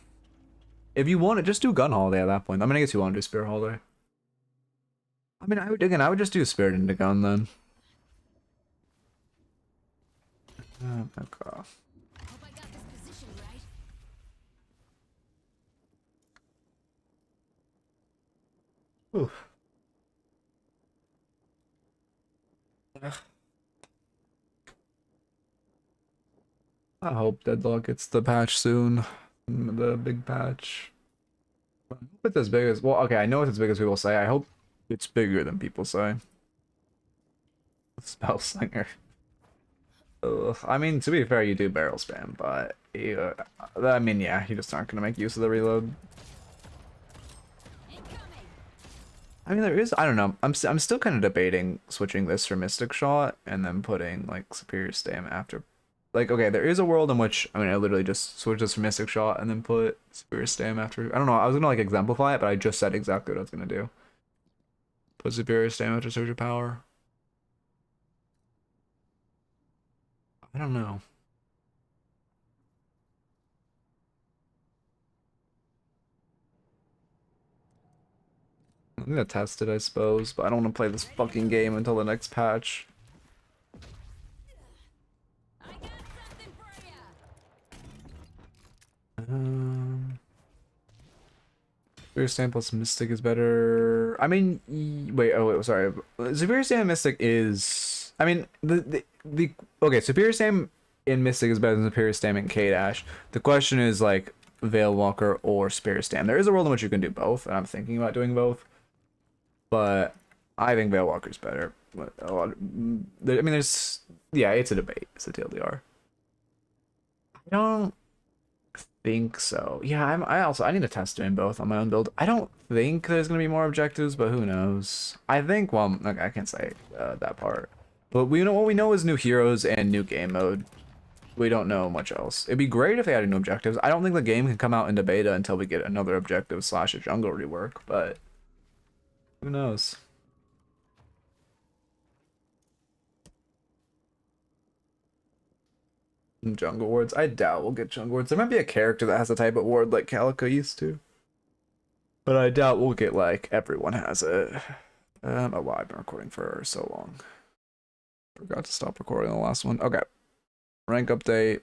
if you want to just do Gun Holiday at that point. I mean, I guess you want to do Spirit Holiday. I mean, I would just do Spirit into Gun then. Okay. Hope I got this position right. Oof. I hope Deadlock gets the patch soon. The big patch. I hope it's as big as, well, okay, I know it's as big as people say. I hope it's bigger than people say. Spell Slinger. Ugh. I mean, to be fair, you do barrel spam, but I mean, yeah, you just aren't gonna make use of the reload. I mean, there is, I don't know. I'm still kind of debating switching this for Mystic Shot and then putting like Superior Stam after. Like, okay, there is a world in which, I mean, I literally just switch this for Mystic Shot and then put Superior Stam after. I don't know, I was gonna like exemplify it, but I just said exactly what I was gonna do. Put Superior Stam after Surge of Power. I don't know. I'm gonna test it, I suppose, but I don't want to play this fucking game until the next patch. I got something for ya. Superior Stam plus Mystic is better. I mean, wait, oh wait, sorry. Superior Stam and Mystic is, I mean, the okay, Superior Stam in Mystic is better than Superior Stam in K-Dash. The question is like Veil Walker or Superior Stam. There is a world in which you can do both, and I'm thinking about doing both. But I think Veil Walker's better. But a lot of, I mean, there's, yeah, it's a debate. It's a TLDR. I don't think so. Yeah, I need to test doing both on my own build. I don't think there's gonna be more objectives, but who knows? I think, well, like, I can't say that part. But we know what we know is new heroes and new game mode. We don't know much else. It'd be great if they added new objectives. I don't think the game can come out into beta until we get another objective / a jungle rework, but who knows? Jungle wards. I doubt we'll get jungle wards. There might be a character that has a type of ward like Calico used to. But I doubt we'll get like everyone has it. Oh wow, I've been recording for so long. Forgot to stop recording the last one. Okay. Rank update.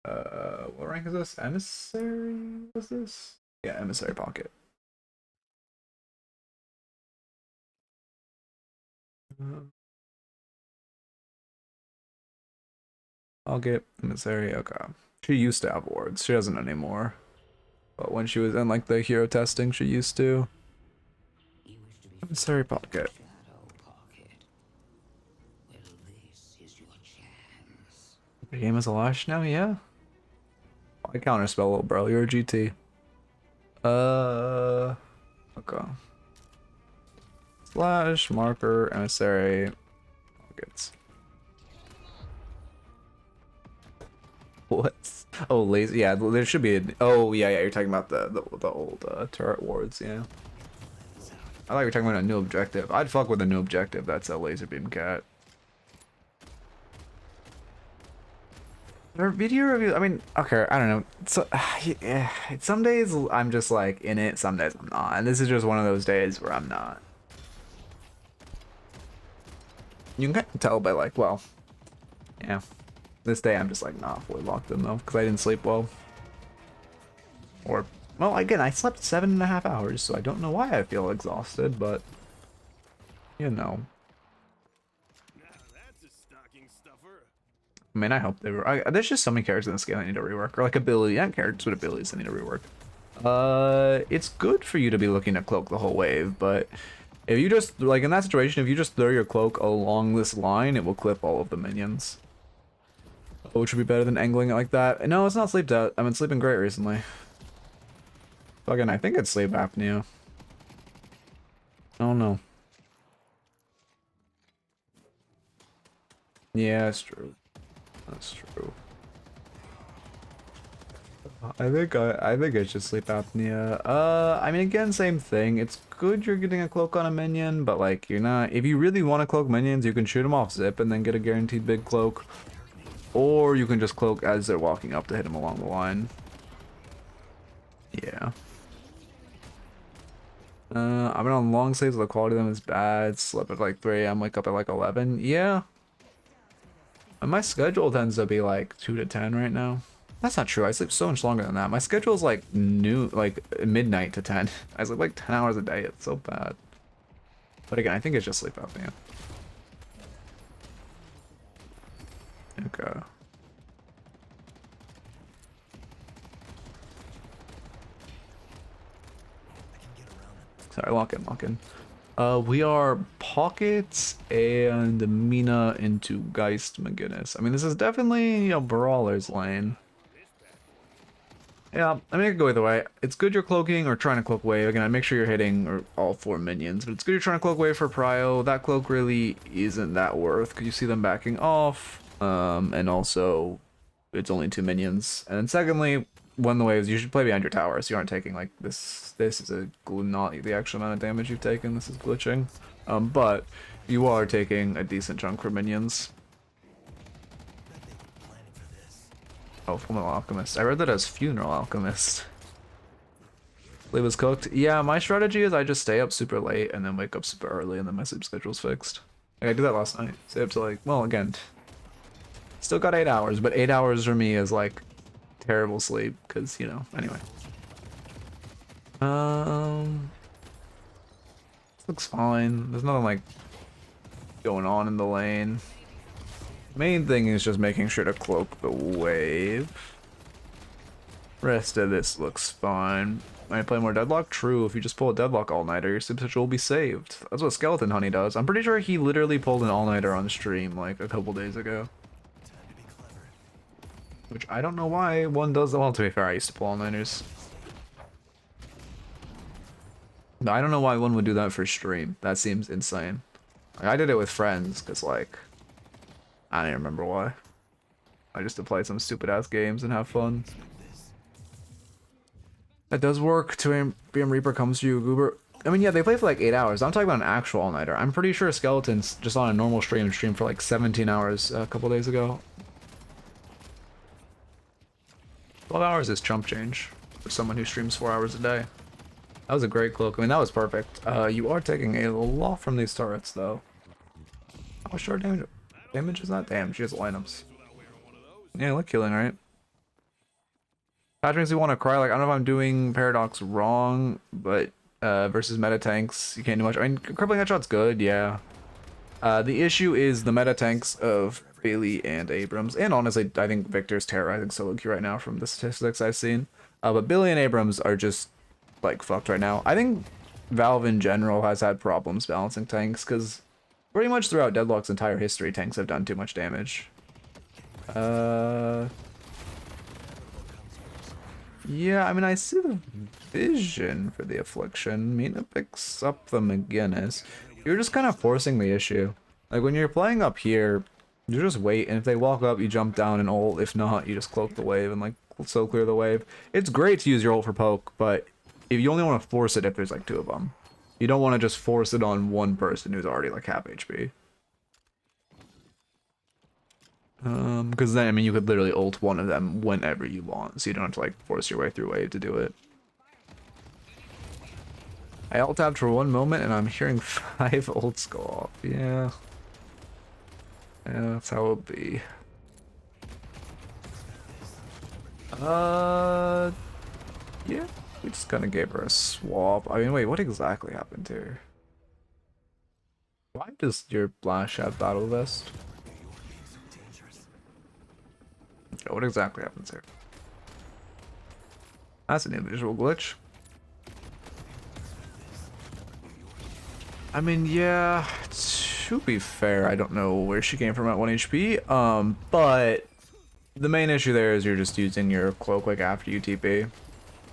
What rank is this? Emissary? What's this? Yeah, Emissary Pocket. I'll get Emissary. Okay. She used to have wards. She doesn't anymore. But when she was in like the hero testing, she used to. Emissary Pocket. The game is a lash now, yeah. I counterspell, little bro. You're a GT. Okay. Slash marker emissary pockets. What? Oh, lazy. Yeah, there should be a. Oh, yeah. You're talking about the old turret wards. Yeah. I thought you were talking about a new objective. I'd fuck with a new objective. That's a laser beam cat. Their video reviews, I mean, okay, I don't know. So, yeah, some days I'm just like in it, some days I'm not. And this is just one of those days where I'm not. You can kind of tell by like, well, yeah. This day I'm just like not fully locked in though, because I didn't sleep well. Or, well, again, I slept 7.5 hours, so I don't know why I feel exhausted, but, you know. I mean, I hope they were. There's just so many characters in this game that need to rework, or like ability, not characters, but abilities that need to rework. It's good for you to be looking at cloak the whole wave, but if you just like in that situation, if you just throw your cloak along this line, it will clip all of the minions, which would be better than angling it like that. No, it's not sleep debt. I've been sleeping great recently. Fucking, I think it's sleep apnea. I don't know. Yeah, it's true. That's true. I think it's just sleep apnea. I mean, again, same thing. It's good you're getting a cloak on a minion, but like you're not. If you really want to cloak minions, you can shoot them off zip and then get a guaranteed big cloak, or you can just cloak as they're walking up to hit them along the line. Yeah. I've been on long sleeps. The quality of them is bad. Slept at like 3 a.m. Wake up at like 11. Yeah. And my schedule tends to be like 2 to 10 right now. That's not true. I sleep so much longer than that. My schedule is like midnight to 10. I sleep like 10 hours a day. It's so bad. But again, I think it's just sleep apnea. Okay. Sorry, lock in. We are Pockets and Mina into Geist McGinnis. I mean, this is definitely a brawler's lane. Yeah, I mean, it could go either way. It's good you're cloaking or trying to cloak wave. Again, I'd make sure you're hitting all 4 minions, but it's good you're trying to cloak wave for prio. That cloak really isn't that worth because you see them backing off, and also it's only 2 minions. And then secondly, when the waves, you should play behind your tower so you aren't taking like this. This is not the actual amount of damage you've taken. This is glitching, but you are taking a decent chunk for minions. Oh, Funeral Alchemist. I read that as Funeral Alchemist. Sleep was cooked. Yeah, my strategy is I just stay up super late and then wake up super early and then my sleep schedule's fixed. Like, I did that last night. Stay up to like, well, again, still got 8 hours, but 8 hours for me is like terrible sleep because, you know, anyway. Looks fine. There's nothing like going on in the lane. Main thing is just making sure to cloak the wave. Rest of this looks fine. Might play more Deadlock? True, if you just pull a Deadlock all-nighter, your sleep schedule will be saved. That's what Skeleton Honey does. I'm pretty sure he literally pulled an all-nighter on stream like a couple days ago. Which I don't know why one does that. Well, to be fair, I used to pull all-nighters. But I don't know why one would do that for stream. That seems insane. Like, I did it with friends, because like, I don't even remember why. I just to play some stupid ass games and have fun. That does work. 2 AM Reaper comes to you, Goober. I mean, yeah, they play for like 8 hours. I'm talking about an actual all-nighter. I'm pretty sure Skeletons just on a normal stream for like 17 hours a couple days ago. 12 hours is chump change for someone who streams 4 hours a day. That was a great cloak. I mean, that was perfect. You are taking a lot from these turrets, though. How much short damage? Damage is not? Damn, she has lineups. Yeah, look killing, right? That makes me want to cry. Like, I don't know if I'm doing Paradox wrong, but versus meta tanks, you can't do much. I mean, crippling headshot's good, yeah. The issue is the meta tanks of Bailey and Abrams, and honestly, I think Victor's terrorizing solo queue right now from the statistics I've seen. But Bailey and Abrams are just like fucked right now. I think Valve in general has had problems balancing tanks because pretty much throughout Deadlock's entire history, tanks have done too much damage. Yeah, I mean, I see the vision for the Affliction. Mina picks up the McGinnis. You're just kind of forcing the issue. Like, when you're playing up here, you just wait, and if they walk up, you jump down and ult. If not, you just cloak the wave and, like, so clear the wave. It's great to use your ult for poke, but if you only want to force it if there's, like, 2 of them. You don't want to just force it on one person who's already, like, half HP. Because then, I mean, you could literally ult one of them whenever you want, so you don't have to, like, force your way through wave to do it. I alt tabbed for 1 moment, and I'm hearing 5 ults go off. Yeah. Yeah, that's how it'll be. Yeah. We just kind of gave her a swap. I mean, wait, what exactly happened here? Why does your Flash have Battle Vest? Okay, what exactly happens here? That's an invisual glitch. I mean, yeah, to be fair, I don't know where she came from at 1 HP, but the main issue there is you're just using your cloak like after you TP.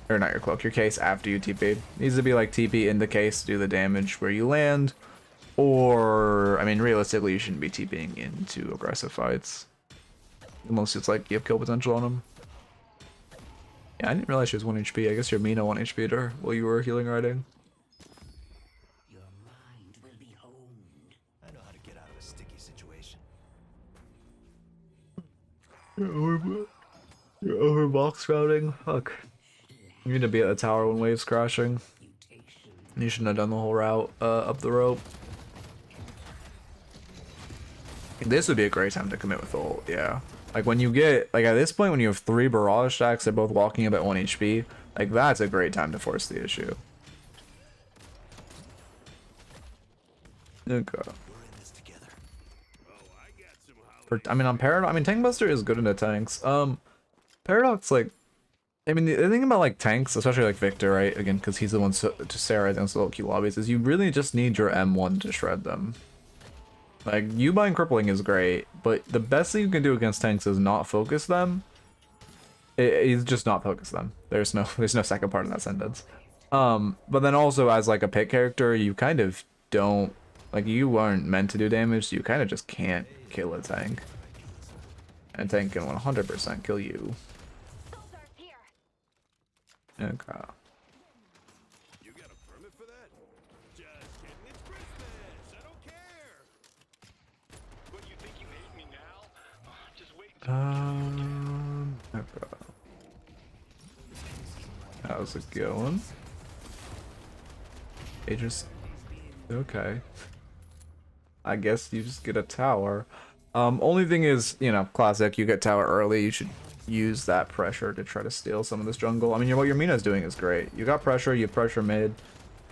Or not your cloak, your case after you TP. Needs to be like TP in the case to do the damage where you land. Or, I mean, realistically, you shouldn't be TPing into aggressive fights. Unless it's like you have kill potential on them. Yeah, I didn't realize she was 1 HP. I guess your Mina 1 HP her while you were healing riding. Your mind will be honed. I know how to get out of a sticky situation. You're over box routing? Fuck. You need to be at the tower when waves crashing. You shouldn't have done the whole route up the rope. This would be a great time to commit with ult, yeah. Like when you get, like at this point when you have 3 barrage stacks, they're both walking up at 1 HP, like that's a great time to force the issue. Okay. We're in this together. Oh, I got some holiday. I mean on Paradox, I mean Tank Buster is good into tanks. Paradox, like, I mean the thing about like tanks, especially like Victor, right, again because he's the one to Sarah against the low Q lobbies, is you really just need your M1 to shred them. Like, you buying crippling is great, but the best thing you can do against tanks is not focus them. Is just not focus them. There's no second part in that sentence. But then also as like a pick character, you kind of don't, like you aren't meant to do damage, so you kind of just can't kill a tank. And tank can 100% kill you. Soldiers here. Okay. You got a permit for that? Just kidding, it's Christmas. I don't care. What, you think you hate me now? Oh, just wait. Okay. How's it going? It just okay. I guess you just get a tower. Only thing is, you know, classic, you get tower early, you should use that pressure to try to steal some of this jungle. I mean, what your Mina's doing is great. You got pressure, you have pressure mid,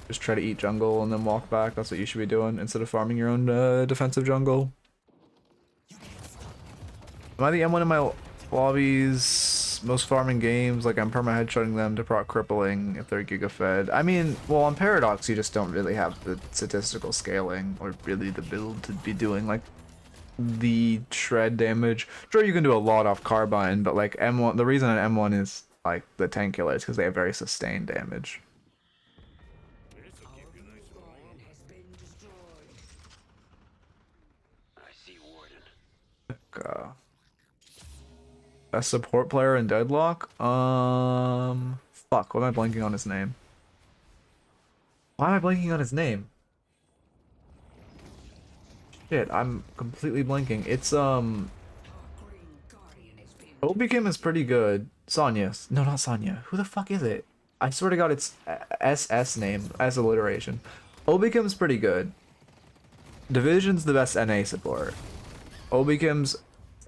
just try to eat jungle and then walk back. That's what you should be doing instead of farming your own defensive jungle. Am I the M1 in my lobbies? Most farming games, like I'm perma headshotting them to proc crippling if they're giga fed. I mean, well on Paradox you just don't really have the statistical scaling or really the build to be doing like the shred damage. Sure, you can do a lot off carbine, but like M1, the reason an M1 is like the tank killer is because they have very sustained damage. This'll keep you nice and warm. Has been destroyed. I see, Warden. Best support player in Deadlock? Fuck, what am I blanking on his name? Why am I blanking on his name? Shit, I'm completely blanking. It's, Green Guardian has been Obikim is pretty good. Sonya. No, not Sonya. Who the fuck is it? I swear to god it's SS name as alliteration. Obikim's pretty good. Division's the best NA support. Obikim's,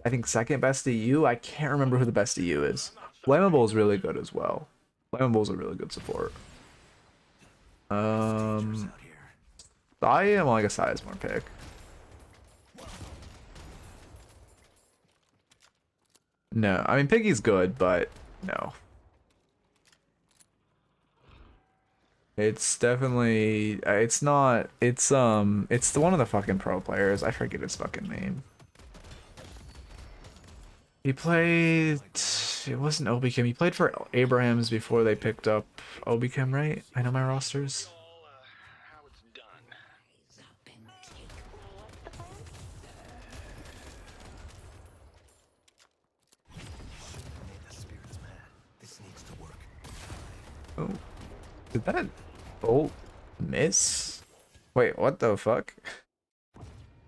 I think, second best EU. I can't remember who the best EU is. Flammable is really good as well. Flammable's a really good support. Out here. Sai, well, I guess Sai is more pick. No, I mean Piggy's good, but no. It's definitely it's not it's the one of the fucking pro players. I forget his fucking name. He played, it wasn't Obikim. He played for Abrahams before they picked up Obikim, right? I know my rosters. All, how it's done. rise up and take Made the spirits mad. This needs to work. Oh, did that bolt miss? Wait, what the fuck?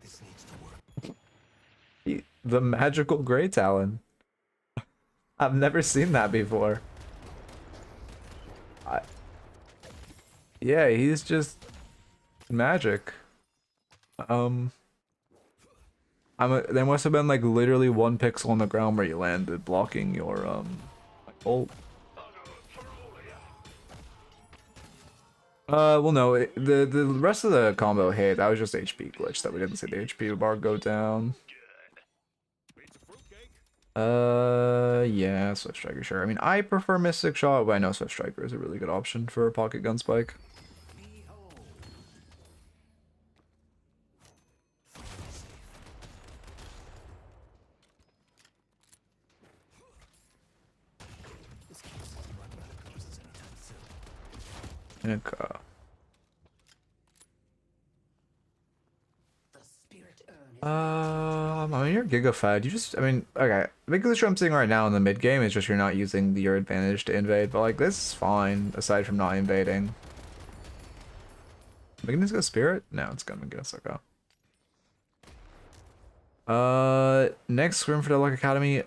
This needs to work. The magical Grey Talon. I've never seen that before. Yeah, he's just magic. There must have been like literally 1 pixel on the ground where you landed, blocking your ult. Well no, the rest of the combo hit. That was just HP glitch that we didn't see the HP bar go down. It's a fruitcake. Yeah, Swift Striker, sure. I mean, I prefer Mystic Shot, but I know Swift Striker is a really good option for a pocket gun spike. behold. This case is run by the ghosts anytime soon. Okay. The spirit urn is I mean, you're Giga fed. You just, I mean, okay. Because the I'm seeing right now in the mid game is just you're not using your advantage to invade, but like this is fine aside from not invading. Am I gonna go Spirit? No, it's gonna get us okay. Next scrim for Deadlock Academy.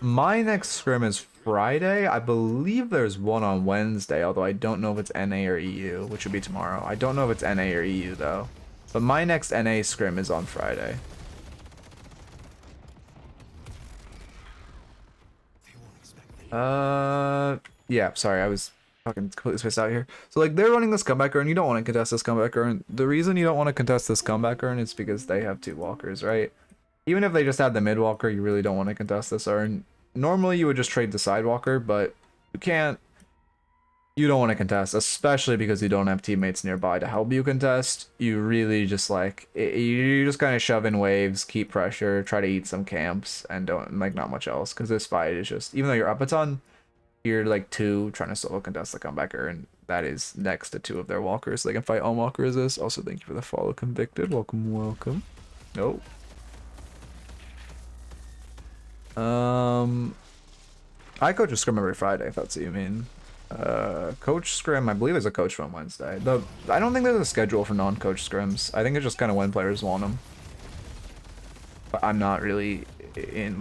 My next scrim is Friday. I believe there's one on Wednesday, although I don't know if it's NA or EU, which would be tomorrow. I don't know if it's NA or EU though. But my next NA scrim is on Friday. Yeah, sorry, I was fucking completely spaced out here. So like they're running this comeback urn, you don't want to contest this comeback urn. The reason you don't want to contest this comeback urn is because they have 2 walkers, right? Even if they just had the mid walker, you really don't want to contest this urn. Normally you would just trade the side walker, but you can't. You don't want to contest, especially because you don't have teammates nearby to help you contest. You really just like, you just kind of shove in waves, keep pressure, try to eat some camps, and don't like not much else. Because this fight is just, even though you're up a ton, you're like 2 trying to solo contest the comebacker, and that is next to 2 of their walkers. They can fight on walker resist. Also, thank you for the follow, Convicted. Welcome, welcome. Nope. I coach a scrim every Friday, if that's what you mean. Coach scrim, I believe is a coach on Wednesday. I don't think there's a schedule for non-coach scrims. I think it's just kind of when players want them. But I'm not really in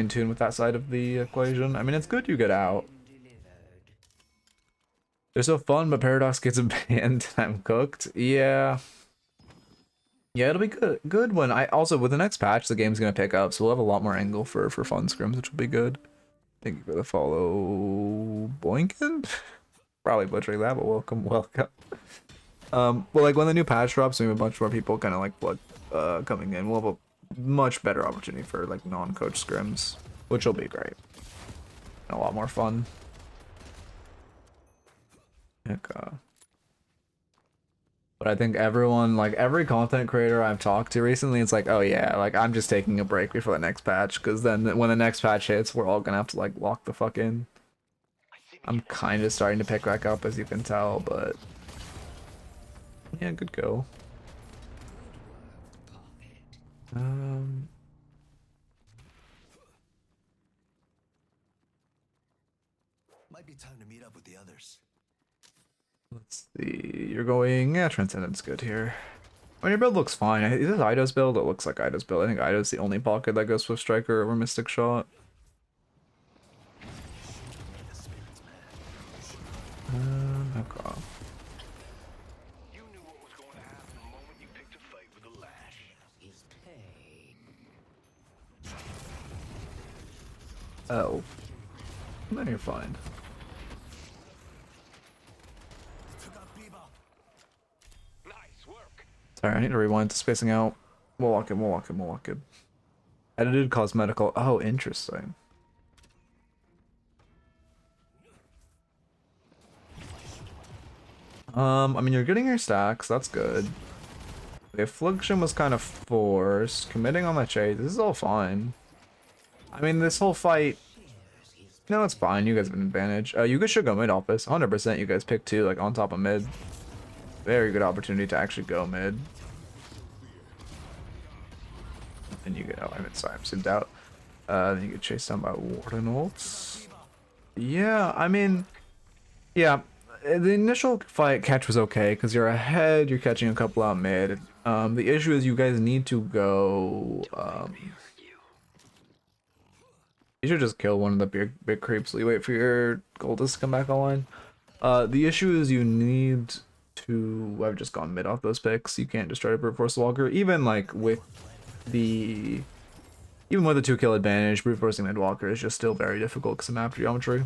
tune with that side of the equation. I mean, it's good you get out. They're so fun, but Paradox gets a banned. I'm cooked. Yeah. Yeah, it'll be good when with the next patch, the game's gonna pick up, so we'll have a lot more angle for fun scrims, which will be good. Thank you for the follow, Boinkin. Probably butchering that, but welcome. Well, like when the new patch drops, we have a bunch more people kind of like coming in. We'll have a much better opportunity for like non-coach scrims, which will be great and a lot more fun. Okay. But I think everyone, like every content creator I've talked to recently, it's like, oh yeah, like I'm just taking a break before the next patch, because then when the next patch hits, we're all gonna have to like lock the fuck in. I'm kind of starting to pick back up, as you can tell, but yeah, good go. Might be time to meet up with the others. Let's see. You're going. Yeah, Transcendent's good here. When your build looks fine. Is this Ido's build? It looks like Ido's build. I think Ido's the only pocket that goes Swift Striker over Mystic Shot. Okay. You knew what was going to happen the moment you picked a fight with a lash. Is pain. Oh. Then you're fine. Nice work. Sorry, I need to rewind to spacing out. We'll walk it. Edited cosmetical. Oh, interesting. I mean, you're getting your stacks. That's good. The affliction was kind of forced. Committing on the chase. This is all fine. I mean, this whole fight. No, it's fine. You guys have an advantage. You guys should go mid off this. 100%. You guys pick 2 like on top of mid. Very good opportunity to actually go mid. And you get. Oh, I'm sorry. I'm zoomed out. Then you get chased down by Warden ults. Yeah, I mean, yeah. The initial fight catch was okay because you're ahead, you're catching a couple out mid. The issue is you guys need to go. You should just kill one of the big creeps. You wait for your Goldust to come back online. The issue is you need to. I've just gone mid off those picks. You can't just try to brute force the walker, even like with the 2 kill advantage. Brute forcing mid walker is just still very difficult because of map geometry.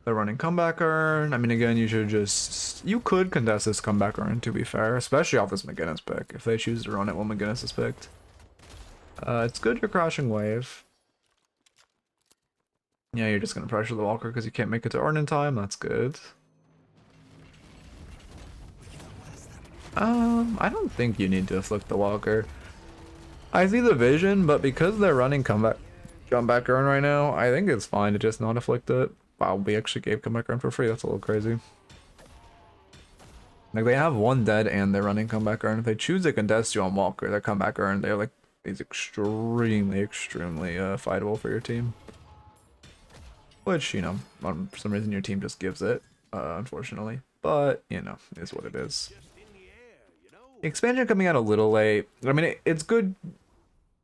They're running comeback urn. I mean, again, you could contest this comeback urn, to be fair, especially off this McGinnis pick, if they choose to run it when McGinnis is picked. It's good you're crashing wave. Yeah, you're just gonna pressure the walker because you can't make it to urn in time. That's good. I don't think you need to afflict the walker. I see the vision, but because they're running comeback Jump back earn right now. I think it's fine to just not afflict it. Wow, we actually gave comeback earn for free. That's a little crazy. Like they have one dead and they're running comeback earn. If they choose to contest you on Walker, their comeback earn, they're like is extremely fightable for your team. Which, you know, for some reason your team just gives it, unfortunately. But, you know, is what it is. Expansion coming out a little late. I mean, it's good.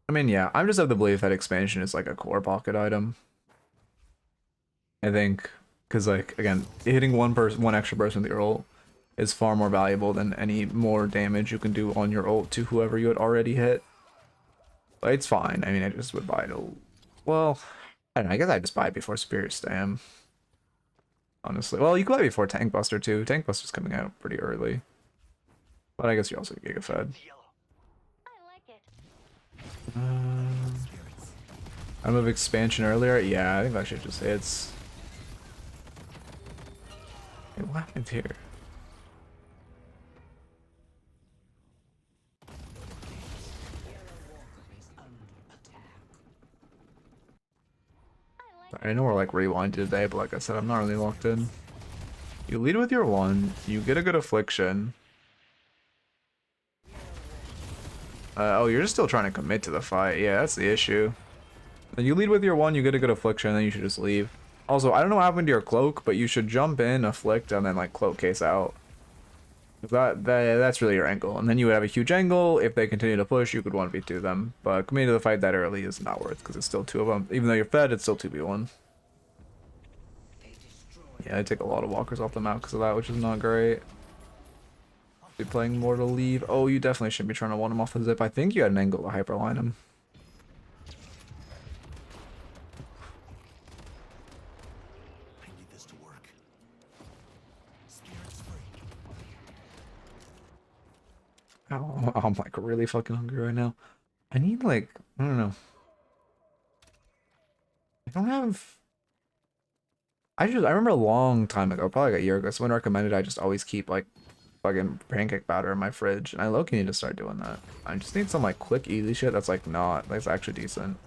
I mean, yeah, I'm just of the belief that expansion is like a core pocket item. I think, because like, again, hitting one extra person with your ult is far more valuable than any more damage you can do on your ult to whoever you had already hit. But it's fine. I mean, I just would buy it. Well, I don't know. I guess I'd just buy it before Spirit Stam. Honestly. Well, you could buy it before Tank Buster too. Tank Buster's coming out pretty early. But I guess you also get Giga Fed. I like it. I move expansion earlier. Yeah, I think that shit just hits. Hey, what happened here? I know we're like rewinded today, but like I said, I'm not really locked in. You lead with your one, you get a good affliction. Oh, you're just still trying to commit to the fight. Yeah, that's the issue. Then you lead with your one, you get a good affliction, and then you should just leave. Also, I don't know what happened to your cloak, but you should jump in, afflict, and then like cloak case out. That's really your angle. And then you would have a huge angle. If they continue to push, you could 1v2 them. But committing to the fight that early is not worth, because it's still 2 of them. Even though you're fed, it's still 2v1. Yeah, I take a lot of walkers off the map because of that, which is not great. Be playing more to leave. Oh, you definitely shouldn't be trying to one him off the zip. I think you had an angle to hyperline him. I need this to work. Spirit's free. Oh, I'm like really fucking hungry right now. I need like, I don't know. I don't have... I remember a long time ago, probably like a year ago, someone recommended I just always keep like fucking pancake batter in my fridge, and I low-key need to start doing that. I just need some like quick, easy shit that's like that's actually decent.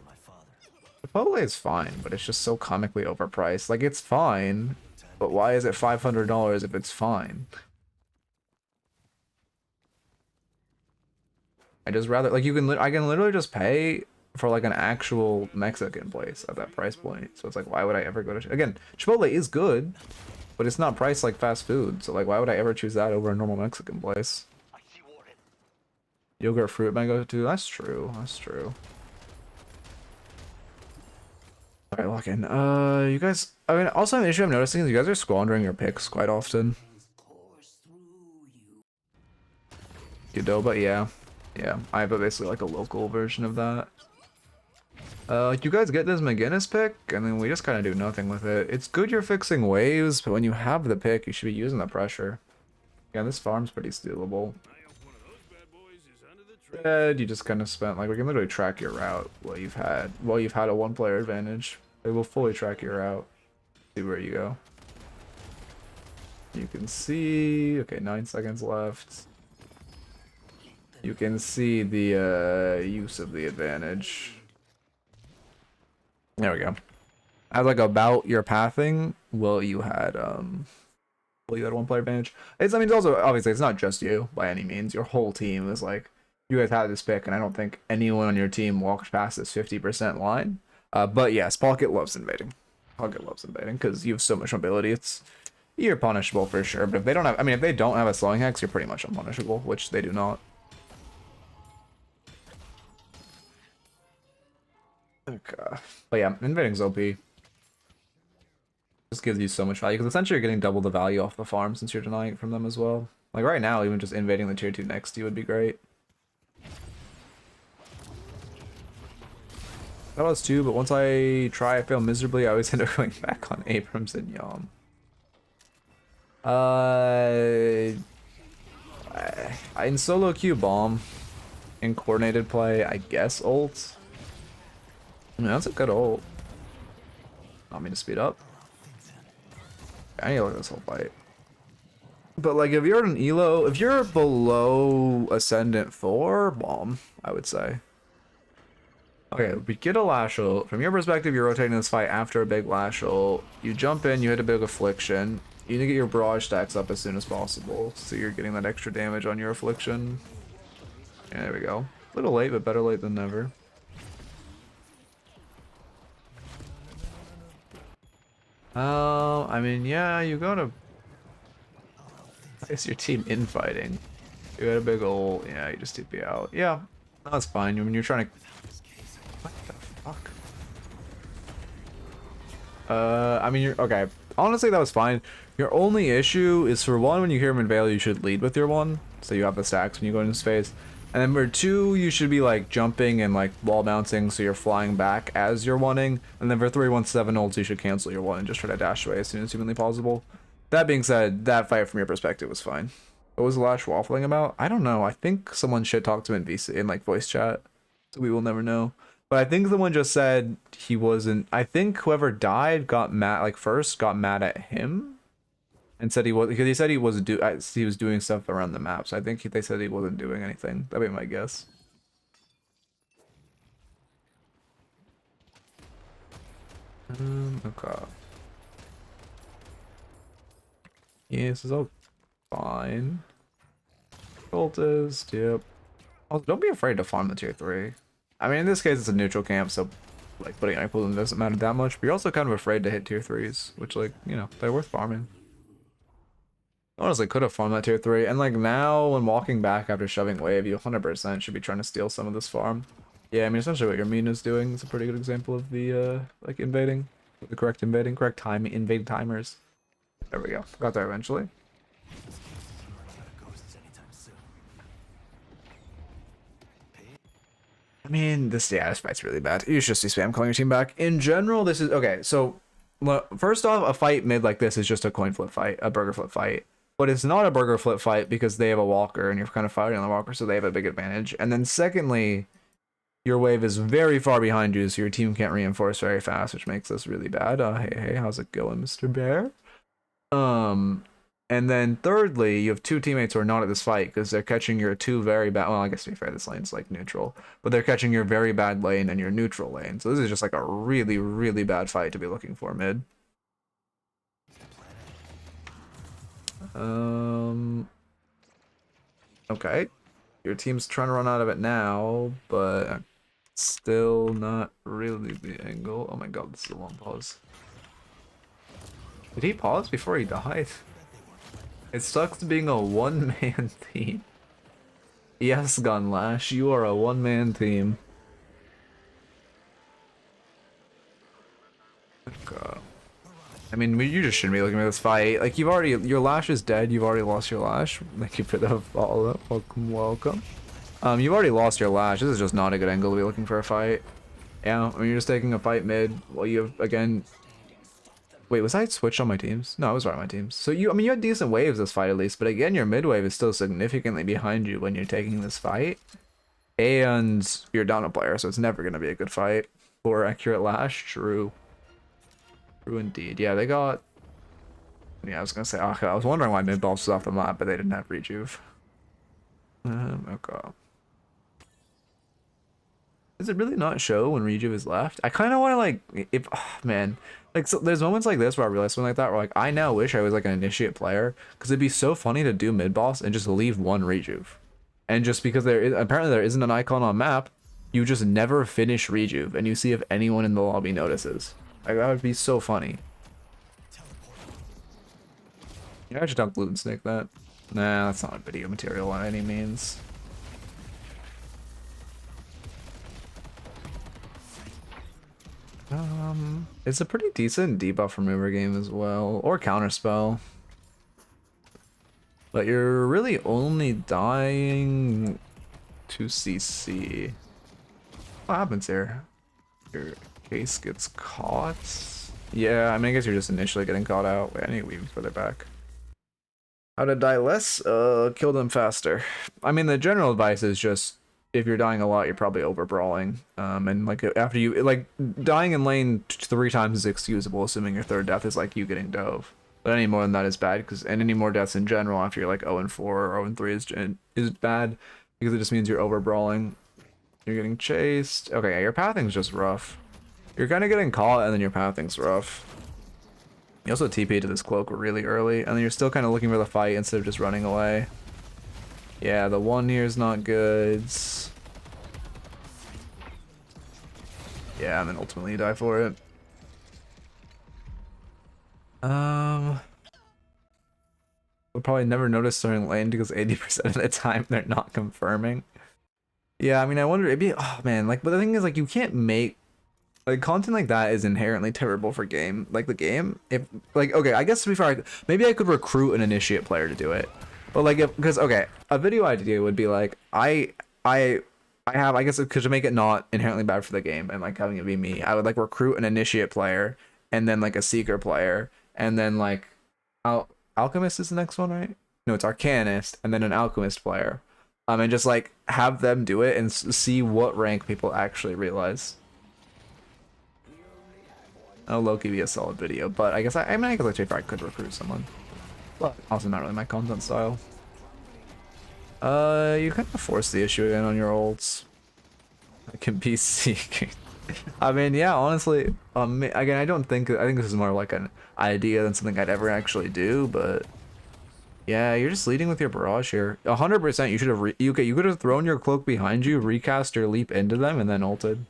Chipotle is fine, but it's just so comically overpriced. Like it's fine, but why is it $500 if it's fine? I just rather like I can literally just pay for like an actual Mexican place at that price point. So it's like, why would I ever go to again? Chipotle is good, but it's not priced like fast food. So like, why would I ever choose that over a normal Mexican place? Yogurt fruit mango too. That's true. That's true. All right, lock in. You guys. I mean, also an issue I'm noticing is you guys are squandering your picks quite often. Qdoba, yeah. Yeah, I have basically like a local version of that. You guys get this McGinnis pick, and then we just kind of do nothing with it. It's good you're fixing waves, but when you have the pick, you should be using the pressure. Yeah, this farm's pretty stealable. And you just kind of spent like we can literally track your route while you've had a one-player advantage. They will fully track your route. See where you go. You can see. Okay, 9 seconds left. You can see the use of the advantage. There we go. As like about your pathing, you had one player advantage. I mean, it's also obviously it's not just you by any means. Your whole team is like you guys had this pick, and I don't think anyone on your team walked past this 50% line. But yes, Pocket loves invading. Pocket loves invading because you have so much mobility. You're punishable for sure. But if they don't have, I mean, if they don't have a slowing hex, you're pretty much unpunishable, which they do not. Okay. But yeah, invading's OP. Just gives you so much value, because essentially you're getting double the value off the farm since you're denying it from them as well. Like right now, even just invading the tier 2 next to you would be great. That was 2, but once I try, I fail miserably. I always end up going back on Abrams and Yom. In solo queue bomb. In coordinated play, I guess ult. I mean, that's a good ult. Want me to speed up? I need to look at this whole fight. But like, if you're an elo, if you're below Ascendant 4, bomb, I would say. Okay, we get a lash ult. From your perspective, you're rotating this fight after a big lash ult. You jump in, you hit a big affliction. You need to get your barrage stacks up as soon as possible, so you're getting that extra damage on your affliction. And there we go. A little late, but better late than never. I mean, yeah, you gotta place your team infighting. You had a big ult, yeah, you just TP out. Yeah, that's fine. I mean, you're trying to. What the fuck? I mean, you're okay. Honestly, that was fine. Your only issue is for one, when you hear him in Veil, you should lead with your one, so you have the stacks when you go into space. And then for two, you should be like jumping and like wall bouncing, so you're flying back as you're wanting. And then for 317 ults, you should cancel your one and just try to dash away as soon as humanly possible. That being said, that fight from your perspective was fine. What was Lash waffling about? I don't know. I think someone shit talked to him in VC in like voice chat, so we will never know. But I think someone just said he wasn't. I think whoever died got mad. Like first got mad at him, and said he was because he said he was doing stuff around the map. So I think they said he wasn't doing anything. That'd be my guess. Okay. Yeah, this is all fine. Cultist, yep. Also, don't be afraid to farm the tier 3. I mean, in this case, it's a neutral camp, so like putting equal in doesn't matter that much. But you're also kind of afraid to hit tier 3s, which, like, you know, they're worth farming. Honestly, could have farmed that tier 3, and like now, when walking back after shoving wave, you 100% should be trying to steal some of this farm. Yeah, I mean, essentially what your mean is doing is a pretty good example of the like invading, the correct invading, correct time invade timers. There we go. Got there eventually. I mean, this fight's really bad. You should just see spam calling your team back. In general, this is okay. So, first off, a fight mid like this is just a coin flip fight, a burger flip fight. But it's not a burger flip fight because they have a walker and you're kind of fighting on the walker, so they have a big advantage. And then secondly, your wave is very far behind you, so your team can't reinforce very fast, which makes this really bad. Hey, how's it going, Mr. Bear? And then thirdly, you have two teammates who are not at this fight because they're catching your two very bad. Well, I guess to be fair, this lane's like neutral, but they're catching your very bad lane and your neutral lane. So this is just like a really, really bad fight to be looking for mid. Okay, your team's trying to run out of it now, but still not really the angle. Oh my god, this is a long pause. Did he pause before he died? It sucks being a one-man team. Yes, Gunlash, you are a one-man team. Okay. I mean, you just shouldn't be looking at this fight. Like, you've already, your Lash is dead. You've already lost your Lash. Thank you for the follow-up. Welcome, welcome. You've already lost your Lash. This is just not a good angle to be looking for a fight. Yeah, I mean, you're just taking a fight mid. Well, you have, again... Wait, was I switched on my teams? No, I was right on my teams. So I mean, you had decent waves this fight at least, but again, your mid wave is still significantly behind you when you're taking this fight. And you're down a player, so it's never going to be a good fight. For accurate Lash, true. True indeed. Yeah, they got... Yeah, I was going to say, okay, I was wondering why mid boss was off the map, but they didn't have rejuve. Okay. Does it really not show when rejuve is left? I kind of want to like, if, oh, man. Like, so there's moments like this where I realize something like that where like I now wish I was like an initiate player because it'd be so funny to do mid boss and just leave one rejuve, and just because apparently there isn't an icon on map, you just never finish rejuve and you see if anyone in the lobby notices. Like, that would be so funny. Yeah, I should dunk loot and snake that. Nah, that's not video material by any means. It's a pretty decent debuff remover game as well, or counterspell. But you're really only dying to CC. What happens here? Your case gets caught? Yeah, I mean, I guess you're just initially getting caught out. Wait, I need to weave further back. How to die less? Kill them faster. I mean, the general advice is just, if you're dying a lot, you're probably over brawling. And like after you like dying in lane 3 times is excusable, assuming your third death is like you getting dove. But any more than that is bad, and any more deaths in general after you're like 0-4 or 0-3 is bad because it just means you're over brawling. You're getting chased. Okay, yeah, your pathing's just rough. You're kind of getting caught, and then your pathing's rough. You also TP to this cloak really early, and then you're still kind of looking for the fight instead of just running away. Yeah, the one here is not good. Yeah, and then ultimately you die for it. We'll probably never notice during lane because 80% of the time they're not confirming. Yeah, I mean, I wonder, it'd be, oh man, like, but the thing is, like, you can't make, like, content like that is inherently terrible for game. Like, the game, if, like, okay, I guess to be fair, maybe I could recruit an initiate player to do it. But, like, if, because, okay, a video idea would be, like, I have, I guess, to make it not inherently bad for the game and, like, having it be me, I would, like, recruit an initiate player and then, like, a seeker player and then, like, Alchemist is the next one, right? No, it's Arcanist and then an Alchemist player. And just, like, have them do it and see what rank people actually realize. Oh, Loki be a solid video, but I guess I mean, I guess I could recruit someone, but also not really my content style. You kind of force the issue again on your ults. I can be seeking. I mean, yeah, honestly, again, I think this is more like an idea than something I'd ever actually do, but yeah, you're just leading with your barrage here. 100%, you should have you could have thrown your cloak behind you, recast your leap into them, and then ulted.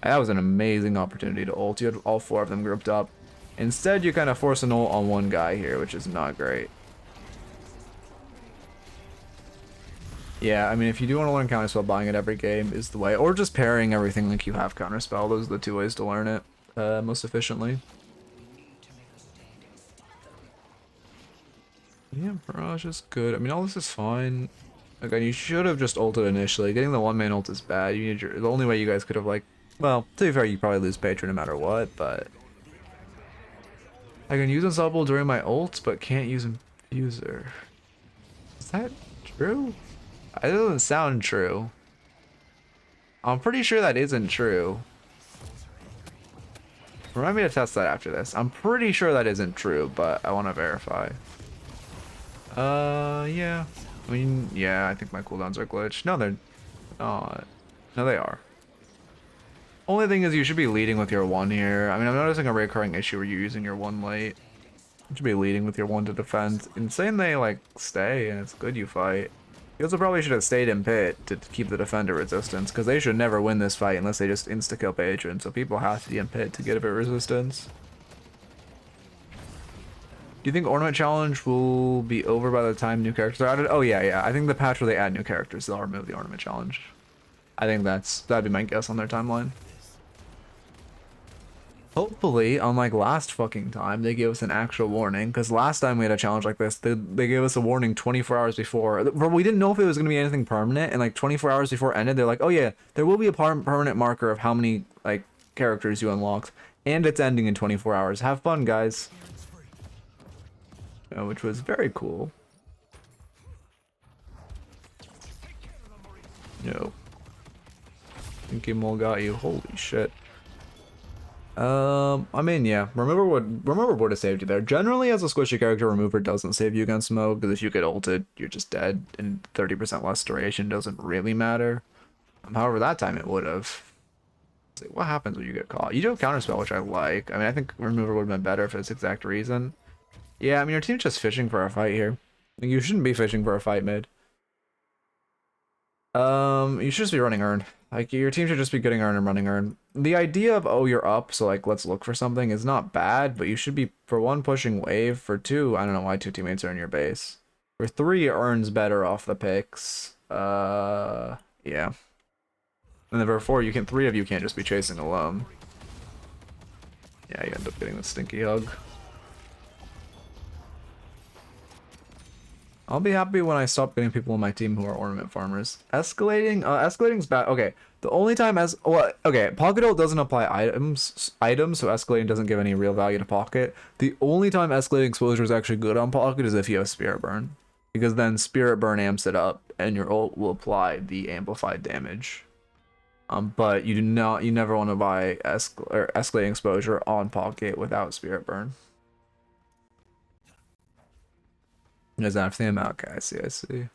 That was an amazing opportunity to ult. You had all 4 of them grouped up. Instead, you kind of force an ult on one guy here, which is not great. Yeah, I mean, if you do want to learn Counterspell, buying it every game is the way. Or just pairing everything like you have Counterspell. Those are the 2 ways to learn it most efficiently. Yeah, Barrage is good. I mean, all this is fine. Again, you should have just ulted initially. Getting the one-man ult is bad. You need the only way you guys could have, like... Well, to be fair, you probably lose Patron no matter what, but... I can use Unstoppable during my ult, but can't use Infuser. Is that true? That doesn't sound true. I'm pretty sure that isn't true. Remind me to test that after this. I'm pretty sure that isn't true, but I want to verify. Yeah. I mean, yeah, I think my cooldowns are glitched. No, they're not. No, they are. Only thing is you should be leading with your 1 here. I mean, I'm noticing a recurring issue where you're using your 1 late. You should be leading with your 1 to defend. Insane they, like, stay, and it's good you fight. You also probably should have stayed in pit to keep the defender resistance, because they should never win this fight unless they just insta-kill Patron, so people have to be in pit to get a bit of resistance. Do you think Ornament Challenge will be over by the time new characters are added? Oh yeah, I think the patch where they add new characters, they'll remove the Ornament Challenge. I think that'd be my guess on their timeline. Hopefully, unlike last fucking time, they gave us an actual warning, because last time we had a challenge like this, they gave us a warning 24 hours before. We didn't know if it was going to be anything permanent, and like 24 hours before it ended, they're like, oh yeah, there will be a permanent marker of how many like characters you unlocked, and it's ending in 24 hours. Have fun, guys. Which was very cool. Yo. Thinky Mole got you. Holy shit. I mean, yeah. Remember what it saved you there. Generally, as a squishy character, remover doesn't save you against smoke, because if you get ulted, you're just dead, and 30% less duration doesn't really matter. However, that time it would have. What happens when you get caught? You do have counterspell, which I like. I mean, I think remover would have been better for this exact reason. Yeah, I mean, your team's just fishing for a fight here. Like, you shouldn't be fishing for a fight mid. You should just be running Urn. Like, your team should just be getting Urn and running Urn. The idea of, oh, you're up, so, like, let's look for something is not bad, but you should be, for 1, pushing wave, for 2, I don't know why 2 teammates are in your base. For 3, Urn's better off the picks. Yeah. And then for 4, 3 of you can't just be chasing alone. Yeah, you end up getting the stinky hug. I'll be happy when I stop getting people on my team who are ornament farmers. Escalating's bad. Okay, the only time Pocket ult doesn't apply items, so escalating doesn't give any real value to Pocket. The only time escalating exposure is actually good on Pocket is if you have Spirit Burn, because then Spirit Burn amps it up, and your ult will apply the amplified damage. But you never want to buy escalating exposure on Pocket without Spirit Burn. Does that have the amount? Okay, I see.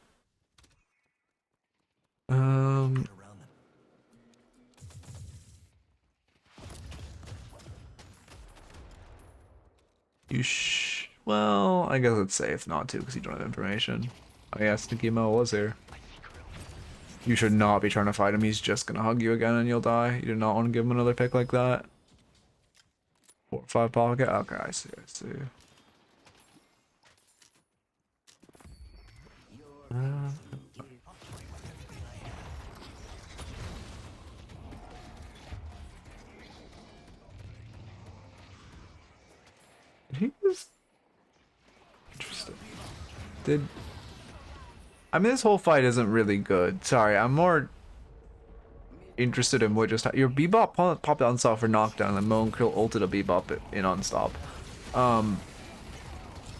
Well, I guess it's safe not to because you don't have information. Oh yeah, Sneaky Mo was here. You should not be trying to fight him. He's just gonna hug you again and you'll die. You do not want to give him another pick like that. 4 or 5 pocket. Okay, I see. I see. He was interesting. I mean, this whole fight isn't really good. Sorry, I'm more interested in what just your Bebop popped on stop for knockdown, and Moan Krill ulted a Bebop in on stop.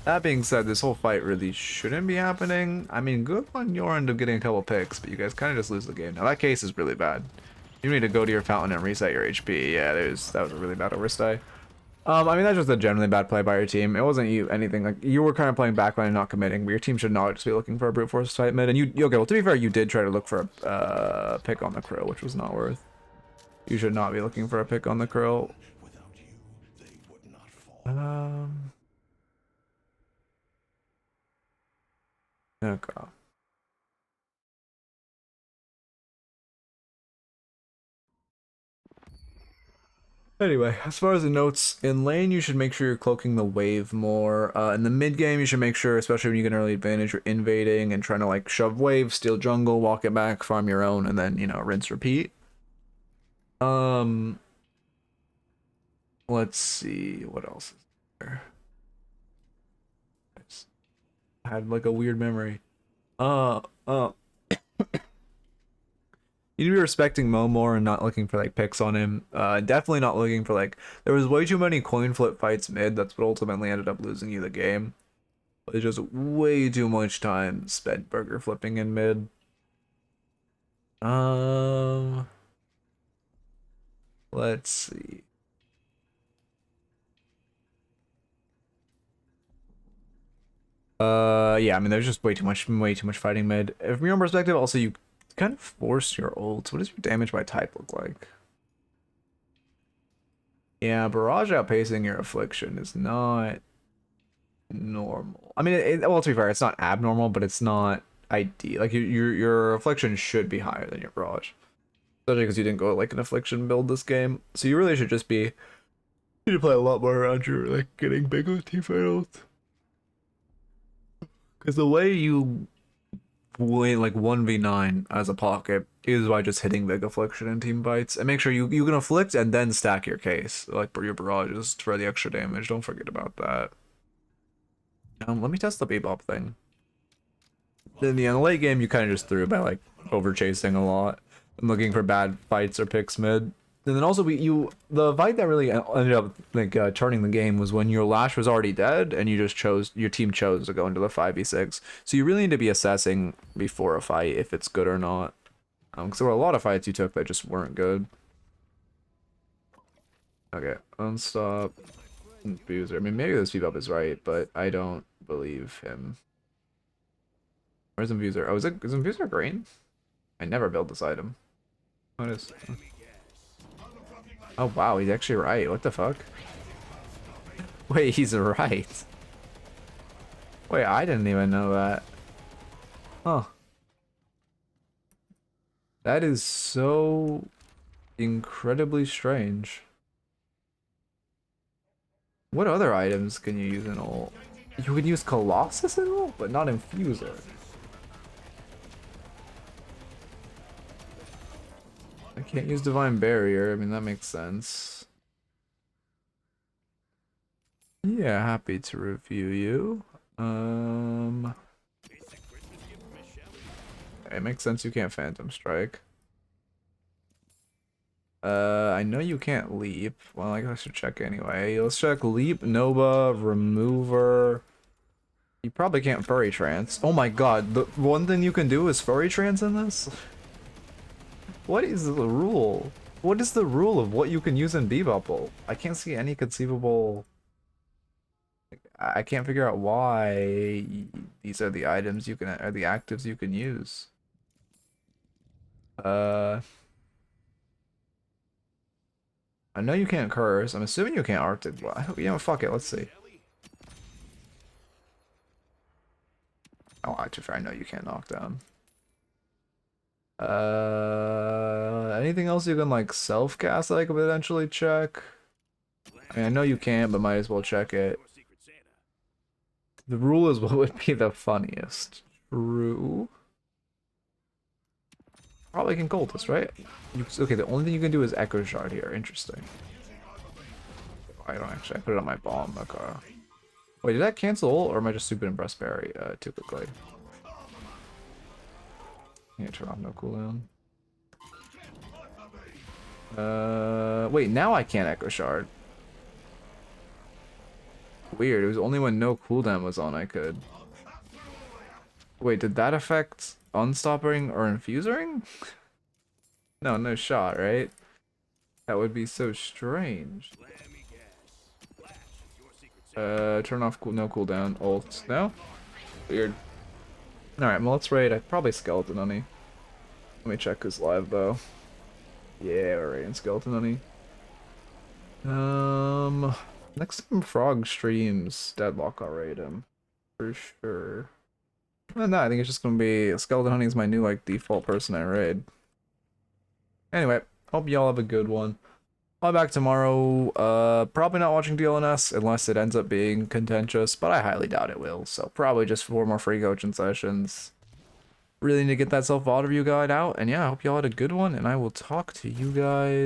That being said, this whole fight really shouldn't be happening. I mean, good on your end of getting a couple picks, but you guys kind of just lose the game. Now that case is really bad. You need to go to your fountain and reset your HP. Yeah, that was a really bad overstay. I mean, that's just a generally bad play by your team. It wasn't you anything like you were kind of playing backline and not committing, but your team should not just be looking for a brute force fight mid. And okay, well, to be fair, you did try to look for a pick on the Krill, which was not worth. You should not be looking for a pick on the Krill. Okay. Anyway, as far as the notes, in lane, you should make sure you're cloaking the wave more. In the mid game, you should make sure, especially when you get an early advantage, you're invading and trying to like shove wave, steal jungle, walk it back, farm your own, and then, you know, rinse, repeat. Let's see, what else is there? I had like a weird memory. You need to be respecting Mo more and not looking for like picks on him. Definitely not looking for like there was way too many coin flip fights mid. That's what ultimately ended up losing you the game. It's just way too much time spent burger flipping in mid. Let's see. Yeah, I mean there's just way too much fighting mid. From your own perspective, also you kind of force your ults. What does your damage by type look like? Yeah, barrage outpacing your affliction is not normal. I mean, well, to be fair, it's not abnormal, but it's not ideal. Like your affliction should be higher than your barrage, especially because you didn't go like an affliction build this game. So you really should just be. You need to play a lot more around your like getting big with teamfight ults. Because the way you win like 1v9 as a pocket is by just hitting big affliction in team fights, and make sure you can afflict and then stack your case like for your barrages for the extra damage. Don't forget about that. Let me test the Bebop thing. In the late game, you kind of just threw by like over chasing a lot and looking for bad fights or picks mid. And then also the fight that really ended up like turning the game was when your Lash was already dead and your team chose to go into the 5v6. So you really need to be assessing before a fight if it's good or not. Because there were a lot of fights you took that just weren't good. Okay, unstop. Abuser. I mean, maybe this Bebop is right, but I don't believe him. Where's Abuser? Oh, is Abuser green? I never built this item. Oh, it is. Oh wow, he's actually right. What the fuck? Wait, he's right. Wait, I didn't even know that. Huh. That is so incredibly strange. What other items can you use in ult? You can use Colossus in ult, but not Infuser. I can't use Divine Barrier. I mean, that makes sense. Yeah, happy to review you. It makes sense you can't Phantom Strike. I know you can't Leap. Well, I guess I should check anyway. Let's check Leap, Nova, Remover. You probably can't Furry Trance. Oh my god, the one thing you can do is Furry Trance in this? What is the rule? What is the rule of what you can use in Bebop? I can't see any conceivable... I can't figure out why these are the items you can... are the actives you can use. I know you can't curse. I'm assuming you can't Arctic Blast. Yeah, fuck it, let's see. to be fair, I know you can't knock down. Anything else you can like self-cast that I could potentially check? I mean, I know you can, but might as well check it. Your Secret Santa. The rule is what would be the funniest. True. Probably can cultist, right? Okay, the only thing you can do is Echo Shard here. Interesting. I don't actually. I put it on my bomb. Okay. Wait, did that cancel or am I just stupid and press parry too quickly? Yeah, turn off no cooldown. Wait, now I can't Echo Shard. Weird, it was only when no cooldown was on I could. Wait, did that affect unstopping or infusing? No, no shot, right? That would be so strange. Let me guess. Flash is your Secret Santa. Turn off no cooldown. Ult. No? Weird. Alright, well let's raid. I probably Skeleton Honey. Let me check who's live though. Yeah, we're raiding Skeleton Honey. Next time Frog streams Deadlock, I'll raid him. For sure. No, I think it's just gonna be Skeleton Honey is my new like default person I raid. Anyway, hope y'all have a good one. I'll be back tomorrow. Probably not watching DLNS unless it ends up being contentious, but I highly doubt it will. So probably just 4 more free coaching sessions. Really need to get that self-auto review guide out. And yeah, I hope y'all had a good one, and I will talk to you guys